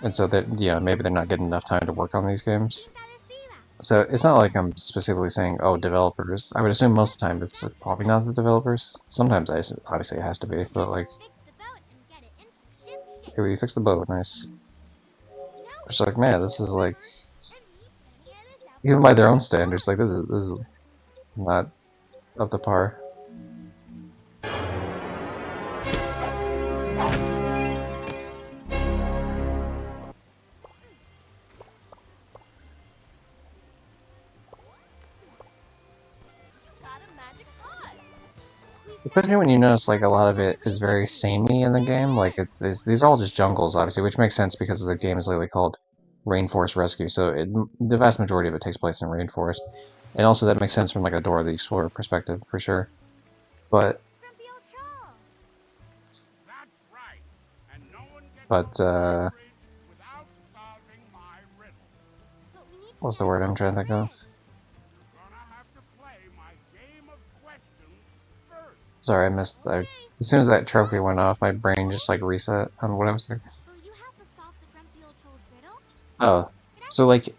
and so that maybe they're not getting enough time to work on these games. So it's not like I'm specifically saying, oh, developers. I would assume most of the time it's probably not the developers. Sometimes obviously it has to be, but like, Fix the boat and get it into ship shape. here we fix the boat, nice. It's like, man, this is like, even by their own standards, like this is not up to par. Got a magic pot. Especially when you notice like a lot of it is very samey in the game. Like these are all just jungles, obviously, which makes sense because the game is literally called Rainforest Rescue. So the vast majority of it takes place in rainforest, and also that makes sense from like a Dora the Explorer perspective for sure. But Grumpy old troll. That's right. And no one gets but over my bridge without solving my riddle. But we need to what's the know word I'm what trying to it think of? is. You're gonna have to play my game of questions first. Sorry, I missed. As soon as that trophy went off, my brain just like reset on what I was thinking. Will you help us solve the grumpy old troll's riddle? Oh, so like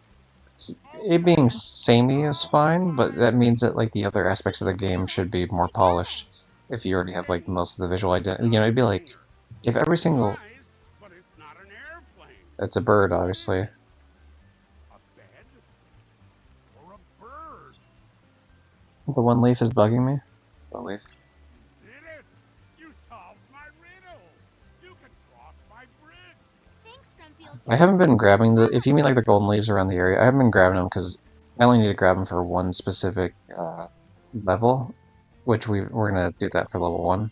it being samey is fine, but that means that like the other aspects of the game should be more polished. If you already have like most of the visual identity, it'd be like if every single Nice, but it's not an airplane. it's a bird, obviously. A bed or a bird? The one leaf is bugging me. One leaf. Did it? You solved my riddle. You can cross my bridge. Thanks, grumpy old I haven't been grabbing the. If you mean like the golden leaves around the area, I haven't been grabbing them because I only need to grab them for one specific level, which we're gonna do that for level 1.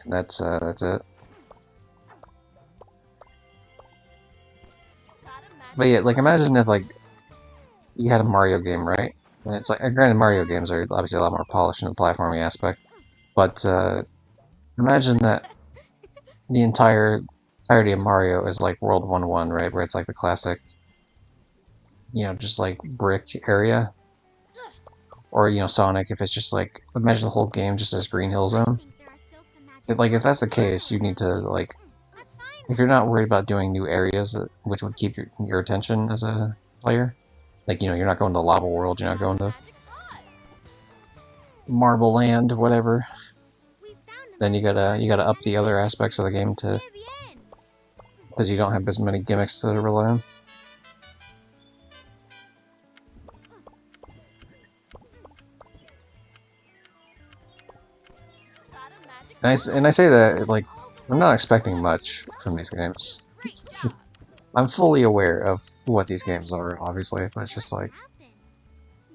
And that's it. Got a magic But yeah, like pot. imagine if like you had a Mario game, right? And it's like, granted, Mario games are obviously a lot more polished in the platforming aspect, but imagine that the entirety of Mario is like World 1-1, right? Where it's like the classic, just like brick area. Or, Sonic, if it's just like, imagine the whole game just as Green Hill I Zone. think there are still some magic Like, if words that's the in case, you Dora. need to, like, That's fine. if you're not worried about doing new areas, which would keep your attention as a player, like, you're not going to Lava World, you're not Got a going to magic pot. Marble Land, whatever, We found a then you magic gotta word up and the it other means aspects of the game to live in. because you don't have as many gimmicks to rely on. Got a magic And I say that, like, I'm not expecting much from these games. Great job. I'm fully aware of what these games are, obviously, but it's just like, Happened.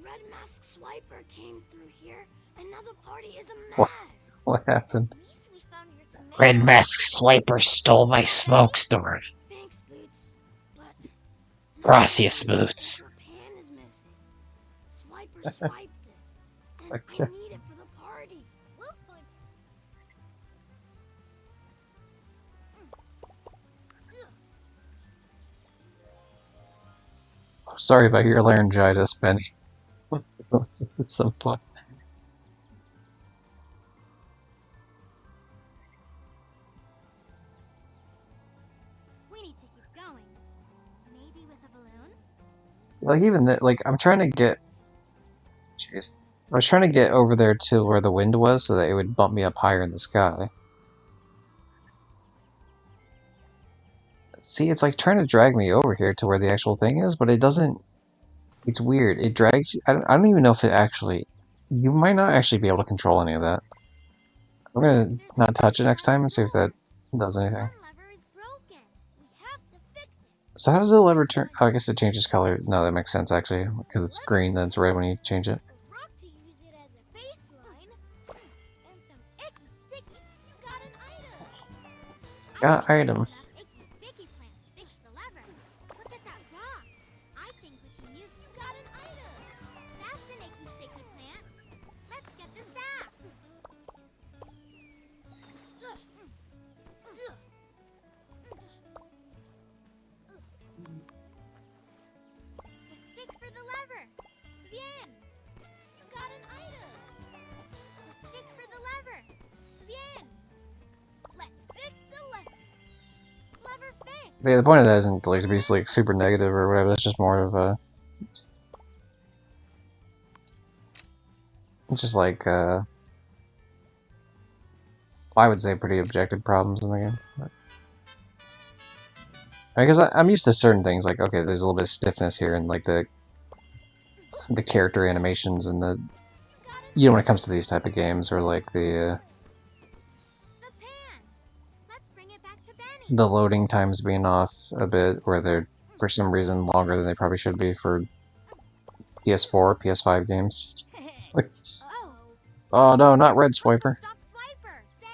Red Mask Swiper came through here. Another party is a what, mess. what happened? At least we found your tomato. Red Mask Swiper stole my smoke store. Thanks, Boots. But Gracias, Boots. Your pan is missing. Swiper swiped it. And I Okay. need it for the party. We'll find. Sorry about your laryngitis, Benny. At some point. We need to keep going. Maybe with a balloon? Like, even that, like, I'm trying to get. Jeez. I was trying to get over there to where the wind was so that it would bump me up higher in the sky. See, it's like trying to drag me over here to where the actual thing is, but it doesn't. It's weird. It drags you. I don't even know if it actually. You might not actually be able to control any of that. I'm gonna not touch it next time and see if that does anything. One lever is broken. We have to fix it. So how does the lever turn? Oh, I guess it changes color. No, that makes sense actually, because it's green, then it's red when you change it. A rock to use it as a baseline. And some icky sticky. You got an item. Got item. That icky sticky plant to fix the lever. Look at that rock. I think we can use. You got an item. That's an icky sticky plant. Let's get the sap. The stick for the lever. Bien. You got an item. The stick for the lever. Bien. Let's fix the lever. Lever fixed. But yeah, the point of that isn't like to be like super negative or whatever. That's just more of a. It's just like I would say pretty objective problems in the game. Because I'm used to certain things, like, okay, there's a little bit of stiffness here, and like the character animations and the, you know, when it comes to these type of games, or like The pan. Let's bring it back to Benny. the loading times being off a bit, where they're for some reason longer than they probably should be for PS4, PS5 games. Oh. Oh no, not Red Swiper. Stop Swiper. Say,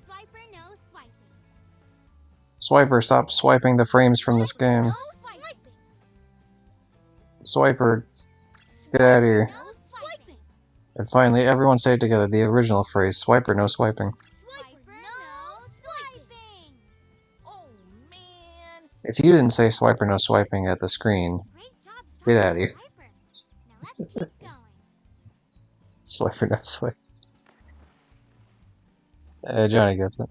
Swiper no swiping. Swiper, stop swiping the frames from this game. No swiping. Swiper, get out of here. No swiping. And finally, everyone say it together, the original phrase, Swiper, no swiping. Swiper no swiping. Oh man. If you didn't say Swiper, no swiping at the screen, Great job. Get starting outta here. Swiper. Now let's keep going. Swiper, no swipe. Johnny gets it.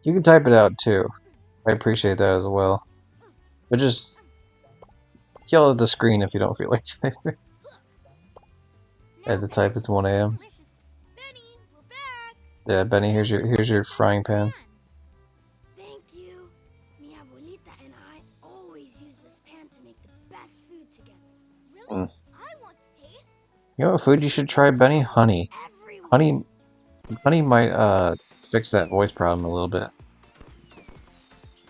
You can type it out too. I appreciate that as well. But just yell at the screen if you don't feel like typing. I had to type, it's 1 a.m. Delicious. Benny, we're back. Yeah, Benny, here's your frying pan. Thank you. Mi abuelita and I always use this pan to make the best food together. Really? I want to taste. You know what food you should try, Benny? Honey. Everyone. Honey might fix that voice problem a little bit.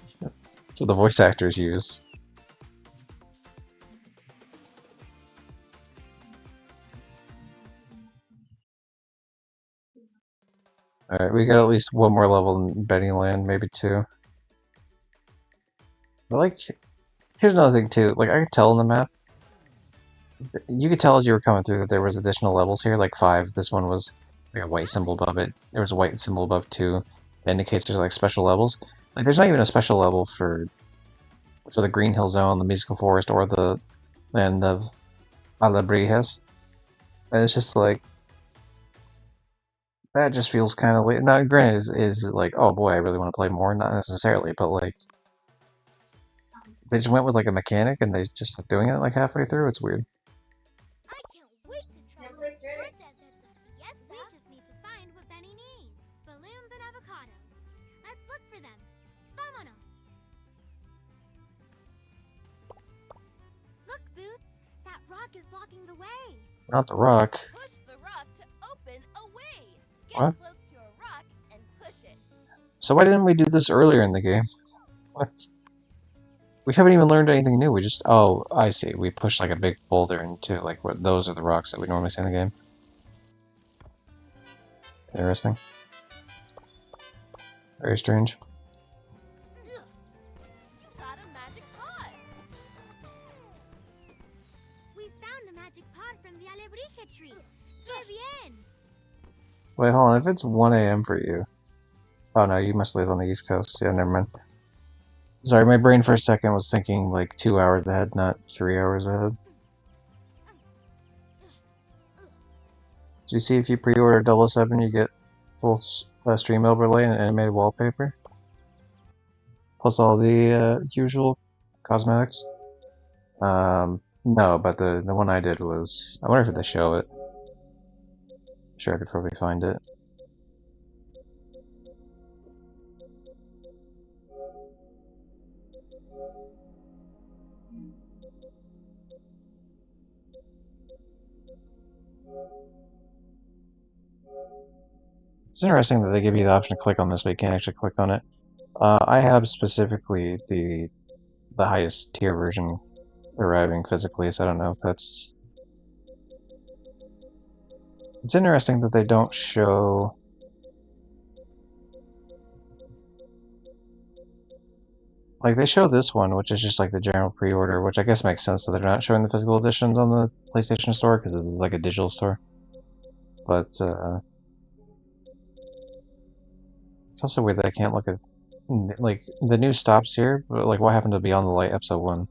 That's what the voice actors use. Alright, we got at least one more level in Benny Land, maybe two. But like, here's another thing too. Like, I could tell in the map. You could tell as you were coming through that there was additional levels here, like 5. This one was like a white symbol above it. There was a white symbol above 2. It indicates there's like special levels. Like, there's not even a special level for the Green Hill Zone, the Musical Forest, or the land of Alebrijes. And it's just like, that just feels kind of late. Now, granted, is like, oh boy, I really want to play more. Not necessarily, but like, they just went with like a mechanic and they just stopped doing it like halfway through. It's weird. I can't wait to try those fruit deserts. Yes, we just need to for them. Vámonos! Look, Boots! That rock is blocking the way. Not the rock. Push the rock to open a way. Get What? close to a rock and push it. So why didn't we do this earlier in the game? What? We haven't even learned anything new. We just... Oh, I see. We pushed like a big boulder into like what those are the rocks that we normally see in the game. Interesting. Very strange. You got a magic pot. We found a magic pod from the alebrije tree. ¡Qué bien! Wait, hold on. If it's 1 a.m. for you... Oh no, you must live on the East Coast. Yeah, never mind. Sorry, my brain for a second was thinking like 2 hours ahead, not 3 hours ahead. Did you see if you pre-order 007 you get full stream overlay and animated wallpaper? Plus all the usual cosmetics? No, but the one I did was... I wonder if they show it. Sure, I could probably find it. It's interesting that they give you the option to click on this, but you can't actually click on it. I have specifically the highest tier version arriving physically, so I don't know if that's... It's interesting that they don't show... Like, they show this one, which is just like the general pre-order, which I guess makes sense that they're not showing the physical editions on the PlayStation Store, because it's like a digital store. But, it's also weird that I can't look at, like, the new stops here, but, like, what happened to Beyond the Light Episode 1?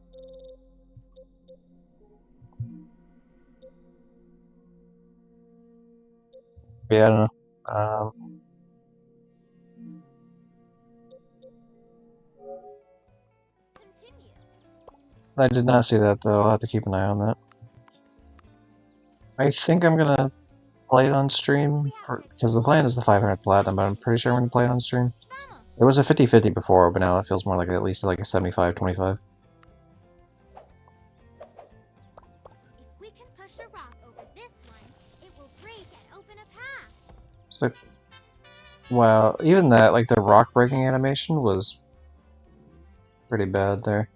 Yeah, I don't know. Continue. I did not see that, though. I'll have to keep an eye on that. I think I'm gonna play it on stream, because the plan is the 500 Platinum, but I'm pretty sure I'm gonna play it on stream. It was a 50-50 before, but now it feels more like at least like a 75-25. If we can push a rock over this one, it will break and open a path. So, well, even that, like the rock breaking animation was pretty bad there.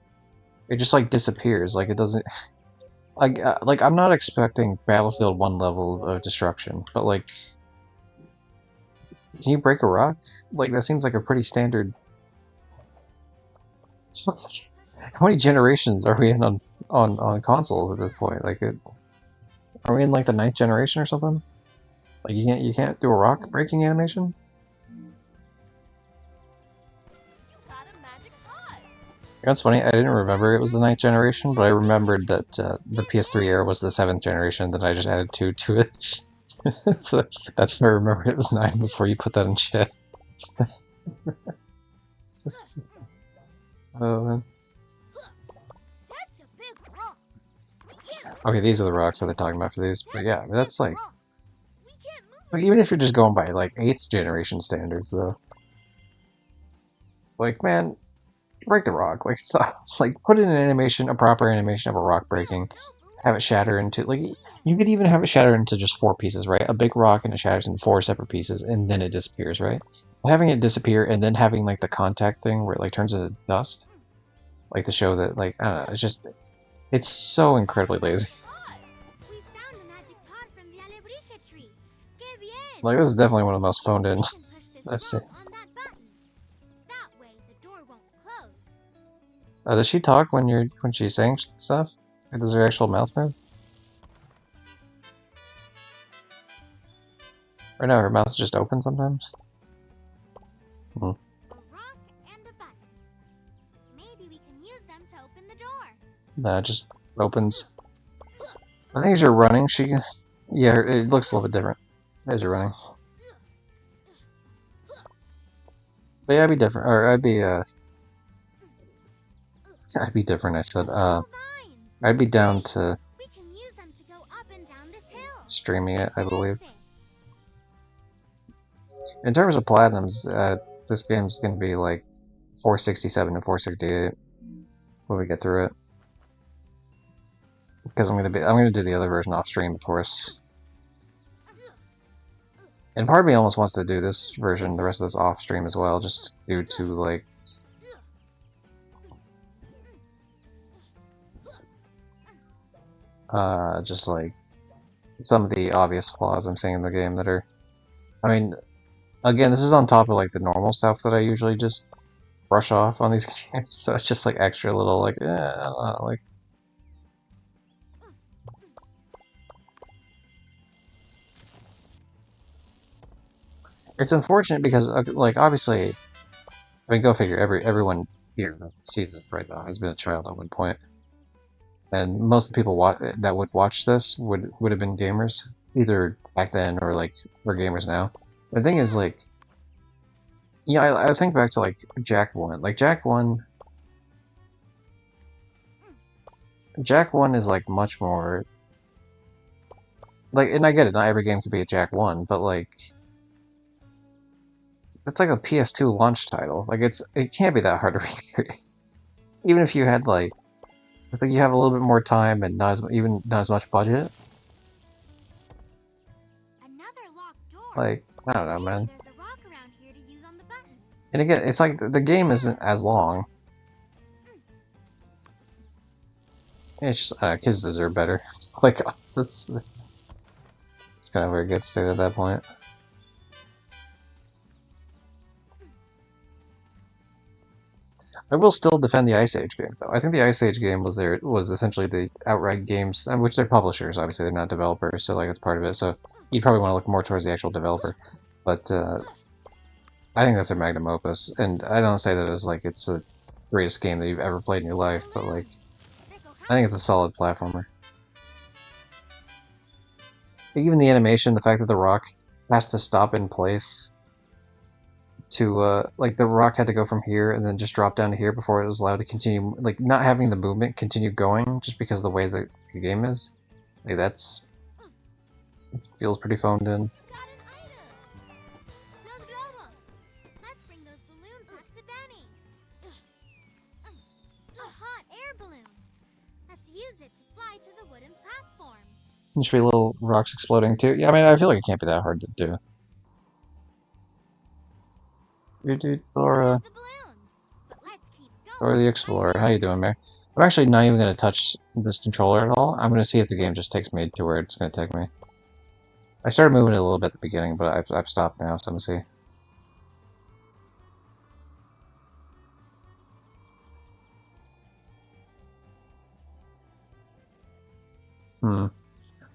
It just like disappears, like it doesn't... Like I'm not expecting Battlefield 1 level of destruction, but like... Can you break a rock? Like, that seems like a pretty standard... How many generations are we in on consoles at this point? Like, are we in like the 9th generation or something? Like, you can't do a rock breaking animation? You got a magic pot. That's funny, I didn't remember it was the 9th generation, but I remembered that the PS3 era was the 7th generation, that I just added 2 to it. So that's why I remembered it was 9 before you put that in chat. Oh man. That's a big rock. We can't Okay, these are the rocks that they're talking about for these, but yeah, that's like... We can't move. Like, even if you're just going by, like, 8th generation standards, though. Like, man, break the rock. Like, stop. Like, put in an animation, a proper animation of a rock breaking. Have it shatter into, like, you could even have it shatter into just 4 pieces, right? A big rock and it shatters into 4 separate pieces, and then it disappears, right? Having it disappear and then having, like, the contact thing where it, like, turns into dust. Like, to show that, like, I don't know, it's just... It's so incredibly lazy. We found a magic pod from the alebrije tree. ¡Qué bien! Like, this is definitely one of the most phoned in We can push this I've seen. rope on that button. That way the door won't close. Does she talk when she's saying stuff? Or does her actual mouth move? Or no, her mouth's just open sometimes? A rock and a button. Maybe we can use them to open the door. Nah, it just opens. I think as you're running, yeah, it looks a little bit different as you're running. But yeah, I'd be different, or I'd be different, I said. Vines. I'd be down to We can use them to go up and down this hill. streaming it, I believe. Perfect. In terms of platinums, this game's gonna be like 467 and 468 when we get through it. Because I'm gonna do the other version off stream, of course. And part of me almost wants to do this version, the rest of this off stream as well, just due to like just like some of the obvious flaws I'm seeing in the game that are, I mean, again, this is on top of like the normal stuff that I usually just brush off on these games, so it's just like extra little like, I don't know, like. It's unfortunate because, like, obviously, I mean, go figure. Everyone here that sees this right now has been a child at one point, and most of the people that would watch this would have been gamers, either back then or like we're gamers now. The thing is, like, yeah, I think back to like Jack 1. Like Jack 1 is like much more like, and I get it. Not every game could be a Jack 1, but like. That's like a PS2 launch title. Like it can't be that hard to recreate. Even if you had like, it's like you have a little bit more time and not as much budget. Another locked door. Like, I don't know, man. There's a rock around here to use on the button. And again, it's like the game isn't as long. It's just kids deserve better. Like that's kind of where it gets to at that point. I will still defend the Ice Age game, though. I think the Ice Age game was essentially the Outright Games, which they're publishers, obviously, they're not developers, so like it's part of it, so you'd probably want to look more towards the actual developer. But I think that's their magnum opus, and I don't say that as like it's the greatest game that you've ever played in your life, but like, I think it's a solid platformer. Even the animation, the fact that the rock has to stop in place to like the rock had to go from here and then just drop down to here before it was allowed to continue, like not having the movement continue going just because of the way the game is. Like that's, it feels pretty phoned in. Got an item. Those globos. Let's bring those balloons back to Benny. A hot air balloon. Let's use it to fly to the wooden platform. There should be little rocks exploding too. Yeah, I mean, I feel like it can't be that hard to do. Dude, Dora. Dora the Explorer. How you doing, Mary? I'm actually not even going to touch this controller at all. I'm going to see if the game just takes me to where it's going to take me. I started moving it a little bit at the beginning, but I've stopped now, so I'm going to see.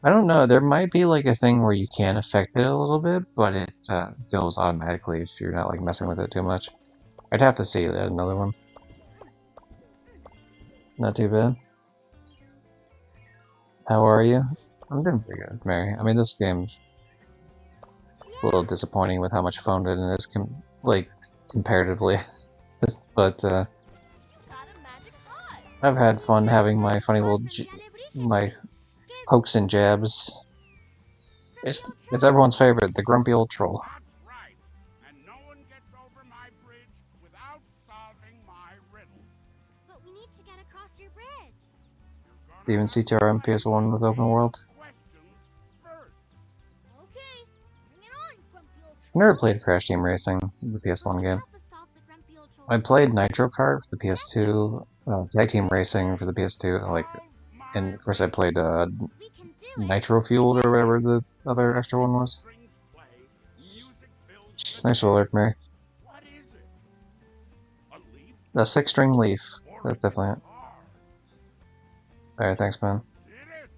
I don't know. There might be like a thing where you can affect it a little bit, but it goes automatically if you're not like messing with it too much. I'd have to see that another one. Not too bad. How are you? I'm doing pretty good, Mary. I mean, this game is a little disappointing with how much phoned it is, like comparatively. But I've had fun having my funny little my pokes and jabs. It's everyone's favorite, the grumpy old troll. That's right. And no one gets over my bridge without solving my riddle. But we need to get across your bridge. Even CTRM PS1 with open world. Questions first. Okay, bring it on, grumpy old I've never played Crash Team Racing, the PS1 game. Help us solve the grumpy old troll. I played Nitro Kart for the PS2, Tag Team Racing for the PS2, like, and of course I played We can do it. Nitro Fueled or whatever the other extra one was. Strings play. Music fills the Thanks for the alert, Mary. What is it? A leaf? The 6-string leaf. Or That's definitely it. guitar? Alright, thanks, man. Did it!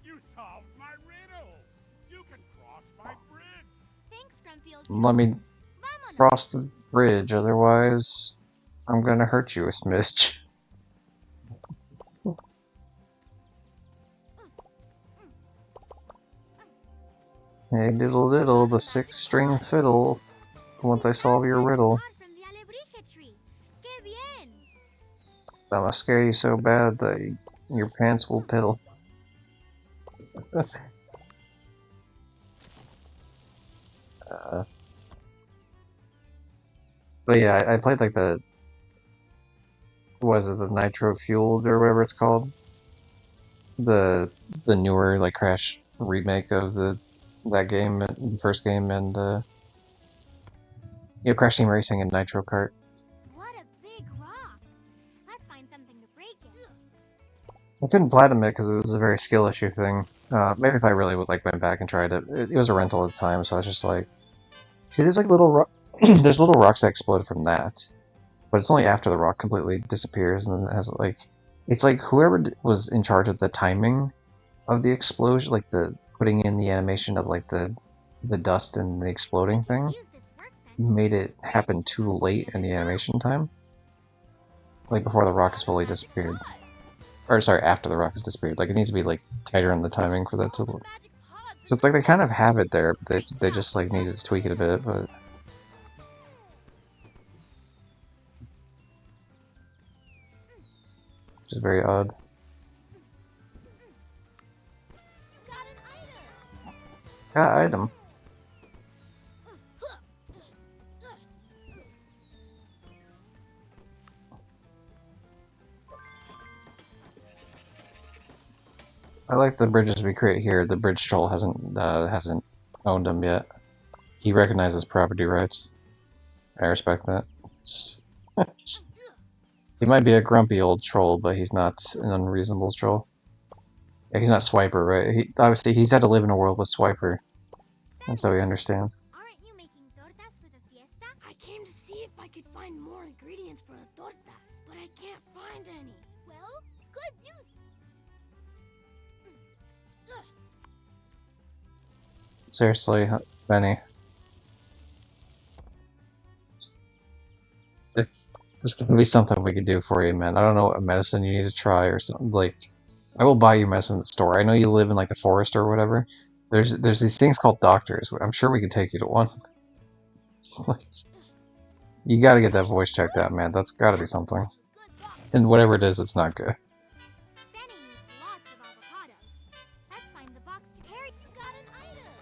You solved my riddle! You can cross my bridge! Thanks, grumpy old Let me Vámonos. cross the bridge, otherwise I'm gonna hurt you a smidge. Hey, diddle diddle, the 6-string fiddle. Once I solve your riddle, From the alebrije tree. Qué bien. I'ma scare you so bad that your pants will piddle. But yeah, I played like the was it the nitro fueled or whatever it's called, the newer like Crash remake of that game, the first game, and Crash Team Racing and Nitro Kart. What a big rock! Let's find something to break it. I couldn't platinum it because it was a very skill issue thing. Maybe if I really would like went back and tried it. It was a rental at the time, so I was just like, see, there's like there's little rocks that explode from that, but it's only after the rock completely disappears, and then it has like, it's like whoever was in charge of the timing of the explosion, like the putting in the animation of like the dust and the exploding thing, Use this workbench. made it happen too late in the animation time, like before the rock has fully disappeared. Or sorry, after the rock has disappeared. Like it needs to be like tighter in the timing for that to. So it's like they kind of have it there, but they just like need to tweak it a bit. But just very odd. Got item. I like the bridges we create here. The bridge troll hasn't owned them yet. He recognizes property rights. I respect that. He might be a grumpy old troll, but he's not an unreasonable troll. Yeah, he's not Swiper, right? Obviously, he's had to live in a world with Swiper, and so he understands. Aren't you making tortas for the fiesta? I came to see if I could find more ingredients for the tortas, but I can't find any. Well, good news. Seriously, Benny. There's gonna be something we could do for you, man. I don't know what medicine you need to try or something. Like, I will buy you medicine at the store. I know you live in like the forest or whatever. There's these things called doctors. I'm sure we can take you to one. You gotta get that voice checked out, man. That's gotta be something. And whatever it is, it's not good. Benny needs lots of avocados. Let's find the box to carry. You got an item.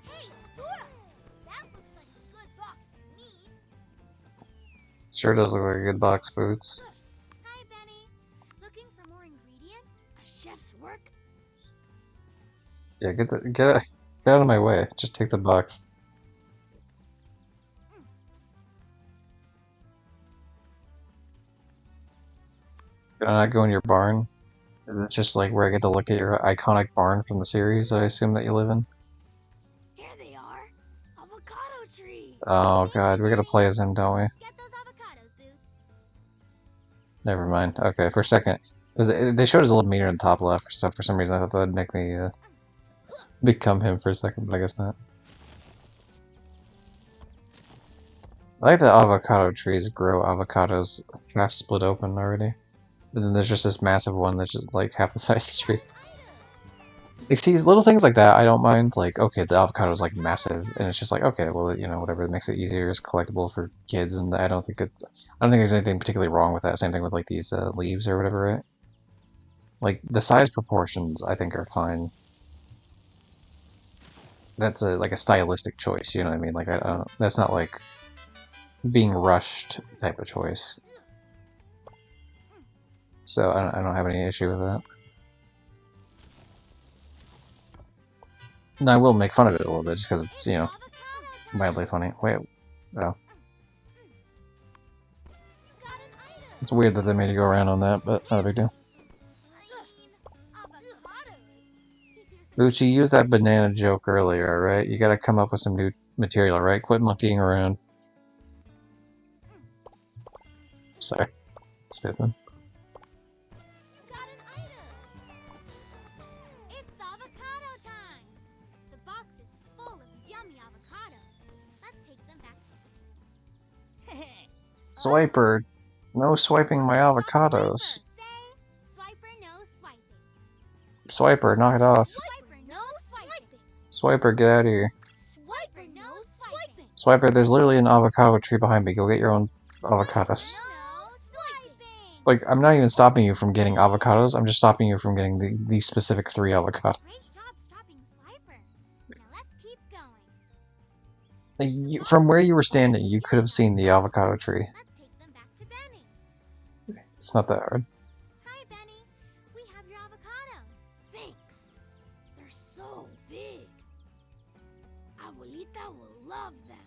Hey, Dora! That looks like a good box to me. Sure does look like a good box, Boots. Hi, Benny. Looking for more ingredients? A chef's work? Yeah, get out of my way. Just take the box. Can I not go in your barn? Is it just like where I get to look at your iconic barn from the series that I assume that you live in? Here they are. Avocado tree. Oh god, we gotta play as him, don't we? Get those avocados, Boots. Never mind. Okay, for a second. They showed his little meter in the top left, so for some reason I thought that'd make me become him for a second, but I guess not. I like that avocado trees grow avocados half split open already. And then there's just this massive one that's just like half the size of the tree. Like, see, little things like that, I don't mind. Like, okay, the avocado is like massive, and it's just like, okay, well, whatever, it makes it easier, it's collectible for kids, and I don't think there's anything particularly wrong with that. Same thing with like these leaves or whatever, right? Like the size proportions, I think, are fine. That's like a stylistic choice, you know what I mean? Like, I don't. That's not like being rushed type of choice. So I don't have any issue with that. And I will make fun of it a little bit just because it's, mildly funny. Wait, oh. It's weird that they made you go around on that, but not a big deal. Uchi, you used that banana joke earlier, right? You gotta come up with some new material, right? Quit monkeying around. Sorry. Stupid. It's avocado time. The box is full of yummy avocados. Let's take them back. Swiper! No swiping my avocados. Say, Swiper, no swiping. Swiper, knock it off. Swiper, no swiping. Swiper, get out of here. Swiper, no swiping. Swiper, there's literally an avocado tree behind me. Go get your own avocados. No swiping. Like, I'm not even stopping you from getting avocados, I'm just stopping you from getting the specific 3 avocados. Great job stopping Swiper. Now let's keep going. From where you were standing, you could have seen the avocado tree. Let's take them back to Benny. It's not that hard. Hi, Benny. We have your avocados. Thanks. They're so big. Abuelita will love them.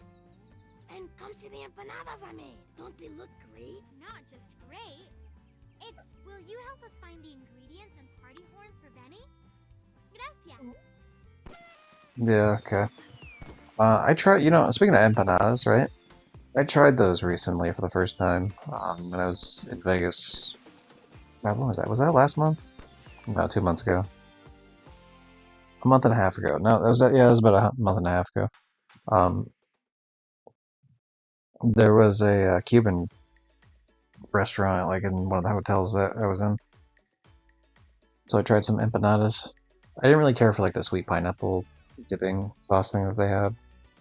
And come see the empanadas I made. Don't they look great? Not just great. Will you help us find the ingredients and party horns for Benny? Gracias. Yeah, okay. I tried, speaking of empanadas, right? I tried those recently for the first time when I was in Vegas. When was that? Was that last month? No, 2 months ago. A month and a half ago. No, that was yeah, it was about a month and a half ago. There was a Cuban restaurant like in one of the hotels that I was in. So I tried some empanadas. I didn't really care for like the sweet pineapple dipping sauce thing that they had,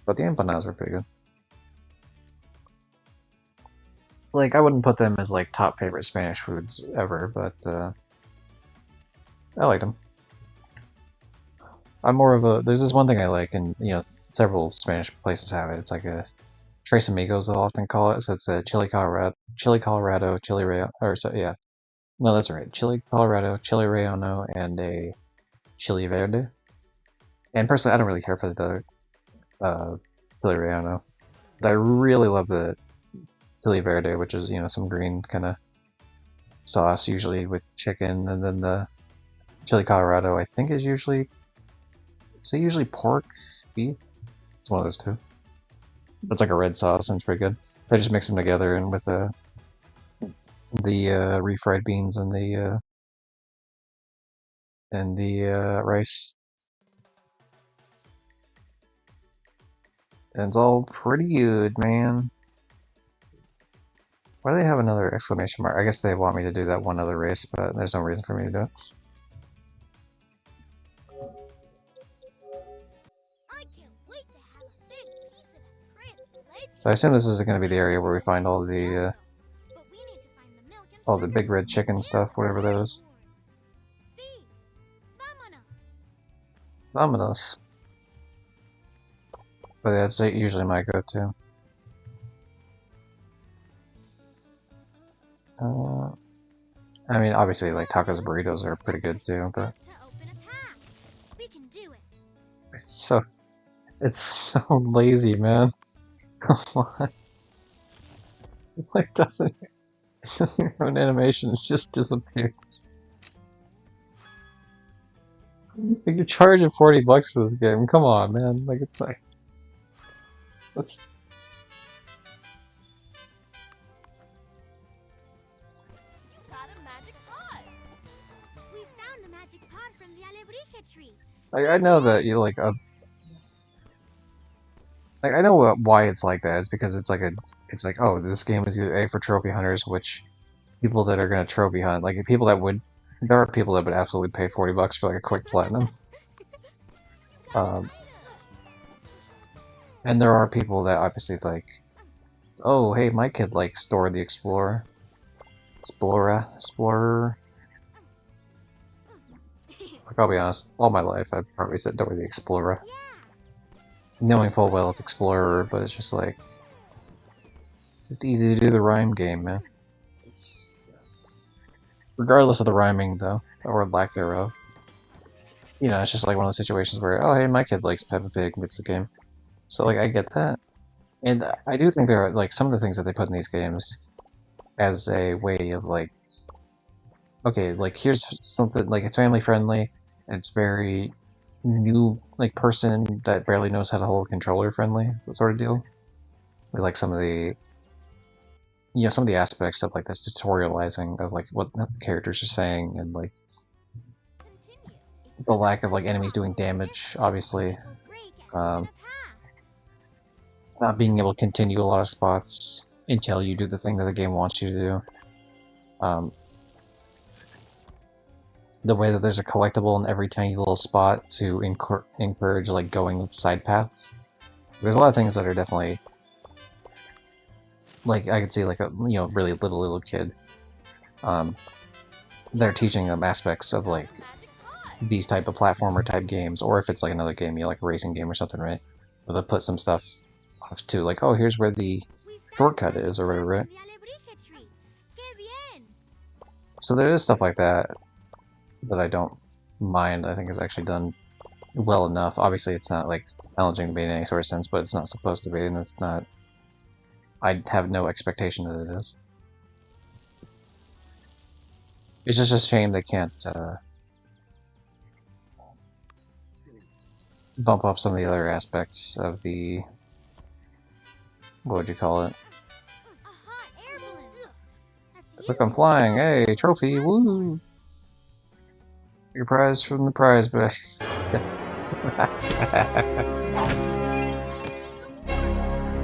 but the empanadas were pretty good. Like I wouldn't put them as like top favorite Spanish foods ever, but I liked them. I'm more of a. There's this one thing I like, and several Spanish places have it. It's like a Tres Amigos, they'll often call it. So it's a chili Colorado, chili Rayo, or so yeah. No, that's right. Chili Colorado, chili Relleno, and a chili verde. And personally, I don't really care for the chili Relleno, but I really love the chili verde, which is some green kind of sauce, usually with chicken, and then the chili Colorado I think is usually pork, beef. It's one of those two. It's like a red sauce and it's pretty good. I just mix them together and with the refried beans and the rice, and it's all pretty good, man. Why do they have another exclamation mark? I guess they want me to do that one other race, but there's no reason for me to do it. I can't wait to have a big piece of that crisp leg. So I assume this is going to be the area where we find all the But we need to find the milk and all the sugar big red chicken stuff, whatever that is. Sí. Vámonos. Vámonos. But that's usually my go-to. I mean, obviously, like tacos and burritos are pretty good too, but To open a path. We can do it. it's so lazy, man. Come on, like it doesn't have an animation; it just disappears. Like you're charging $40 for this game. Come on, man. Like it's like let's. You got a magic pod. We found a magic pod from the alebrije tree. Like I know that you like like I know why it's like that. It's because it's like oh, this game is either A for trophy hunters, which people that are gonna trophy hunt, like people that would, there are people that would absolutely pay $40 for like a quick platinum. And there are people that obviously like, oh hey, my kid likes Dora the Explorer. Like I'll be honest, all my life I've probably said Dora the Explorer. Yeah. Knowing full well it's Explorer, but it's just like you need to do the rhyme game, man. Regardless of the rhyming though, or lack thereof. It's just like one of those situations where, oh hey, my kid likes Peppa Pig, it's the game. So like I get that. And I do think there are like some of the things that they put in these games as a way of like, okay, like here's something like it's family friendly, and it's very new, like person that barely knows how to hold a controller friendly, that sort of deal. With like some of the aspects of like this tutorializing of like what the characters are saying, and like Continue. the lack of like enemies doing damage, obviously. Not being able to continue a lot of spots until you do the thing that the game wants you to do. The way that there's a collectible in every tiny little spot to encourage like going side paths. There's a lot of things that are definitely like I could see like a really little kid. They're teaching them aspects of like Magic pod. these type of platformer type games, or if it's like another game, like a racing game or something, right? Where they put some stuff off to, like, oh, here's where the shortcut is, or whatever, right? So there is stuff like that that I don't mind. I think is actually done well enough. Obviously, it's not like challenging to be in any sort of sense, but it's not supposed to be, and it's not. I have no expectation that it is. It's just a shame they can't bump up some of the other aspects of the. What would you call it? Look, I'm flying! Hey, trophy! Woo! Your prize from the prize bag.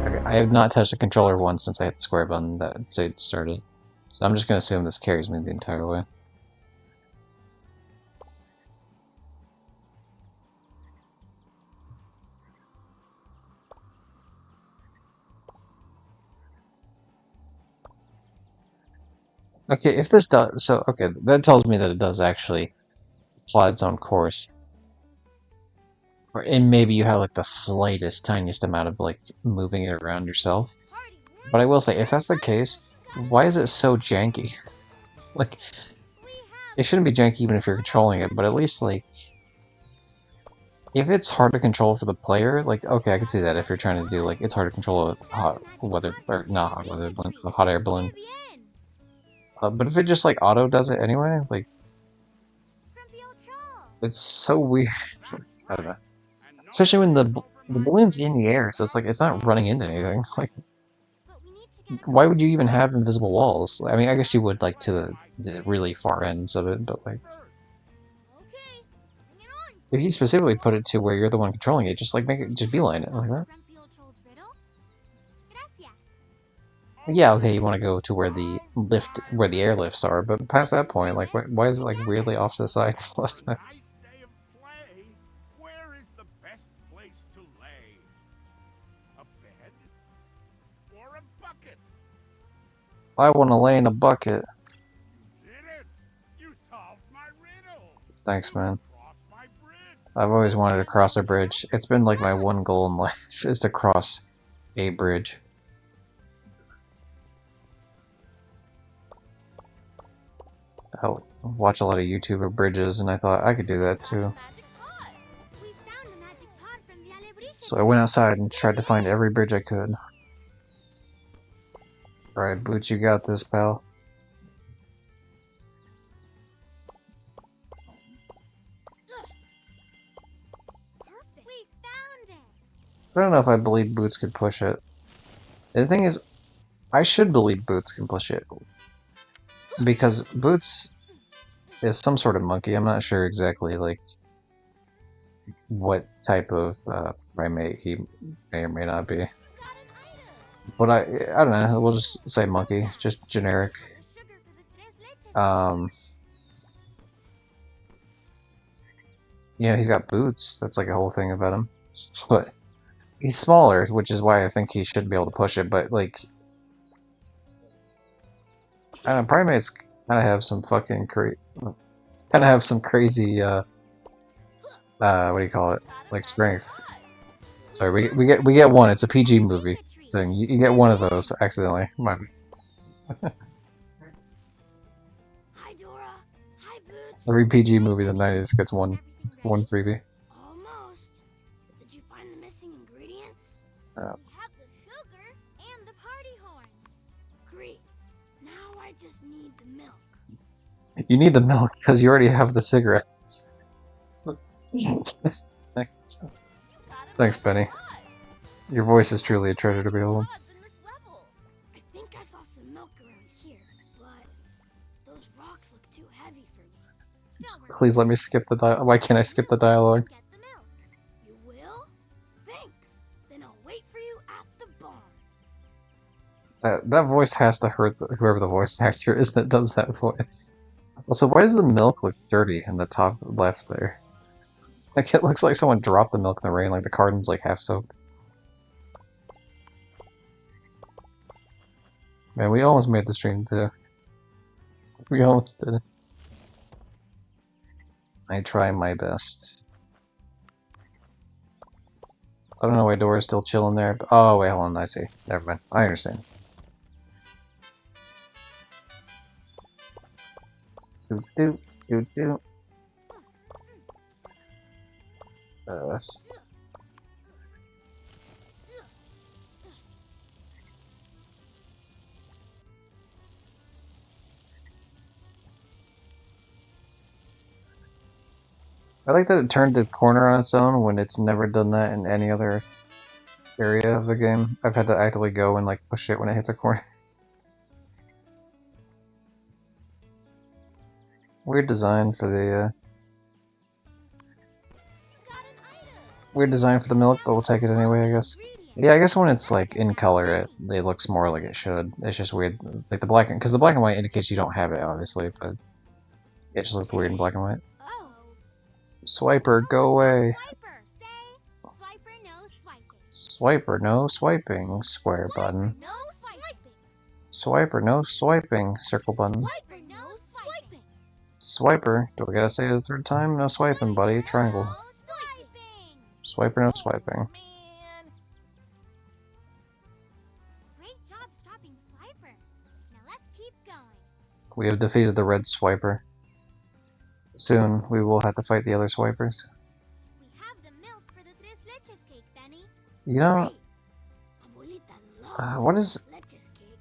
Okay, I have not touched the controller once since I hit the square button that started. So I'm just gonna assume this carries me the entire way. Okay, if this does, so okay, that tells me that it does actually plot its own course. And maybe you have like the slightest, tiniest amount of like moving it around yourself. But I will say, if that's the case, why is it so janky? Like, it shouldn't be janky even if you're controlling it, but at least like, if it's hard to control for the player, like, okay, I can see that if you're trying to do like, it's hard to control a hot weather, or not hot weather balloon, a hot air balloon. But if it just like auto does it anyway, like, it's so weird. I don't know. Especially when the balloon's in the air, so it's like, it's not running into anything. Like, why would you even have invisible walls? I mean, I guess you would, like, to the really far ends of it, but, like... If you specifically put it to where you're the one controlling it, just, like, make it, just beeline it, like that. Yeah, okay, you want to go to where the airlifts are, but past that point, like, why is it, like, weirdly off to the side most times? I want to lay in a bucket. Thanks, man. I've always wanted to cross a bridge. It's been like my one goal in life, is to cross a bridge. I watch a lot of YouTube of bridges, and I thought I could do that too. So I went outside and tried to find every bridge I could. Alright, Boots, you got this, pal. I don't know if I believe Boots could push it. The thing is, I should believe Boots can push it. Because Boots is some sort of monkey. I'm not sure exactly, like, what type of primate he may or may not be. But I don't know, we'll just say monkey, just generic. Yeah, he's got boots, that's like a whole thing about him. But he's smaller, which is why I think he should be able to push it, but like... I don't know, primates kind of have some fucking crazy... Kind of have some crazy, what do you call it? Like, strength. Sorry, we get one, it's a PG movie thing. You get one of those accidentally. Hi, Dora. Hi, Boots. Every PG movie in the 90s gets one freebie. Almost. Did you find the missing ingredients? We have the sugar and the party horns. Great. Now I just need the milk. You need the milk because you already have the cigarettes. Thanks, Benny. Your voice is truly a treasure to behold. I think I saw some milk around here, but those rocks look too heavy for me. Please let me skip the dialogue. Why can't I skip the dialogue? You will? Thanks. Then I'll wait for you at the barn. That voice has to hurt whoever the voice actor is that does that voice. Also, why does the milk look dirty in the top left there? Like, it looks like someone dropped the milk in the rain, like the carton's like half soaked. Man, we almost made the stream too. We almost did it. I try my best. I don't know why Dora's still chilling there. But, oh, wait, hold on. I see. Never mind. I understand. Doot, doot, doot, doot. I like that it turned the corner on its own when it's never done that in any other area of the game. I've had to actively go and like push it when it hits a corner. Weird design for the weird design for the milk, but we'll take it anyway, I guess. Yeah, I guess when it's like in color, it looks more like it should. It's just weird, like the black, because the black and white indicates you don't have it, obviously, but it just looked weird in black and white. Oh. Swiper, go away. Swiper, say, swiper, no swiping. Swiper, no swiping. Square button. No swiping. Swiper, no swiping. Circle button. Swiper, no swiping. Swiper, do we gotta say it a third time? No swiping, buddy. Triangle. No swiping. Swiper, no swiping. Man. Great job stopping Swiper. Now let's keep going. We have defeated the red swiper. Soon, we will have to fight the other swipers. We have the milk for the tres leches cake, Benny. You know, Great. Abuelita loves what is... leches cake.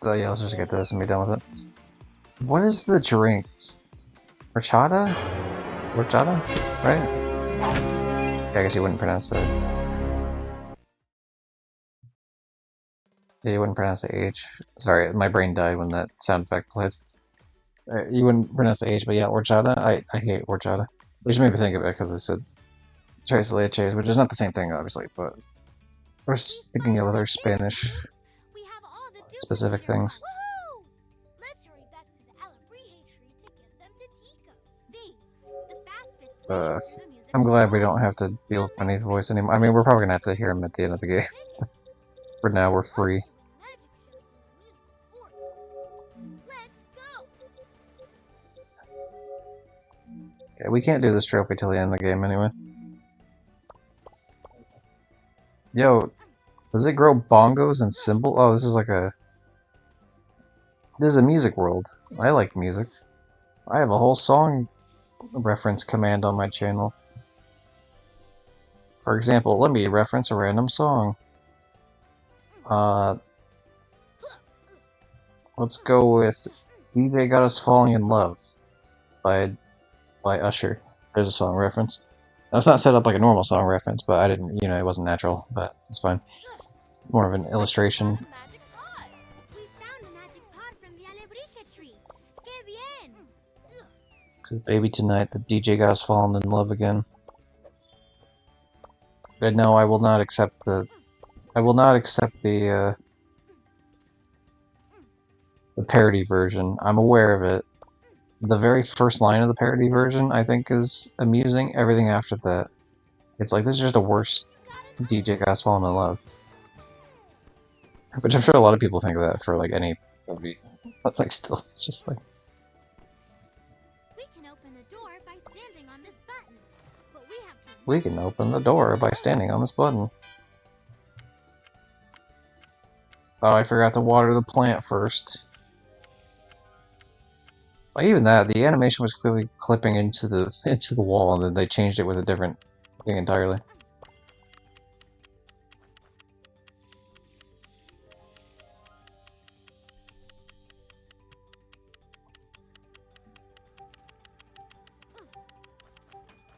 Oh yeah, let's just get this and be done with it. What is the drink? Horchata? Horchata? Right? Yeah, I guess you wouldn't pronounce the... Yeah, you wouldn't pronounce the H. Sorry, my brain died when that sound effect played. You wouldn't pronounce the H, but yeah, horchata. I hate horchata. It just made me think of it because it said tres leches, which is not the same thing, obviously, but we're thinking of other Spanish We have all the specific duplicator things. parts. Woohoo! Let's hurry back to the Alebrije tree to give them to Tico. See, the fastest way Uh, through the music I'm glad we hall. don't have to deal with Benny's voice anymore. I mean, we're probably gonna have to hear him at the end of the game. For now, we're free. Okay, we can't do this trophy till the end of the game anyway. Yo, does it grow bongos and cymbals? Oh, this is like a... This is a music world. I like music. I have a whole song reference command on my channel. For example, let me reference a random song. Let's go with DJ Got Us Falling in Love by Usher. There's a song reference. Now, it's not set up like a normal song reference, but I didn't, it wasn't natural, but it's fine. More of an illustration. Magic pot. We found a magic pod from the Alebrije tree. ¡Qué bien! 'Cause baby, tonight the DJ got us falling in love again. But no, I will not accept the... the parody version. I'm aware of it. The very first line of the parody version, I think, is amusing. Everything after that, it's like, this is just a worse DJ got us falling in love. Which I'm sure a lot of people think of that for, like, any movie. But, like, still, it's just like... We can open the door by standing on this button. But we have to... We can open the door by standing on this button. Oh, I forgot to water the plant first. Like, even that, the animation was clearly clipping into the wall, and then they changed it with a different thing entirely.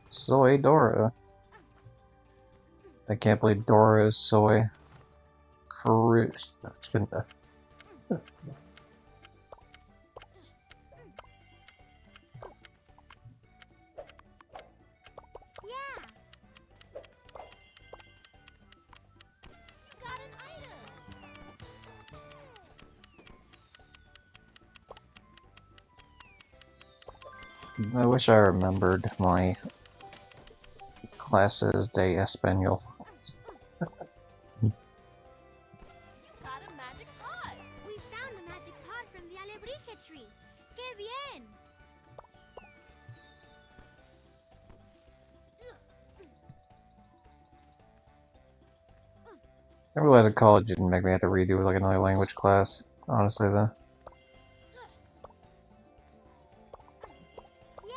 Soy Dora. I can't believe Dora is soy. No, it's good enough. Yeah! Got an item! I wish I remembered my classes de Espanol. You got a magic pot. We found a magic pod from the Alebrije tree. ¡Qué bien! I'm glad that college didn't make me have to redo like another language class. Honestly, though. Yeah,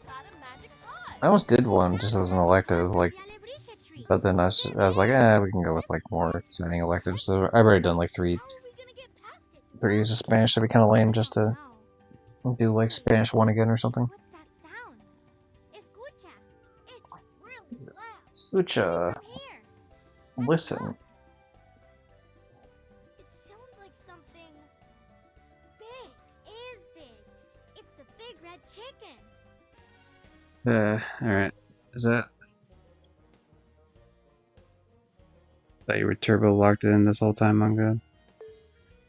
You got a magic pot. I almost did one just as an elective, like, the alebrije tree. but then I was like, we can go with like more exciting electives. So I've already done like How are we gonna get past it? 3 years of Spanish. That'd be kind of lame just to No. do like Spanish 1 again or something. What's that sound? Escucha. It's really loud. Sucha, From here. listen. It sounds like something big. Is big. It's the big red chicken. Alright. Is that? Thought you were turbo locked in this whole time, Manga.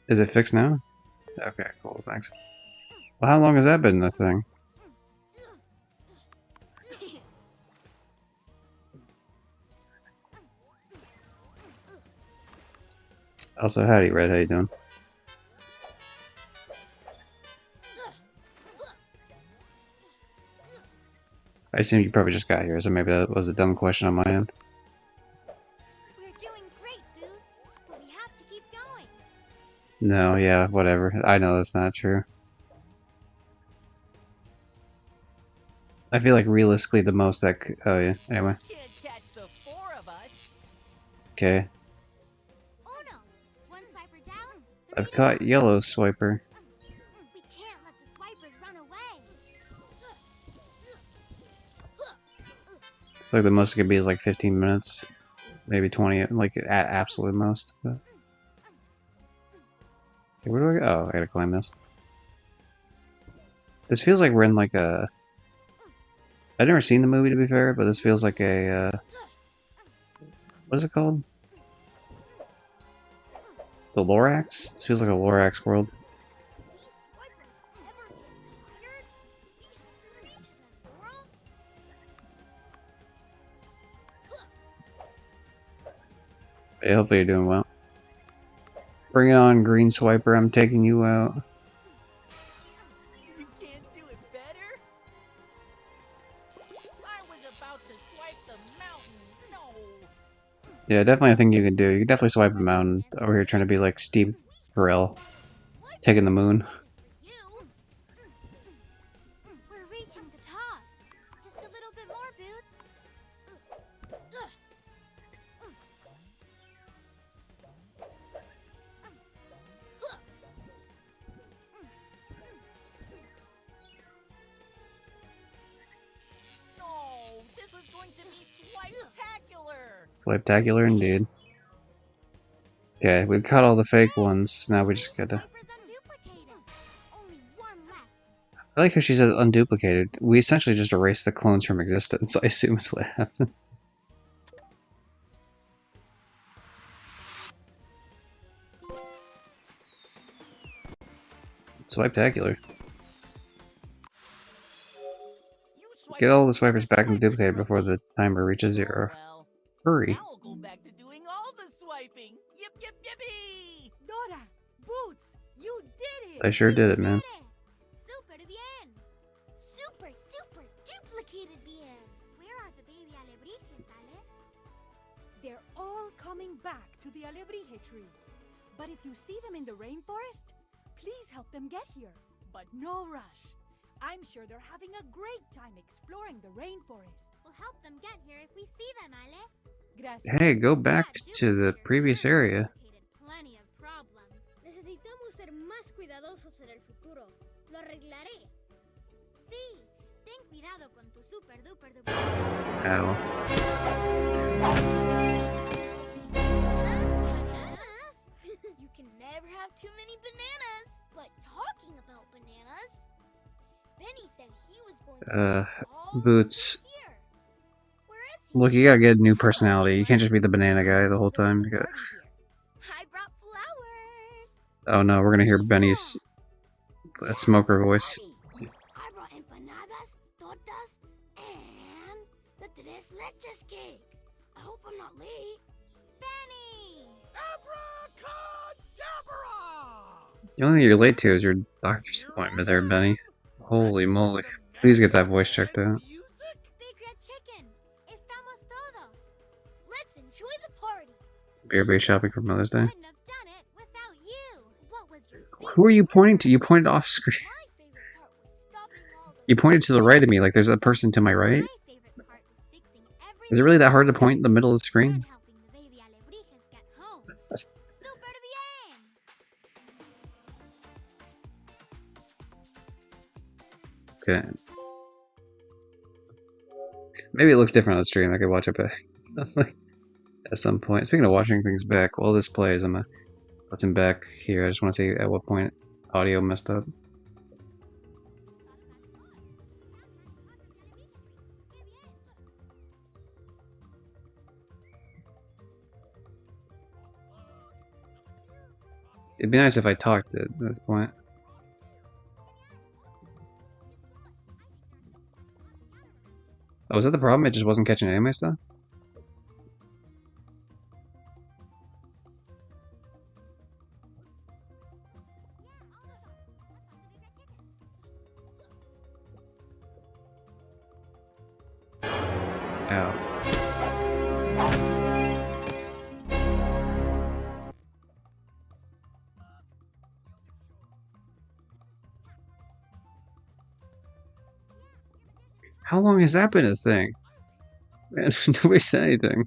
Is it fixed now? Okay, cool, thanks. Well, how long has that been the thing? Also, howdy, Red, how you doing? I assume you probably just got here, so maybe that was a dumb question on my end. We're doing great, Boots, but we have to keep going. No, yeah, whatever. I know that's not true. I feel like realistically the most that oh yeah, anyway. Can't catch the 4 of us. Okay. Uno. One swiper down. I've Three caught down. Yellow Swiper. We can't let the swipers run away. Like the most it could be is like 15 minutes. Maybe 20, like at absolute most. But... Okay, where do I go? Oh, I gotta climb this. This feels like we're in like a... I've never seen the movie to be fair, but this feels like a... What is it called? The Lorax? This feels like a Lorax world. Hey, hopefully you're doing well. Bring it on, Green Swiper, I'm taking you out. You can't do it better? I was about to swipe the mountain. No. Yeah, definitely a thing you can do. You can definitely swipe a mountain over here trying to be like Steve Carell, taking the moon. You. We're reaching the top. Just a little bit more, Boots. No, this is going to be swipe-tacular. Fliptacular indeed. Okay, we've caught all the fake ones. Now we just gotta... Swipers unduplicated. Only one left. I like how she says unduplicated. We essentially just erased the clones from existence, I assume is what happened. Swipetacular. You swiped Get all the the swipers back and swipers duplicated from before me. the timer reaches 0. Well, Hurry. now I'll go back to doing all the swiping. Yip, yip, yippee! Dora, Boots, you did it! I sure did it, man. Super bien. Super duper duplicated bien. Where are the baby alebrijes, Ale? They're all coming back to the alebrije tree. But if you see them in the rainforest, please help them get here. But no rush. I'm sure they're having a great time exploring the rainforest. We'll help them get here if we see them, Ale. Gracias. Hey, go back That to the duplicator previous sure area. duplicated plenty of problems. Necesitamos ser más cuidadosos en el futuro. Lo arreglaré. Sí, ten cuidado con tu super duper duper. Ow. Bananas? You can never have too many bananas. But talking about bananas, Benny said he was going Uh, to all Boots. here. Where is he? Look, you gotta get a new personality. You can't just be the banana guy the whole time. You gotta... I brought flowers. Oh no, we're gonna hear Benny's smoker voice. I brought empanadas, tortas, and the tres leches cake. I hope I'm not late. Benny! Abracadabra! The only thing you're late to is your doctor's appointment there, Benny. Holy moly. Please get that voice checked out. Big red chicken. Estamos todos. Let's enjoy the party. Everybody shopping for Mother's Day. Couldn't have done it without you. What was your Who are you pointing to? You pointed off screen. My favorite part was stopping all the You pointed to the right of me, like there's a person to my right. My favorite part was fixing everything. Is it really that hard to point in the middle of the And screen? helping the baby alebrijes get home. Super bien! Okay. Maybe it looks different on the stream. I could watch it back at some point. Speaking of watching things back, while this plays, I'm gonna put him back here. I just want to see at what point audio messed up. It'd be nice if I talked at that point. Oh, was that the problem? It just wasn't catching anime stuff? Ow. How long has that been a thing? Man, nobody said anything.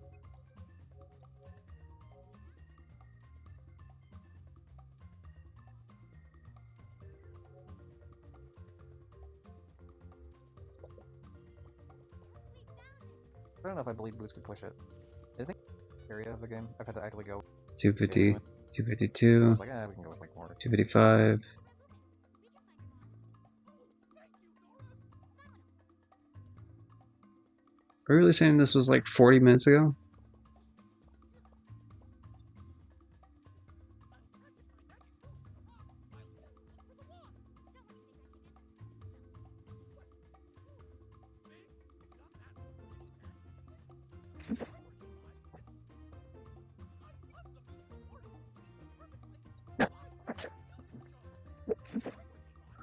I don't know if I believe Boost could push it. I think area of the game, I've had to actually go. 250, I 252, was like, we can go with like more. 255. Are we really saying this was like 40 minutes ago?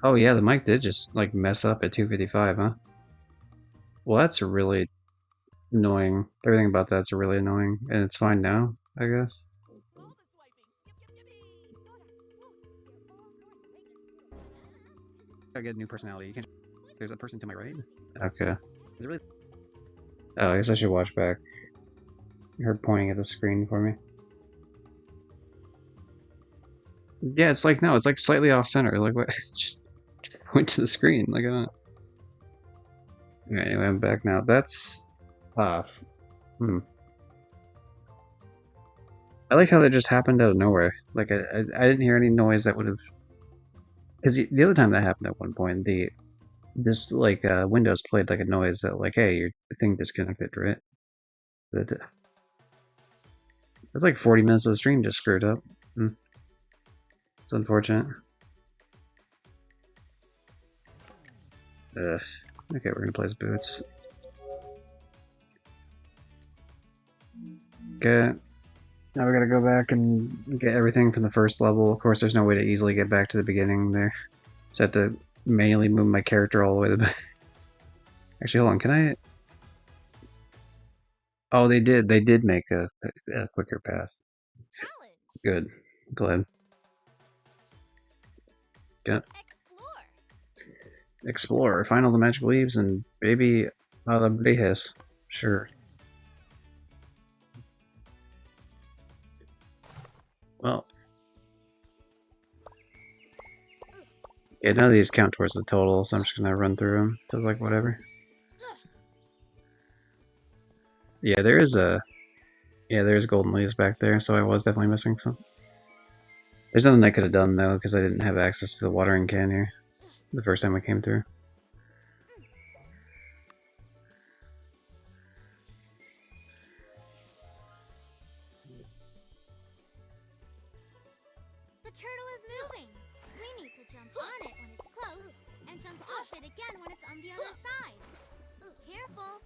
Oh yeah, the mic did just like mess up at 255, huh? Well, that's really annoying. Everything about that's really annoying, and it's fine now, I guess. I get a new personality. You can't. There's a person to my right. Okay. Is it really? Oh, I guess I should watch back. Her pointing at the screen for me. Yeah, it's like no, it's like slightly off center. Like what? It's just point to the screen. Like I don't. Anyway, I'm back now. That's off. I like how that just happened out of nowhere. Like I didn't hear any noise that would have. Because the other time that happened at one point, this like Windows played like a noise that like, hey, your thing disconnected, right? That's like 40 minutes of the stream just screwed up. It's unfortunate. Okay, we're gonna place boots. Okay. Now we gotta go back and get everything from the first level. Of course, there's no way to easily get back to the beginning there. Just have to manually move my character all the way to the back. Actually, hold on, can I... Oh, they did. They did make a quicker path. challenge. Good. Glad. Got Explore. Find all the magic leaves and baby alebrijes. Sure. Well. Yeah, none of these count towards the total, so I'm just gonna run through them. Feels like whatever. Yeah, there's golden leaves back there, so I was definitely missing some. There's nothing I could have done though, because I didn't have access to the watering can here the first time I came through. The turtle is moving. We need to jump on it when it's close, and jump off it again when it's on the other side. Careful.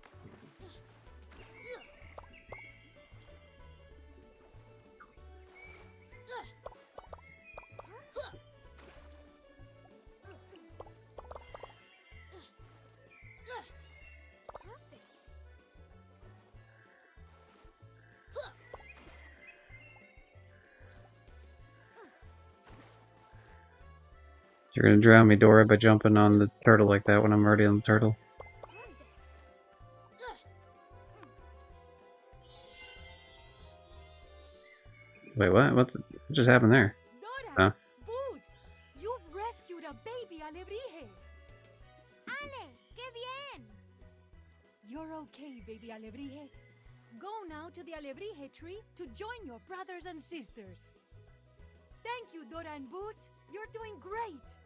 You're gonna drown me, Dora, by jumping on the turtle like that when I'm already on the turtle. Wait, what? What just happened there? Dora! Huh? Boots! You've rescued a baby alebrije! Ale, qué bien. You're okay, baby alebrije. Go now to the alebrije tree to join your brothers and sisters. Thank you, Dora and Boots. You're doing great.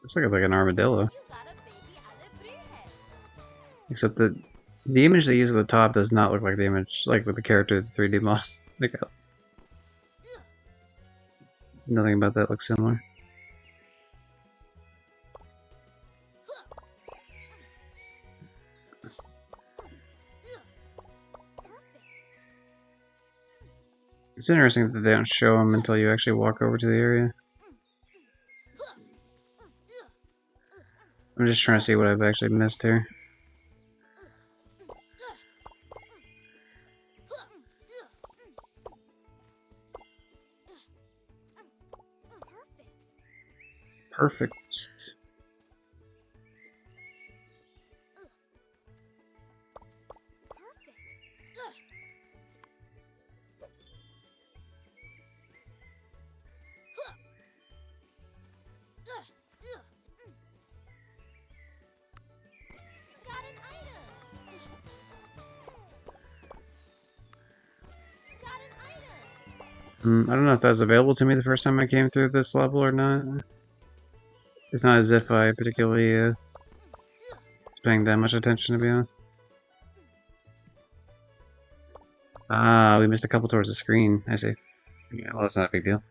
Looks like an armadillo. You got a baby alebrije. Except that the image they use at the top does not look like the image, like with the character, the 3D model. Nothing about that looks similar. It's interesting that they don't show them until you actually walk over to the area. I'm just trying to see what I've actually missed here. Perfect. Got an item. Got an item. I don't know if that was available to me the first time I came through this level or not. It's not as if I particularly was paying that much attention, to be honest. Ah, we missed a couple towards the screen. I see. Yeah, well, that's not a big deal.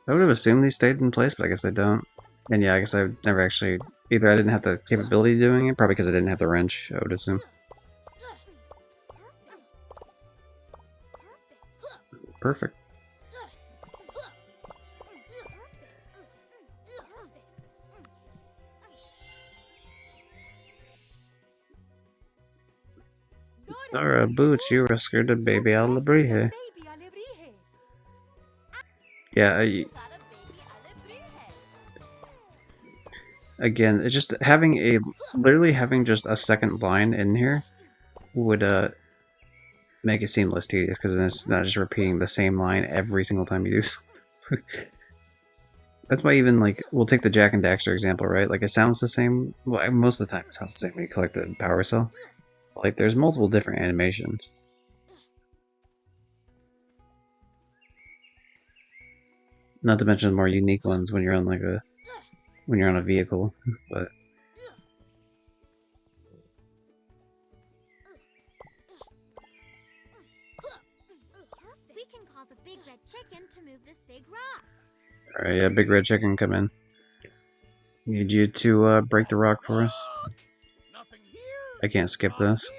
I would have assumed these stayed in place, but I guess they don't. And yeah, I guess I've never actually... Either I didn't have the capability of doing it, probably because I didn't have the wrench, I would assume. Perfect. Dora, Boots, you rescued a baby alebrije. Baby alebrije. Yeah, You got a baby alebrije. again, it's just having a... Literally having just a second line in here would, make it seem less tedious, because then it's not just repeating the same line every single time you do something. That's why even, like, we'll take the Jack and Daxter example, right? Like, it sounds the same... Well, most of the time it sounds the same when you collect the power cell. Like, there's multiple different animations. Not to mention more unique ones when you're on, like, a... When you're on a vehicle, but... We can call the big red chicken to move this big rock. Alright, yeah, Big Red Chicken, come in. Need you to, break the rock for us. Nothing here. I can't skip Rock this. here,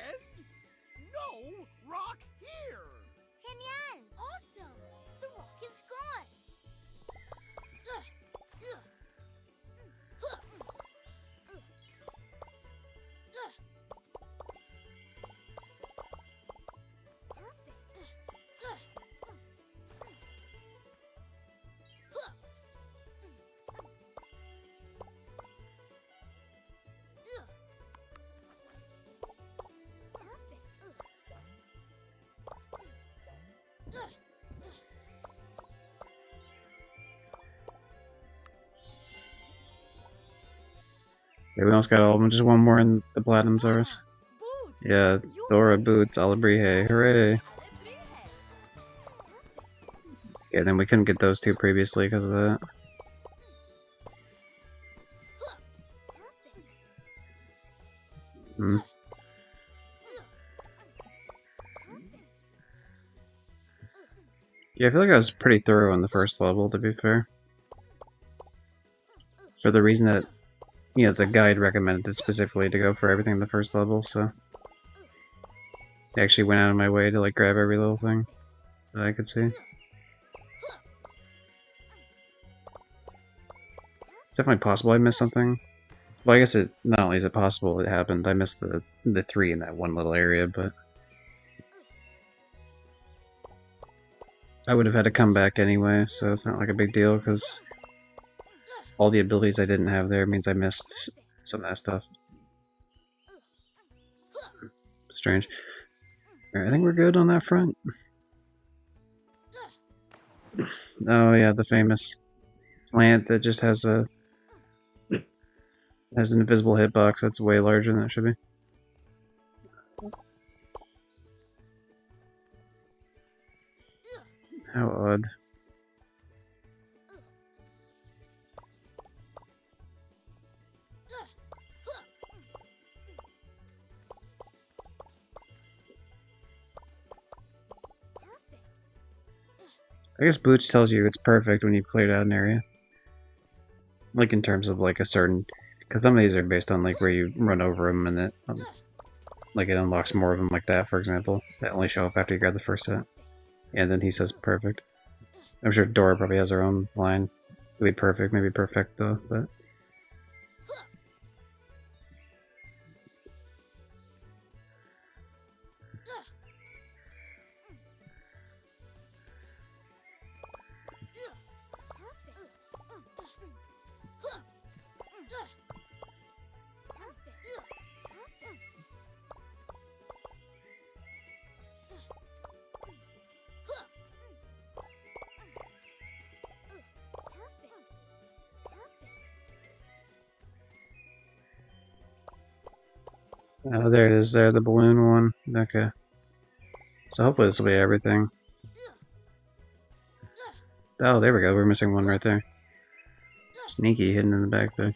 and no rock here. Genial! Awesome! The rock is gone. Okay, we almost got all of them. Just one more in the Platinum Zars. Boots! Yeah, Dora, Boots, alebrije, hooray! Alebrije. Yeah, then we couldn't get those two previously because of that. Hmm. Yeah, I feel like I was pretty thorough in the first level, to be fair. For the reason that, you know, the guide recommended it specifically to go for everything in the first level, so... I actually went out of my way to, like, grab every little thing that I could see. It's definitely possible I missed something, Well, I guess it not only is it possible it happened. I missed the 3 in that one little area, but I would have had to come back anyway, so it's not like a big deal because all the abilities I didn't have there means I missed some of that stuff. Strange. Alright, I think we're good on that front. Oh yeah, the famous plant that just has an invisible hitbox that's way larger than it should be. How odd. I guess Boots tells you it's perfect when you've cleared out an area. Like in terms of like a certain... Because some of these are based on like where you run over them and it... like it unlocks more of them like that, for example. That only show up after you grab the first set. And then he says perfect. I'm sure Dora probably has her own line. Maybe perfect, maybe perfecto, but... Oh, there it is there, the balloon one. Okay. So hopefully this will be everything. Oh, there we go, we're missing one right there. Sneaky, hidden in the back there.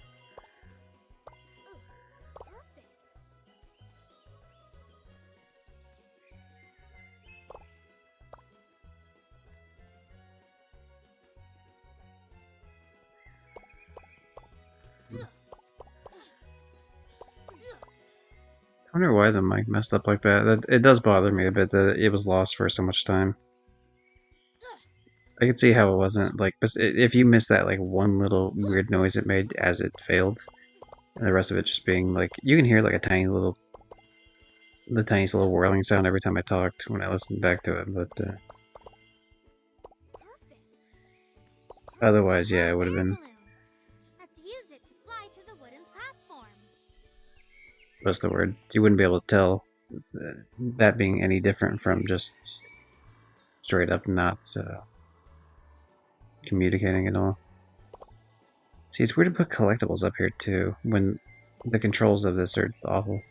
I wonder why the mic messed up like that. It does bother me a bit that it was lost for so much time. I could see how it wasn't, like, if you missed that, like, one little weird noise it made as it failed, and the rest of it just being, like, you can hear, like, the tiniest little whirling sound every time I talked when I listened back to it, but, otherwise, yeah, it would have been... Let's use it to fly to the wooden platform. What's the word? You wouldn't be able to tell that being any different from just straight up not communicating at all. See, it's weird to put collectibles up here too, when the controls of this are awful.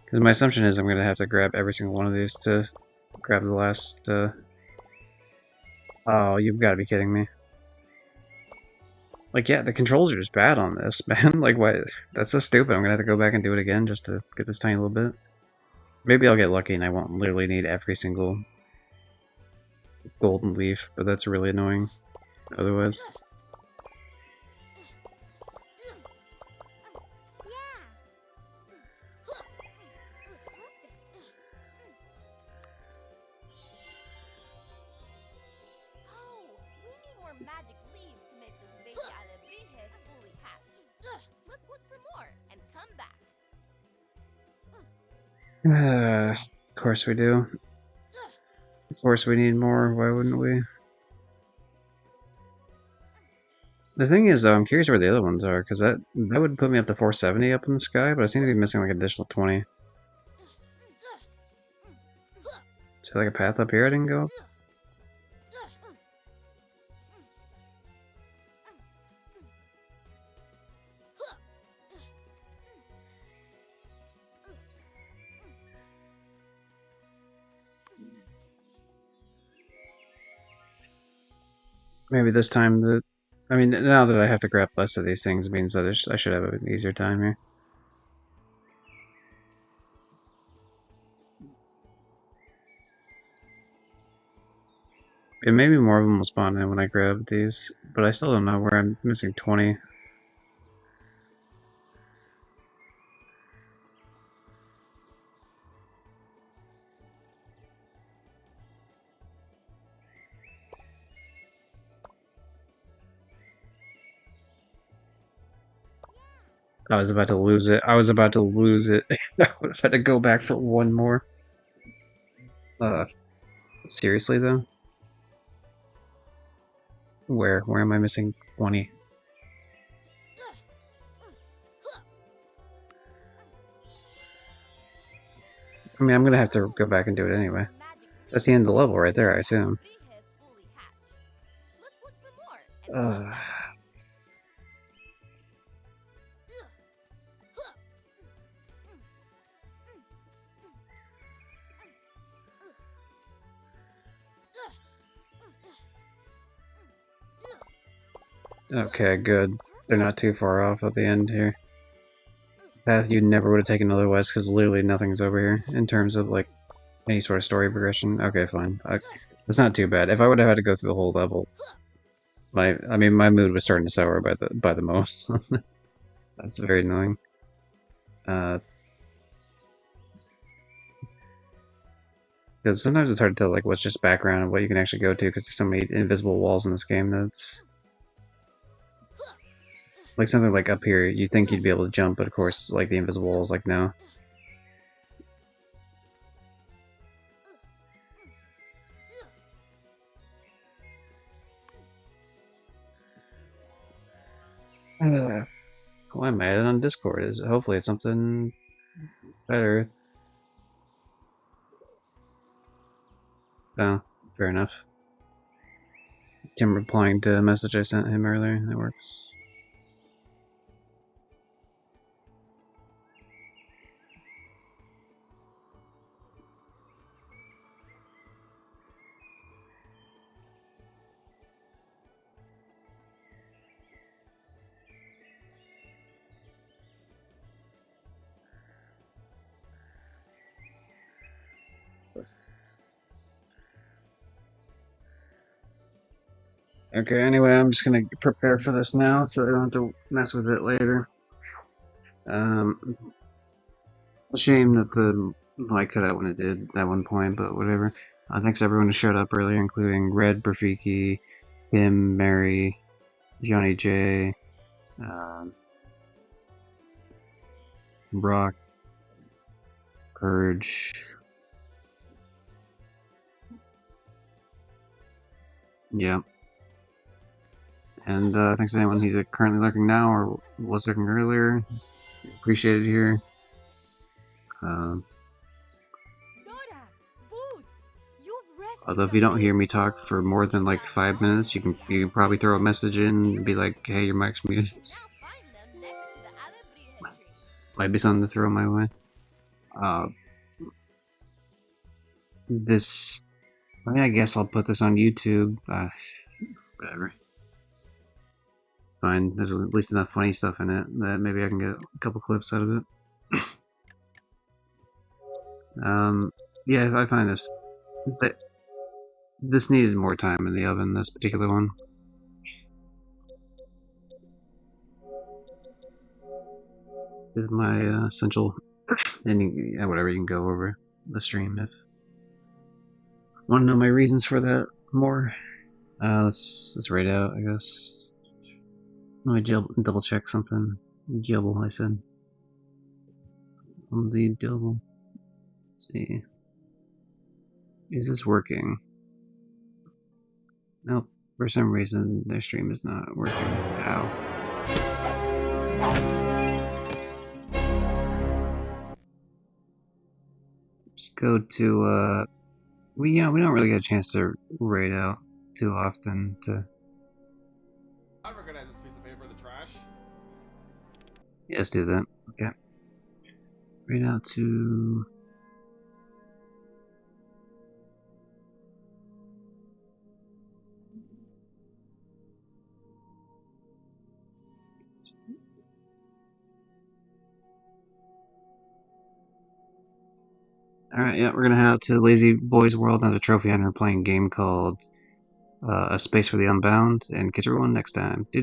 Because my assumption is I'm going to have to grab every single one of these to grab the last... Oh, you've got to be kidding me. Like, yeah, the controls are just bad on this, man. Like, why? That's so stupid. I'm going to have to go back and do it again just to get this tiny little bit. Maybe I'll get lucky and I won't literally need every single golden leaf, but that's really annoying otherwise. Oh, we need more magic leaves to make this baby alebrije fully hatch. Let's look for more and come back. Of course we do. Of course we need more, why wouldn't we? The thing is, though, I'm curious where the other ones are, because that would put me up to 470 up in the sky, but I seem to be missing like an additional 20. Is there like a path up here I didn't go up? Maybe this time I mean, now that I have to grab less of these things means that I should have an easier time here. And maybe more of them will spawn in when I grab these, but I still don't know where I'm missing 20. I was about to lose it. I was about to lose it. I would have had to go back for one more. Seriously though? Where am I missing 20? I mean, I'm gonna have to go back and do it anyway. That's the end of the level right there, I assume. Okay, good. They're not too far off at the end here. Path you never would have taken otherwise, because literally nothing's over here in terms of like any sort of story progression. Okay, fine. It's not too bad. If I would have had to go through the whole level, my mood was starting to sour by the most. That's very annoying. Because sometimes it's hard to tell like what's just background and what you can actually go to, because there's so many invisible walls in this game that's like something like up here. You'd think you'd be able to jump, but of course, like the invisible walls, like no. Why am I added on Discord? Hopefully it's something better. Oh, fair enough. Tim replying to a message I sent him earlier. That works. Okay, anyway, I'm just gonna prepare for this now so I don't have to mess with it later. A shame that the mic cut out when it did at one point, but whatever. Thanks everyone who showed up earlier, including Red, Rafiki, Tim, Mary, Johnny J, Brock, Purge. Yeah. And thanks to anyone who's currently lurking now or was lurking earlier. Appreciate it here. Dora, Boots, Although if you don't hear me talk for more than like 5 minutes, you can probably throw a message in and be like, "Hey, your mic's muted." Might be something to throw my way. I mean, I guess I'll put this on YouTube. Whatever. It's fine. There's at least enough funny stuff in it that maybe I can get a couple clips out of it. Yeah, I find this needed more time in the oven, this particular one. This is my essential, and yeah, whatever, you can go over the stream if you want to know my reasons for that more. Let's rate out, I guess. Let me double check something. Double, I said. On the double. Let's see. Is this working? Nope. For some reason, their stream is not working. Ow. Let's go to, we don't really get a chance to rate out too often to... I recognize this piece of paper in the trash. Yeah, let's do that. Okay. Rate out to... Alright, yeah, we're gonna head out to Lazy Boy's World, another trophy hunter playing a game called A Space for the Unbound, and catch everyone next time. In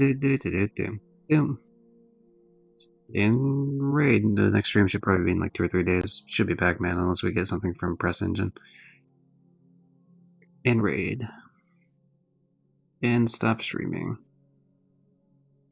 Raid, the next stream should probably be in like 2 or 3 days. Should be Pac-Man unless we get something from Press Engine. In Raid. And stop streaming.